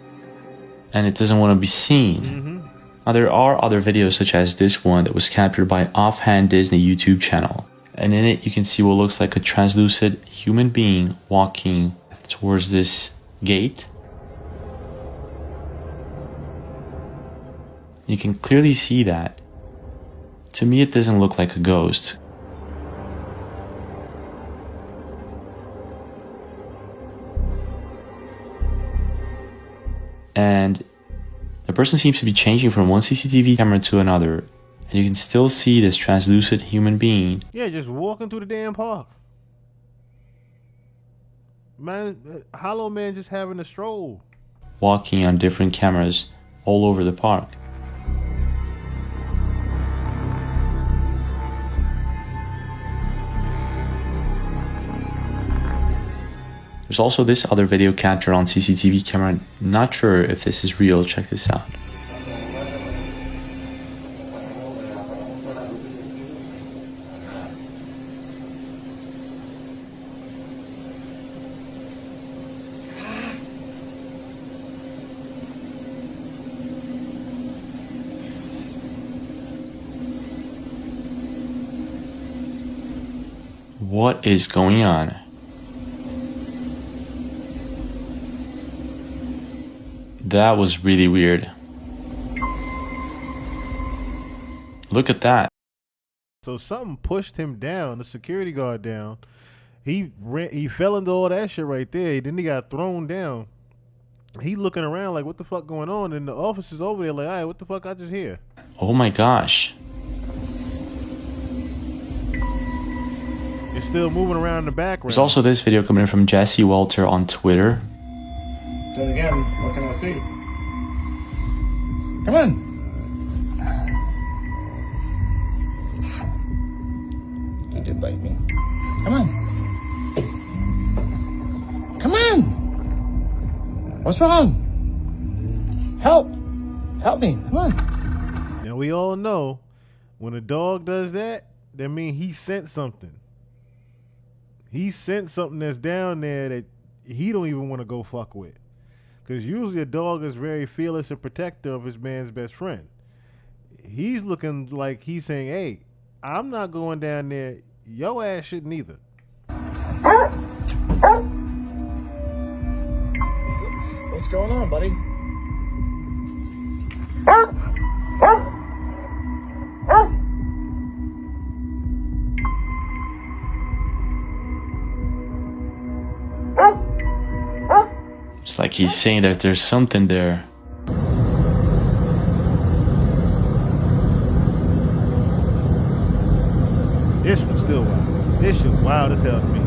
Speaker 14: and it doesn't want to be seen. Now there are other videos such as this one that was captured by Offhand Disney YouTube channel, and in it you can see what looks like a translucent human being walking towards this gate. You can clearly see that. To me, it doesn't look like a ghost. And the person seems to be changing from one CCTV camera to another. And you can still see this translucent human being.
Speaker 1: Yeah, just walking through the damn park. Man, Hollow Man just having a stroll.
Speaker 14: Walking on different cameras all over the park. There's also this other video captured on CCTV camera. Not sure if this is real. Check this out. What is going on? That was really weird. Look at that.
Speaker 1: So something pushed him down, the security guard down. He fell into all that shit right there. Then he got thrown down. He looking around like, what the fuck going on? And the officer's over there like, all right, what the fuck I just hear?
Speaker 14: Oh my gosh.
Speaker 1: It's still moving around in the background.
Speaker 14: There's also this video coming in from Jesse Walter on Twitter.
Speaker 21: Then again, what can I see? Come on. You did bite me. Come on. Come on. What's wrong? Help. Help me. Come on.
Speaker 1: Now we all know when a dog does that means he sent something. He sent something that's down there that he don't even want to go fuck with. Because usually a dog is very fearless and protective of his man's best friend. He's looking like he's saying, hey, I'm not going down there. Your ass shouldn't either.
Speaker 21: What's going on, buddy?
Speaker 14: It's like he's saying that there's something there.
Speaker 1: This one's still wild. This shit wild as hell to me.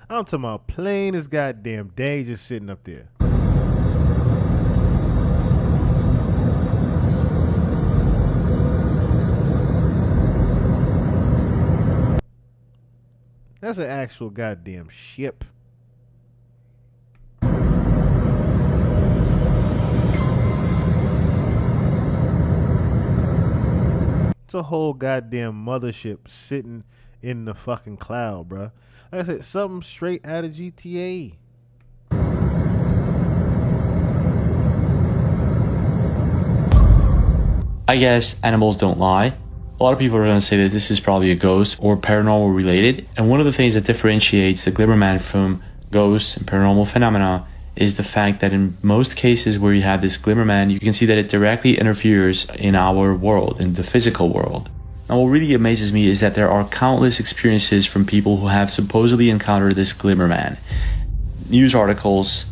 Speaker 1: I'm talking about plain as goddamn day just sitting up there. That's an actual goddamn ship. It's a whole goddamn mothership sitting in the fucking cloud, bruh. Like I said, something straight out of GTA.
Speaker 14: I guess animals don't lie. A lot of people are going to say that this is probably a ghost or paranormal related. And one of the things that differentiates the Glimmerman from ghosts and paranormal phenomena is the fact that in most cases where you have this Glimmerman, you can see that it directly interferes in our world, in the physical world. Now, what really amazes me is that there are countless experiences from people who have supposedly encountered this Glimmerman. News articles,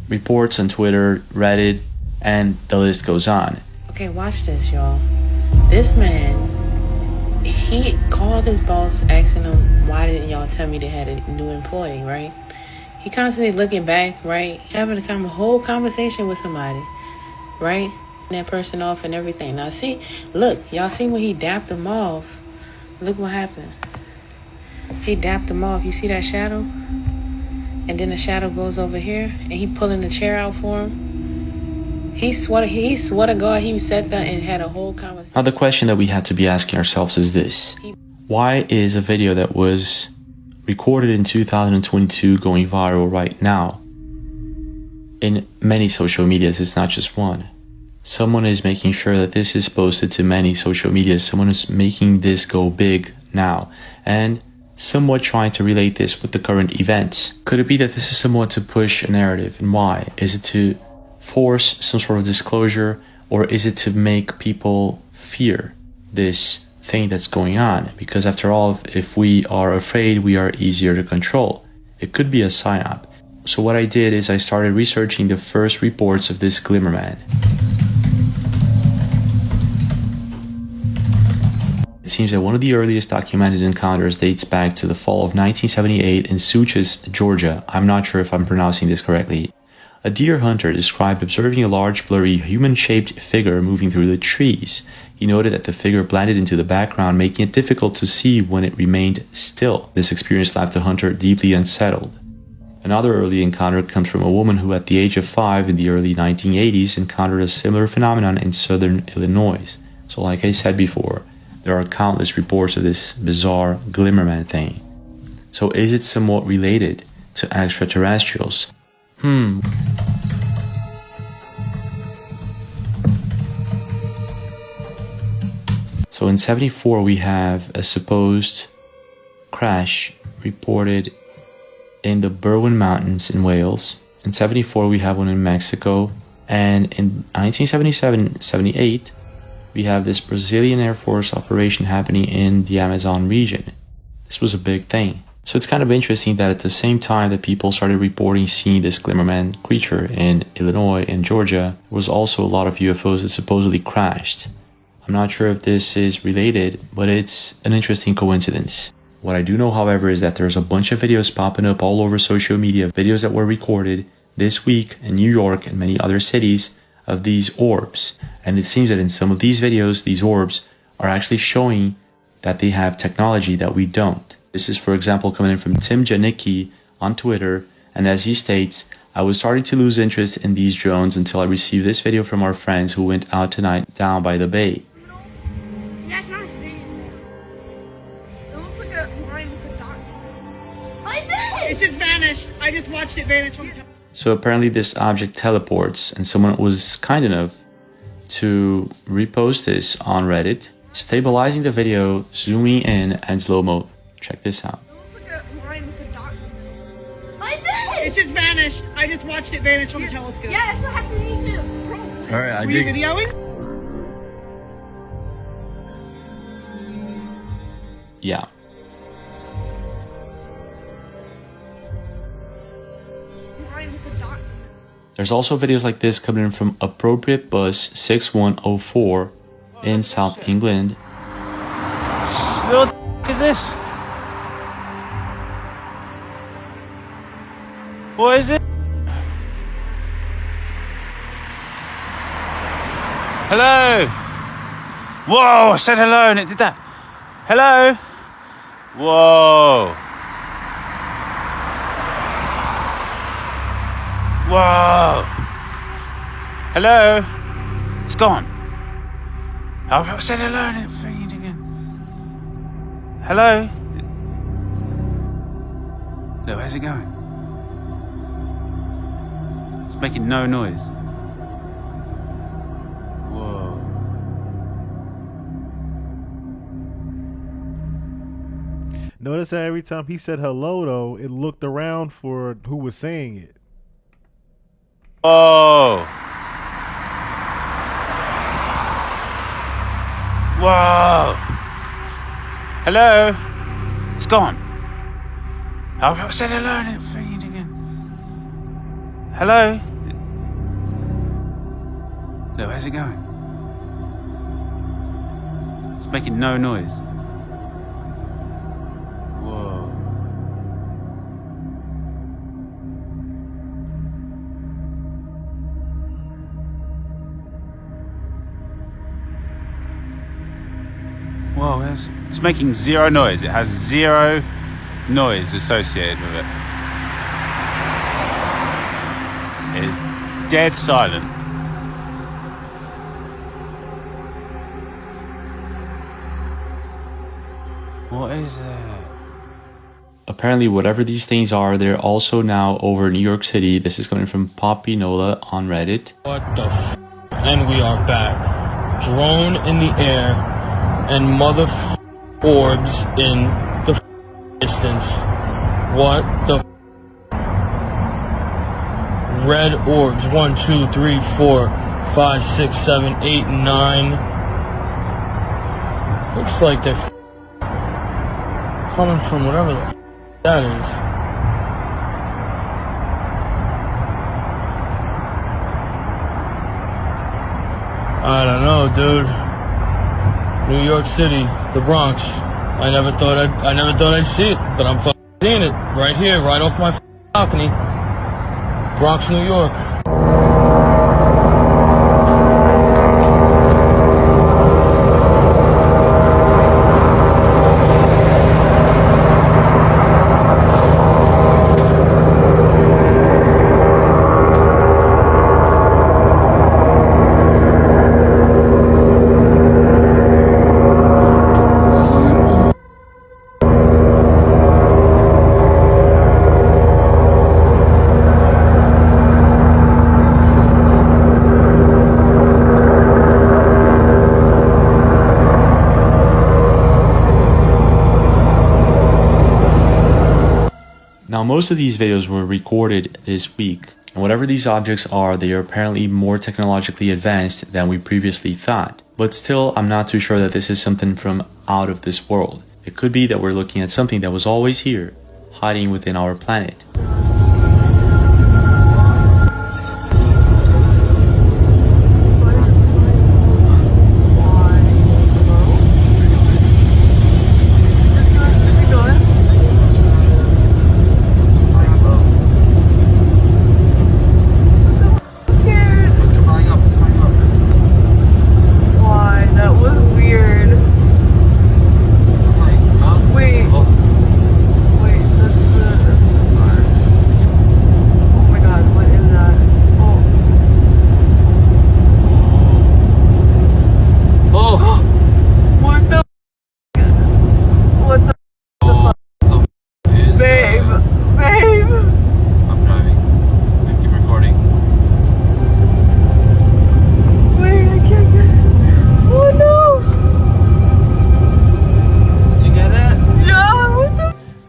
Speaker 14: reports on Twitter, Reddit, and the list goes on.
Speaker 18: Okay, watch this, y'all. This man, he called his boss asking him, why didn't y'all tell me they had a new employee, right? He constantly looking back, right? Having a whole conversation with somebody, right? That person off and everything. Now see, look, y'all see when he dapped him off, look what happened. He dapped him off. You see that shadow? And then the shadow goes over here and he pulling the chair out for him. He swore to God he sat there and had a whole conversation.
Speaker 14: Now the question that we have to be asking ourselves is this. Why is a video that was recorded in 2022 going viral right now? In many social medias, it's not just one. Someone is making sure that this is posted to many social medias. Someone is making this go big now. And somewhat trying to relate this with the current events. Could it be that this is somewhat to push a narrative? And why? Is it to force some sort of disclosure? Or is it to make people fear this thing that's going on? Because after all, if we are afraid, we are easier to control. It could be a psyop. So what I did is I started researching the first reports of this Glimmerman. It seems that one of the earliest documented encounters dates back to the fall of 1978 in Suches, Georgia. I'm not sure if I'm pronouncing this correctly. A deer hunter described observing a large, blurry, human-shaped figure moving through the trees. He noted that the figure blended into the background, making it difficult to see when it remained still. This experience left the hunter deeply unsettled. Another early encounter comes from a woman who, at the age of 5 in the early 1980s, encountered a similar phenomenon in southern Illinois. So like I said before, there are countless reports of this bizarre Glimmerman thing. So is it somewhat related to extraterrestrials? So in 74 we have a supposed crash reported in the Berwyn Mountains in Wales. In 74 we have one in Mexico. And in 1977-78 we have this Brazilian Air Force operation happening in the Amazon region. This was a big thing. So it's kind of interesting that at the same time that people started reporting seeing this Glimmerman creature in Illinois and Georgia, there was also a lot of UFOs that supposedly crashed. I'm not sure if this is related, but it's an interesting coincidence. What I do know, however, is that there's a bunch of videos popping up all over social media, videos that were recorded this week in New York and many other cities of these orbs. And it seems that in some of these videos, these orbs are actually showing that they have technology that we don't. This is, for example, coming in from Tim Janicki on Twitter, and as he states, I was starting to lose interest in these drones until I received this video from our friends who went out tonight down by the bay.
Speaker 3: That's not a video. It looks like a line with a dot. I vanished! It just vanished. I just watched it vanish on the top.
Speaker 14: So apparently this object teleports, and someone was kind enough to repost this on Reddit, stabilizing the video, zooming in, and slow-mo. Check this out.
Speaker 3: It looks like a line with a dot. I vanished! It just vanished. I just watched it vanish on the telescope. Yeah, that's what happened to me too.
Speaker 21: All right,
Speaker 3: Were you videoing?
Speaker 14: Yeah.
Speaker 3: Line with a dot.
Speaker 14: There's also videos like this coming in from Appropriate Bus 6104 in South England.
Speaker 15: What the f is this? What is it? Hello? Whoa, I said hello and it did that. Hello? Whoa. Whoa. Hello? It's gone. I said hello and it freaking again. Hello? Look, where's it going? It's making no noise. Whoa.
Speaker 1: Notice that every time he said hello, though, it looked around for who was saying it.
Speaker 15: Whoa. Whoa. Hello? It's gone. I said hello and it freaking again. Hello? Look, where's it going? It's making no noise. Whoa. Whoa, it's making zero noise. It has zero noise associated with it. It's dead silent. What is that?
Speaker 14: Apparently, whatever these things are, they're also now over New York City. This is coming from Poppy Nola on Reddit.
Speaker 22: What the f? And we are back. Drone in the air and mother orbs in the distance. What the f? Red orbs. 1, 2, 3, 4, 5, 6, 7, 8, 9. Looks like they're coming from whatever the that is. I don't know, dude. New York City, the Bronx. I never thought I'd see it, but I'm fucking seeing it right here, right off my balcony. Bronx, New York.
Speaker 14: Now, most of these videos were recorded this week, and whatever these objects are, they are apparently more technologically advanced than we previously thought. But still, I'm not too sure that this is something from out of this world. It could be that we're looking at something that was always here, hiding within our planet.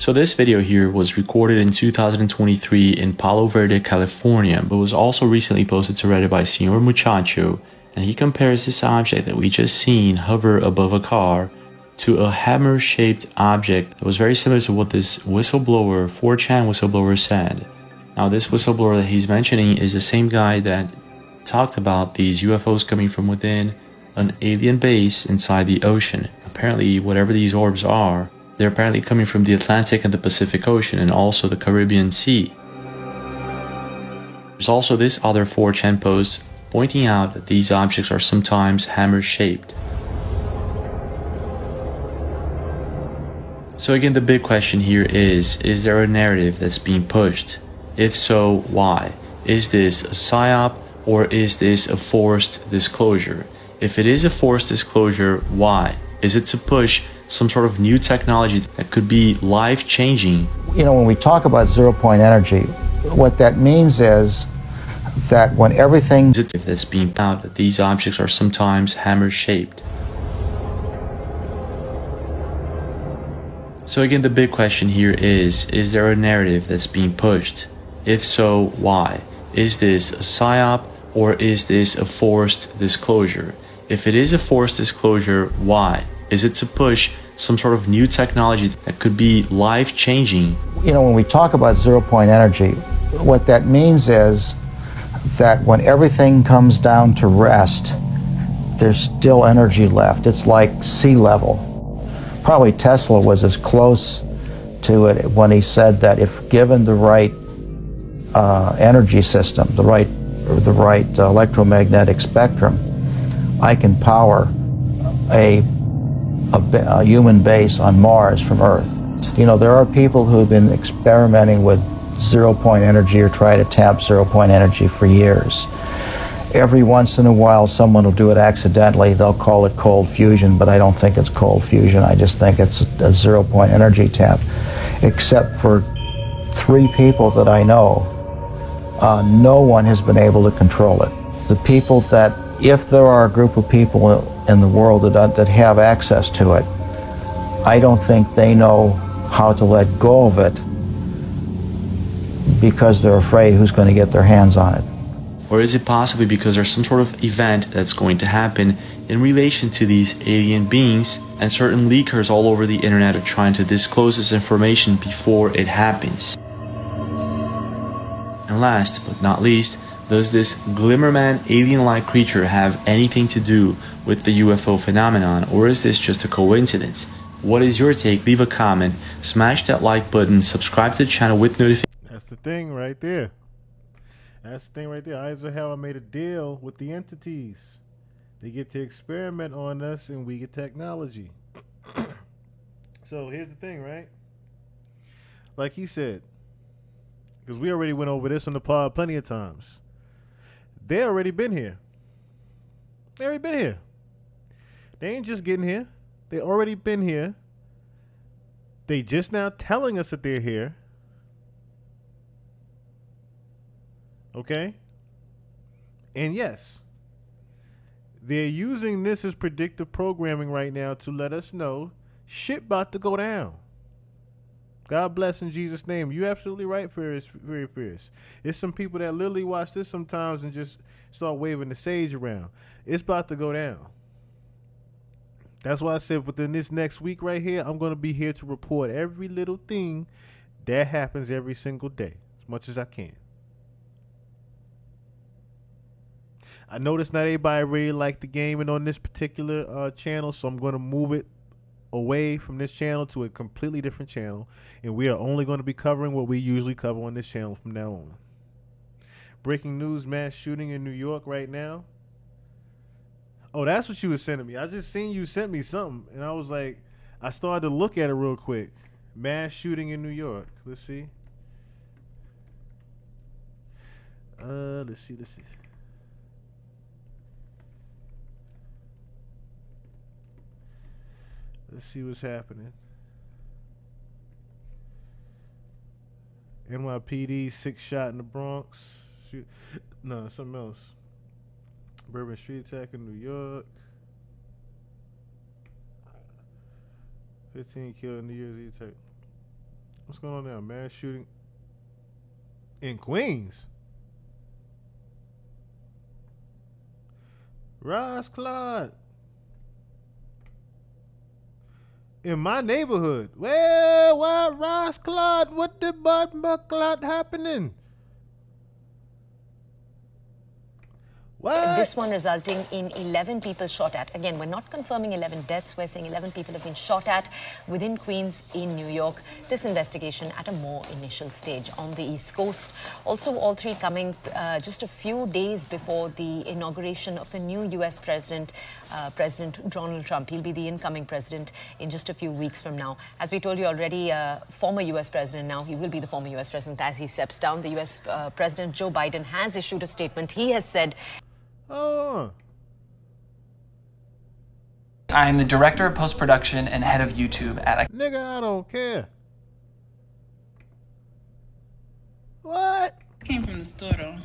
Speaker 14: So this video here was recorded in 2023 in Palo Verde, California, but was also recently posted to Reddit by Señor Muchacho, and he compares this object that we just seen hover above a car to a hammer-shaped object that was very similar to what this whistleblower, 4chan whistleblower, said. Now this whistleblower that he's mentioning is the same guy that talked about these UFOs coming from within an alien base inside the ocean. Apparently, whatever these orbs are, they're apparently coming from the Atlantic and the Pacific Ocean and also the Caribbean Sea. There's also this other 4chan post pointing out that these objects are sometimes hammer-shaped. So again, the big question here is there a narrative that's being pushed? If so, why? Is this a PSYOP or is this a forced disclosure? If it is a forced disclosure, why? Is it to push some sort of new technology that could be life-changing?
Speaker 2: You know, when we talk about zero-point energy, what that means is that when everything
Speaker 14: that's being out, that these objects are sometimes hammer-shaped. So again, the big question here is there a narrative that's being pushed? If so, why? Is this a PSYOP or is this a forced disclosure? If it is a forced disclosure, why? Is it to push some sort of new technology that could be life-changing?
Speaker 2: You know, when we talk about zero-point energy, what that means is that when everything comes down to rest, there's still energy left. It's like sea level. Probably Tesla was as close to it when he said that if given the right energy system, the right electromagnetic spectrum, I can power a human base on Mars from Earth. You know, there are people who have been experimenting with zero-point energy or try to tap zero-point energy for years. Every once in a while, someone will do it accidentally. They'll call it cold fusion, but I don't think it's cold fusion. I just think it's a zero-point energy tap. Except for 3 people that I know, no one has been able to control it. The people that, if there are a group of people in the world that have access to it, I don't think they know how to let go of it because they're afraid who's going to get their hands on it.
Speaker 14: Or is it possibly because there's some sort of event that's going to happen in relation to these alien beings, and certain leakers all over the internet are trying to disclose this information before it happens? And last but not least, does this Glimmerman alien-like creature have anything to do with the UFO phenomenon, or is this just a coincidence? What is your take? Leave a comment, smash that like button, subscribe to the channel with notifications.
Speaker 1: That's the thing right there. That's the thing right there. Eisenhower made a deal with the entities. They get to experiment on us and we get technology. So here's the thing, right? Like he said, because we already went over this on the pod plenty of times. They already been here. They already been here. They ain't just getting here. They already been here. They just now telling us that they're here. Okay? And yes, they're using this as predictive programming right now to let us know shit about to go down. God bless in Jesus' name. You're absolutely right, Fierce, very fierce. It's some people that literally watch this sometimes and just start waving the sage around. It's about to go down. That's why I said within this next week right here, I'm going to be here to report every little thing that happens every single day, as much as I can. I noticed not everybody really like the gaming on this particular channel, so I'm going to move it away from this channel to a completely different channel, and we are only going to be covering what we usually cover on this channel from now on. Breaking news: mass shooting in New York right now. Oh, that's what you was sending me. I just seen you sent me something, and I was like, I started to look at it real quick. Mass shooting in New York. Let's see. Let's see. Let's see what's happening. NYPD 6 shot in the Bronx. No, something else. Bourbon Street attack in New York. 15 killed in New Year's Eve attack. What's going on now? Mass shooting in Queens. Ross Claude. In my neighborhood. Well, why Ross Claude? What the Claude happening? What?
Speaker 5: This one resulting in 11 people shot at. Again, we're not confirming 11 deaths. We're saying 11 people have been shot at within Queens in New York. This investigation at a more initial stage on the East Coast. Also, all three coming just a few days before the inauguration of the new U.S. President, President Donald Trump. He'll be the incoming president in just a few weeks from now. As we told you already, former U.S. president now, he will be the former U.S. president as he steps down. The U.S. President Joe Biden has issued a statement. He has said,
Speaker 1: Oh.
Speaker 8: I am the director of post-production and head of YouTube at
Speaker 1: Nigga, I don't care. What?
Speaker 23: Came from the store though.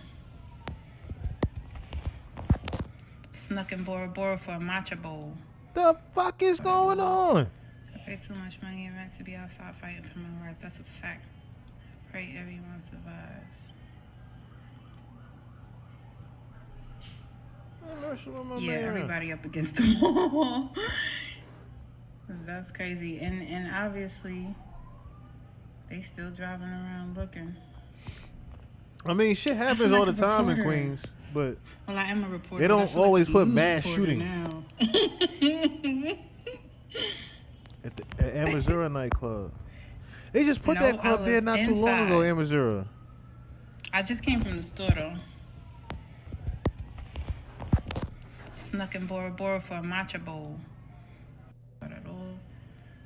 Speaker 23: Snuck in Bora Bora for a matcha bowl.
Speaker 1: The fuck is going on?
Speaker 23: I paid too much money in rent to be outside fighting for my worth. That's a fact. Pray everyone survives. Yeah, everybody up against the wall. That's crazy. And obviously, they still driving around looking.
Speaker 1: I mean, shit happens all the time in Queens, but
Speaker 23: well, I am a reporter.
Speaker 1: They don't always put mass shooting.
Speaker 23: Now.
Speaker 1: At Amazura nightclub. They just put that club there not too long ago, Amazura.
Speaker 23: I just came from the store though. Snuck in Bora Bora for a matcha bowl. Not at all.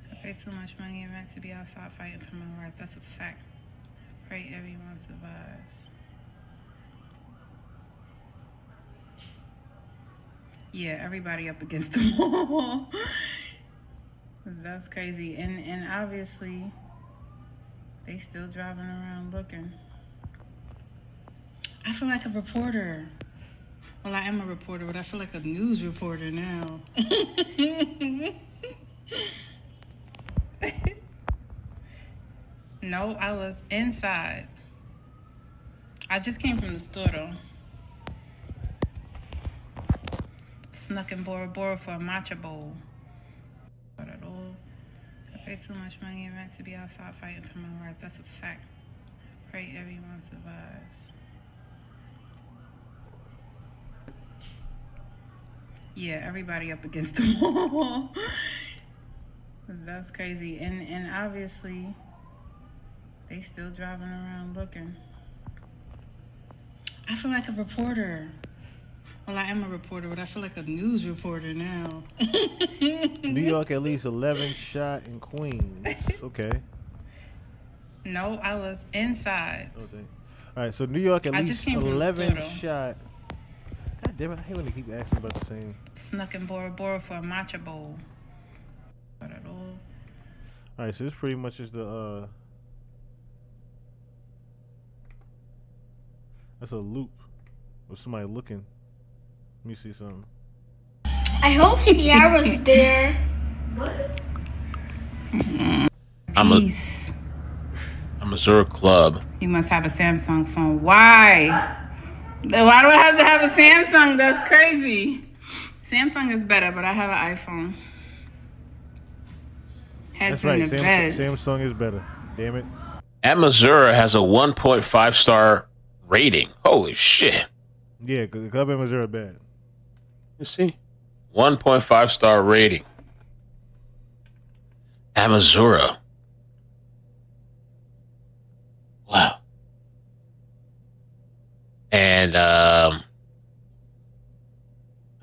Speaker 23: I paid too much money in rent to be outside fighting for my worth. That's a fact. Pray everyone survives. Yeah, everybody up against the wall. That's crazy. And obviously, they still driving around looking. I feel like a reporter. Well, I am a reporter, but I feel like a news reporter now. No, I was inside. I just came from the store, though. Snuck in Bora Bora for a matcha bowl. Not at all. I pay too much money in rent to be outside fighting for my life. That's a fact. Pray everyone survives. Yeah, everybody up against the wall. That's crazy. And obviously, they still driving around looking. I feel like a reporter. Well, I am a reporter, but I feel like a news reporter now.
Speaker 1: New York, at least 11 shot in Queens. Okay.
Speaker 23: No, I was inside.
Speaker 1: Okay. All right, so New York, at least 11 shot. God damn it, I hate when they keep asking about the same.
Speaker 23: Snuck in Bora Bora for a matcha bowl. Not at all.
Speaker 1: All right, so this pretty much is the, that's a loop of somebody looking. Let me see something.
Speaker 3: I hope Sierra's there.
Speaker 6: I'm a Missouri club.
Speaker 23: You must have a Samsung phone. Why? Why do I have to have a Samsung? That's crazy. Samsung is better, but I have an iPhone. Heads
Speaker 1: That's right.
Speaker 23: in the bed.
Speaker 1: Samsung is better. Damn it.
Speaker 6: At Missouri has a 1.5-star rating. Holy shit.
Speaker 1: Yeah, because the club in Missouri are bad.
Speaker 6: You see? 1.5-star rating. At Missouri. Wow. And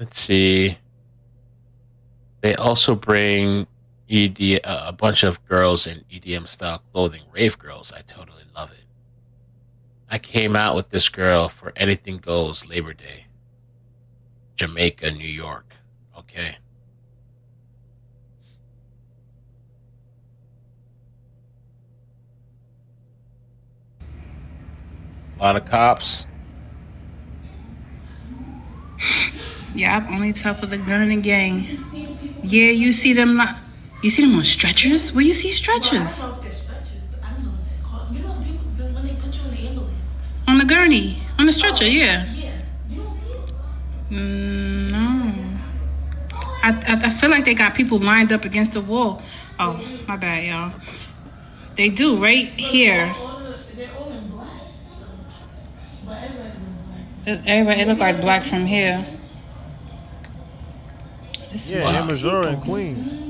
Speaker 6: let's see. They also bring a bunch of girls in EDM style clothing, rave girls. I totally love it. I came out with this girl for Anything Goes Labor Day. Jamaica, New York. Okay. A lot of cops.
Speaker 23: Yeah, I'm only top of the gun and gang. Yeah, you see them. You see them on stretchers? Where you see stretchers?
Speaker 9: Well, I don't know if they're stretchers. I don't know what it's called. You know, people when they put you in the ambulance.
Speaker 23: On the gurney, on the stretcher, yeah.
Speaker 9: Yeah, you don't see it.
Speaker 23: No. I feel like they got people lined up against the wall. Oh, my bad, y'all. They do right here.
Speaker 9: They're all in black. But
Speaker 23: Everybody look like black from here.
Speaker 1: Yeah, in Missouri and Queens.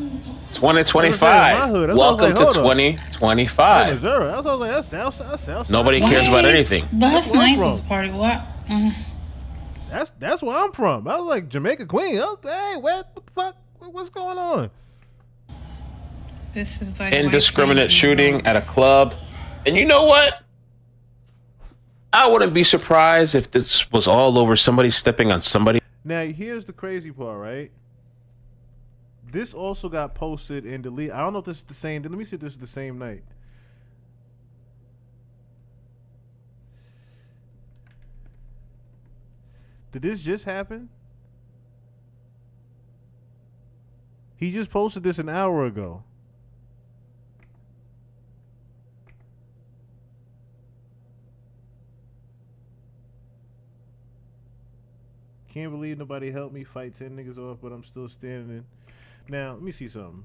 Speaker 6: 2025. Welcome to 2025.
Speaker 1: Missouri. I was like, that's South.
Speaker 6: Nobody cares about anything.
Speaker 23: Last night was party. What?
Speaker 1: That's where I'm from. I was like, Jamaica, Queens. Hey, what the fuck? What's going on?
Speaker 23: This is like
Speaker 6: indiscriminate shooting at a club. And you know what? I wouldn't be surprised if this was all over somebody stepping on somebody.
Speaker 1: Now, here's the crazy part, right? This also got posted and deleted. I don't know if this is the same. Let me see if this is the same night. Did this just happen? He just posted this an hour ago. Can't believe nobody helped me fight 10 niggas off, but I'm still standing. Now, let me see something.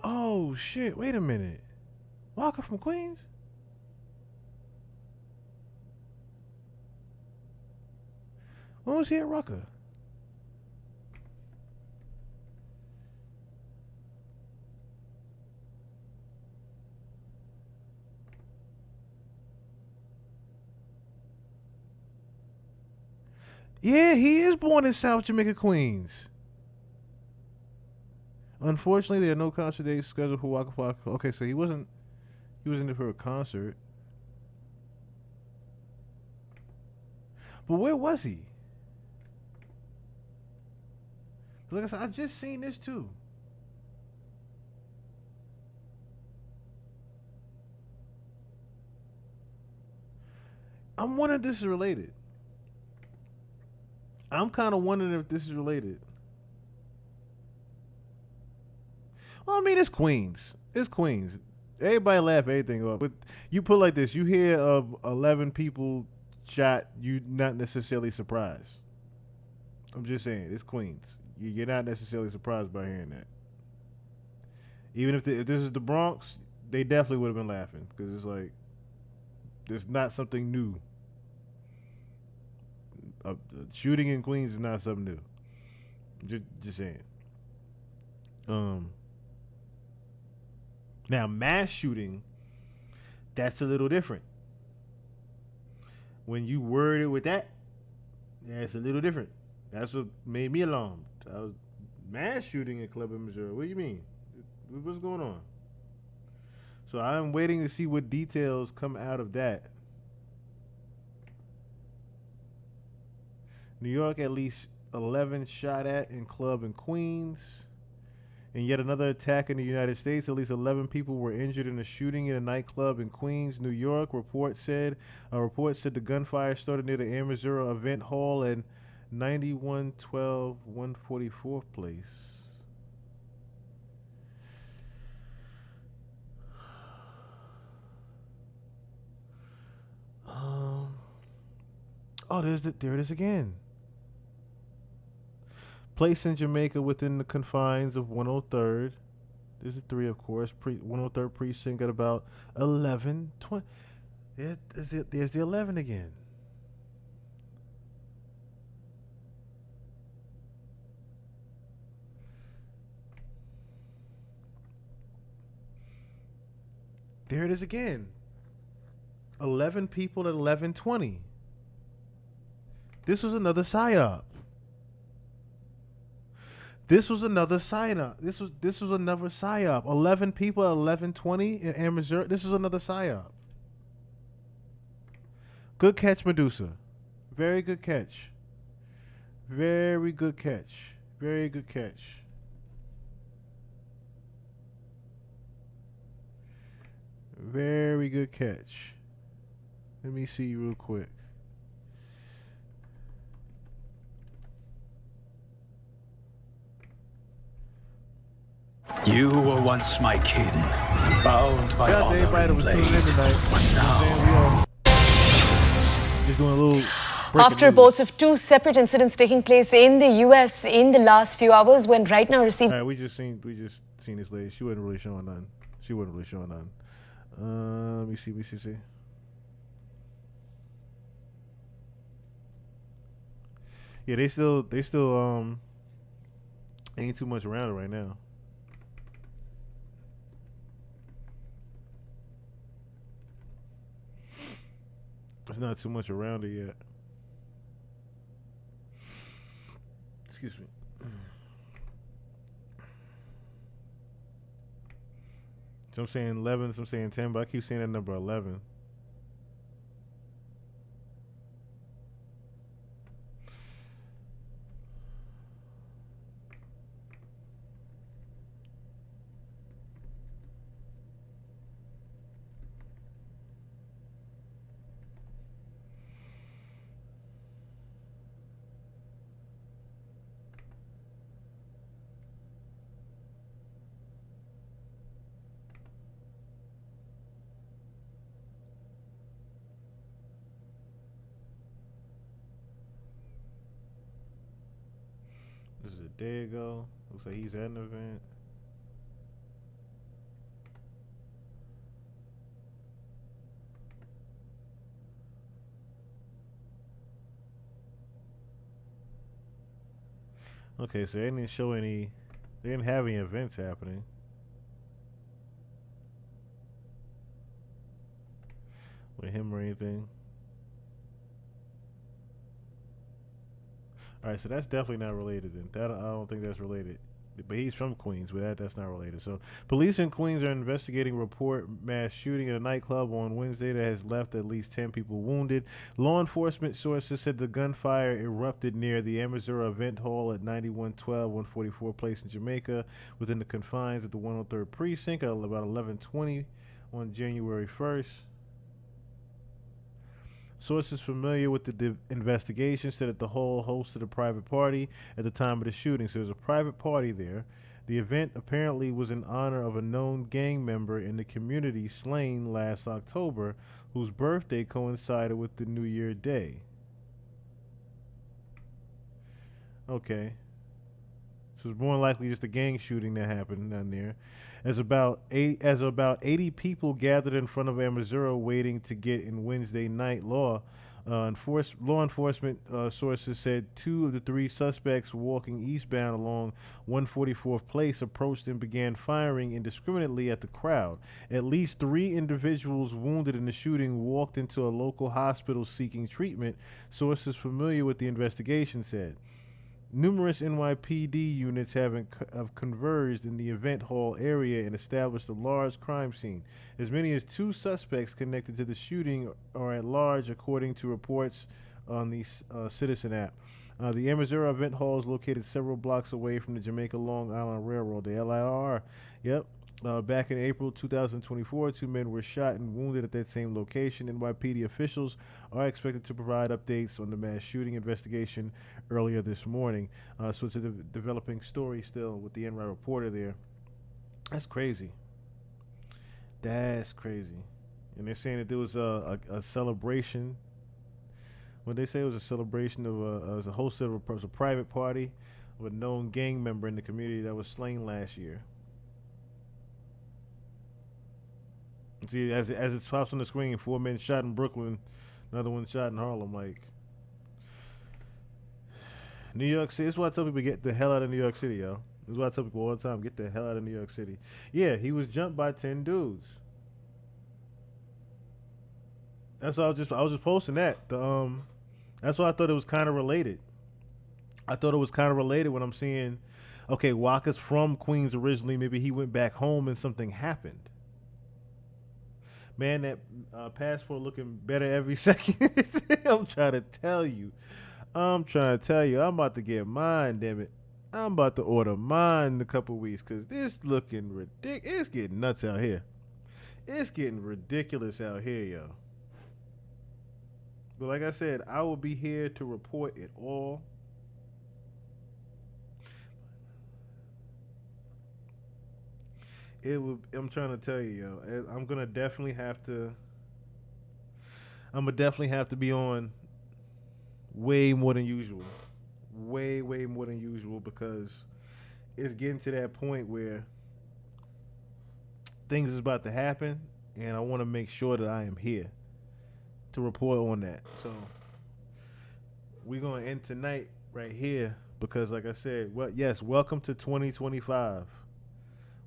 Speaker 1: Oh, shit. Wait a minute. Walker from Queens? When was he at Rucker? Yeah, he is born in South Jamaica, Queens. Unfortunately, there are no concert dates scheduled for Waka Flocka. Okay, so he wasn't in there for a concert. But where was he? Like I said, I just seen this too. I'm wondering if this is related. I'm kind of wondering if this is related. Well, I mean, it's Queens. It's Queens. Everybody laugh everything up. But you put like this, you hear of 11 people shot, you not necessarily surprised. I'm just saying, it's Queens. You're not necessarily surprised by hearing that. Even if this is the Bronx, they definitely would have been laughing because it's like, it's not something new. A shooting in Queens is not something new. Just saying. Now, mass shooting, that's a little different. When you word it with that, yeah, it's a little different. That's what made me alarmed. I was mass shooting in Club in Missouri. What do you mean? What's going on? So I'm waiting to see what details come out of that. New York, at least 11 shot at in club in Queens. In yet another attack in the United States, at least 11 people were injured in a shooting in a nightclub in Queens, New York. A report said the gunfire started near the Air Missouri Event Hall at 9112 144th Place. There it is again. Place in Jamaica within the confines of 103rd. There's a 3, of course. 103rd precinct at about 11:20. There's the 11 again. There it is again. 11 people at 11:20. This was another psyop. This was another psyop. This was another psyop. 11 people at 11:20 in Air Missouri. This is another psyop. Good catch, Medusa. Very good catch. Very good catch. Very good catch. Very good catch. Let me see real quick.
Speaker 10: You were once my king, bound by
Speaker 1: Shout out to
Speaker 10: honor
Speaker 1: everybody that
Speaker 10: and
Speaker 1: was
Speaker 10: blade.
Speaker 1: tuning in tonight.
Speaker 10: But now,
Speaker 1: Just doing a little breaking
Speaker 5: After
Speaker 1: news.
Speaker 5: reports of 2 separate incidents taking place in the U.S. in the last few hours, when right now received.
Speaker 1: All right, we just seen this lady. She wasn't really showing nothing. Let me see. Yeah, they still ain't too much around it right now. There's not too much around it yet. Excuse me. Some saying 11, some saying 10, but I keep saying that number 11. This is a day ago. Looks like he's at an event. Okay, so they didn't show any. They didn't have any events happening. With him or anything. Alright, so that's definitely not related then. That I don't think that's related. But he's from Queens, but that's not related. So police in Queens are investigating a report mass shooting at a nightclub on Wednesday that has left at least 10 people wounded. Law enforcement sources said the gunfire erupted near the Air Missouri Event Hall at 9112 144 Place in Jamaica within the confines of the 103rd precinct at about 11:20 on January 1st. Sources familiar with the investigation said that the hall hosted a private party at the time of the shooting. So there's a private party there. The event apparently was in honor of a known gang member in the community slain last October, whose birthday coincided with the New Year Day. Okay. So it's more likely just a gang shooting that happened down there. As about 80 people gathered in front of a Missouri waiting to get in Wednesday night. Law enforcement sources said 2 of the 3 suspects walking eastbound along 144th Place approached and began firing indiscriminately at the crowd. At least 3 individuals wounded in the shooting walked into a local hospital seeking treatment, sources familiar with the investigation said. Numerous NYPD units have converged in the event hall area and established a large crime scene. As many as 2 suspects connected to the shooting are at large, according to reports on the Citizen app. The Missouri event hall is located several blocks away from the Jamaica Long Island Railroad, the LIR. Yep. Back in April 2024, 2 men were shot and wounded at that same location. NYPD officials are expected to provide updates on the mass shooting investigation earlier this morning. So it's a developing story still with the NY reporter there. That's crazy. That's crazy. And they're saying that there was a celebration. When they say it was a celebration of it was a host of a private party of a known gang member in the community that was slain last year. See, as it pops on the screen, 4 men shot in Brooklyn, another one shot in Harlem. Like, New York City. This is why I tell people get the hell out of New York City, yo. This is why I tell people all the time, get the hell out of New York City. Yeah, he was jumped by 10 dudes. That's why I was just posting that. That's why I thought it was kind of related. I thought it was kind of related when I'm seeing, okay, Walker's from Queens originally. Maybe he went back home and something happened. Man, that passport looking better every second. I'm trying to tell you. I'm about to get mine, damn it. I'm about to order mine in a couple weeks because this looking ridiculous. It's getting nuts out here. It's getting ridiculous out here, yo. But like I said, I will be here to report it all. I'm trying to tell you, yo. I'm gonna definitely have to be on way more than usual. Way more than usual, because it's getting to that point where things is about to happen, and I want to make sure that I am here to report on that. So we're gonna end tonight right here because, like I said, welcome to 2025.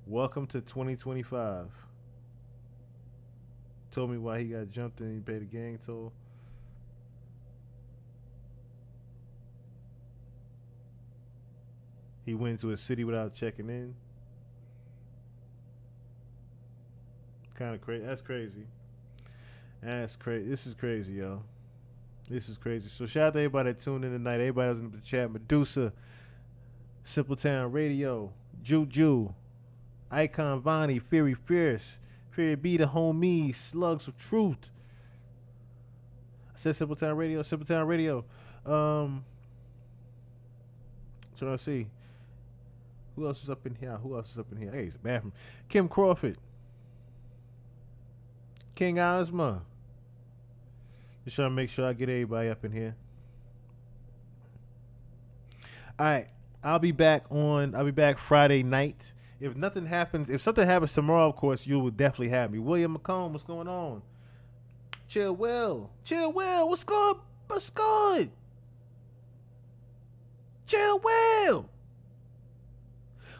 Speaker 1: Welcome to 2025. Told me why he got jumped and he paid a gang toll. He went to a city without checking in. Kind of crazy. That's crazy. That's crazy. This is crazy, yo. This is crazy. So shout out to everybody that tuned in tonight. Everybody was in the chat. Medusa, Simple Town Radio, Juju, Icon Vonnie, Fury Fierce, Fury B, the homies, Slugs of Truth. I said Simple Town Radio, Simple Town Radio. Trying to see. Who else is up in here? Hey, it's the bathroom. Kim Crawford. King Ozma. Just trying to make sure I get everybody up in here. Alright. I'll be back Friday night. If something happens tomorrow, of course, you will definitely have me. William McComb, what's going on? Chill Will, what's good? Chill Will.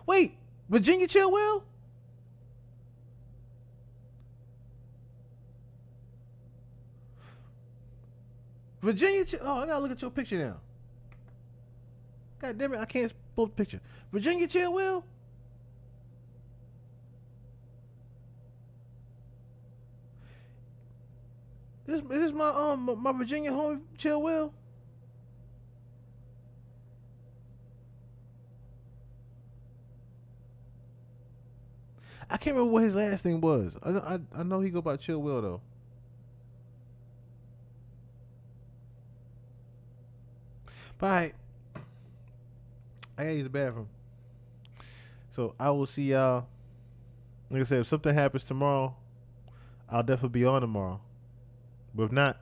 Speaker 1: Wait, Virginia Chill Will? Virginia Chill, I gotta look at your picture now. God damn it, I can't pull the picture. Virginia Chill Will? Is this my Virginia home Chill Will? I can't remember what his last name was. I know he go by Chill Will though. Bye. I gotta use the bathroom. So I will see y'all. Like I said, if something happens tomorrow, I'll definitely be on tomorrow. But if not,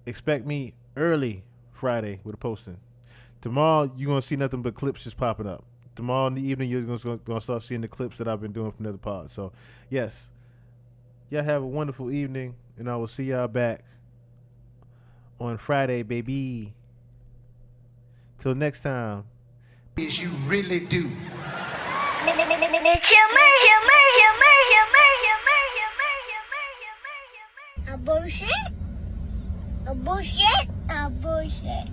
Speaker 1: expect me early Friday with a posting. Tomorrow, you're going to see nothing but clips just popping up. Tomorrow in the evening, you're going to start seeing the clips that I've been doing from the other pods. So, yes, y'all have a wonderful evening, and I will see y'all back on Friday, baby. Till next time.
Speaker 21: Is you really do.
Speaker 12: A bullshit. A bullshit. A bullshit.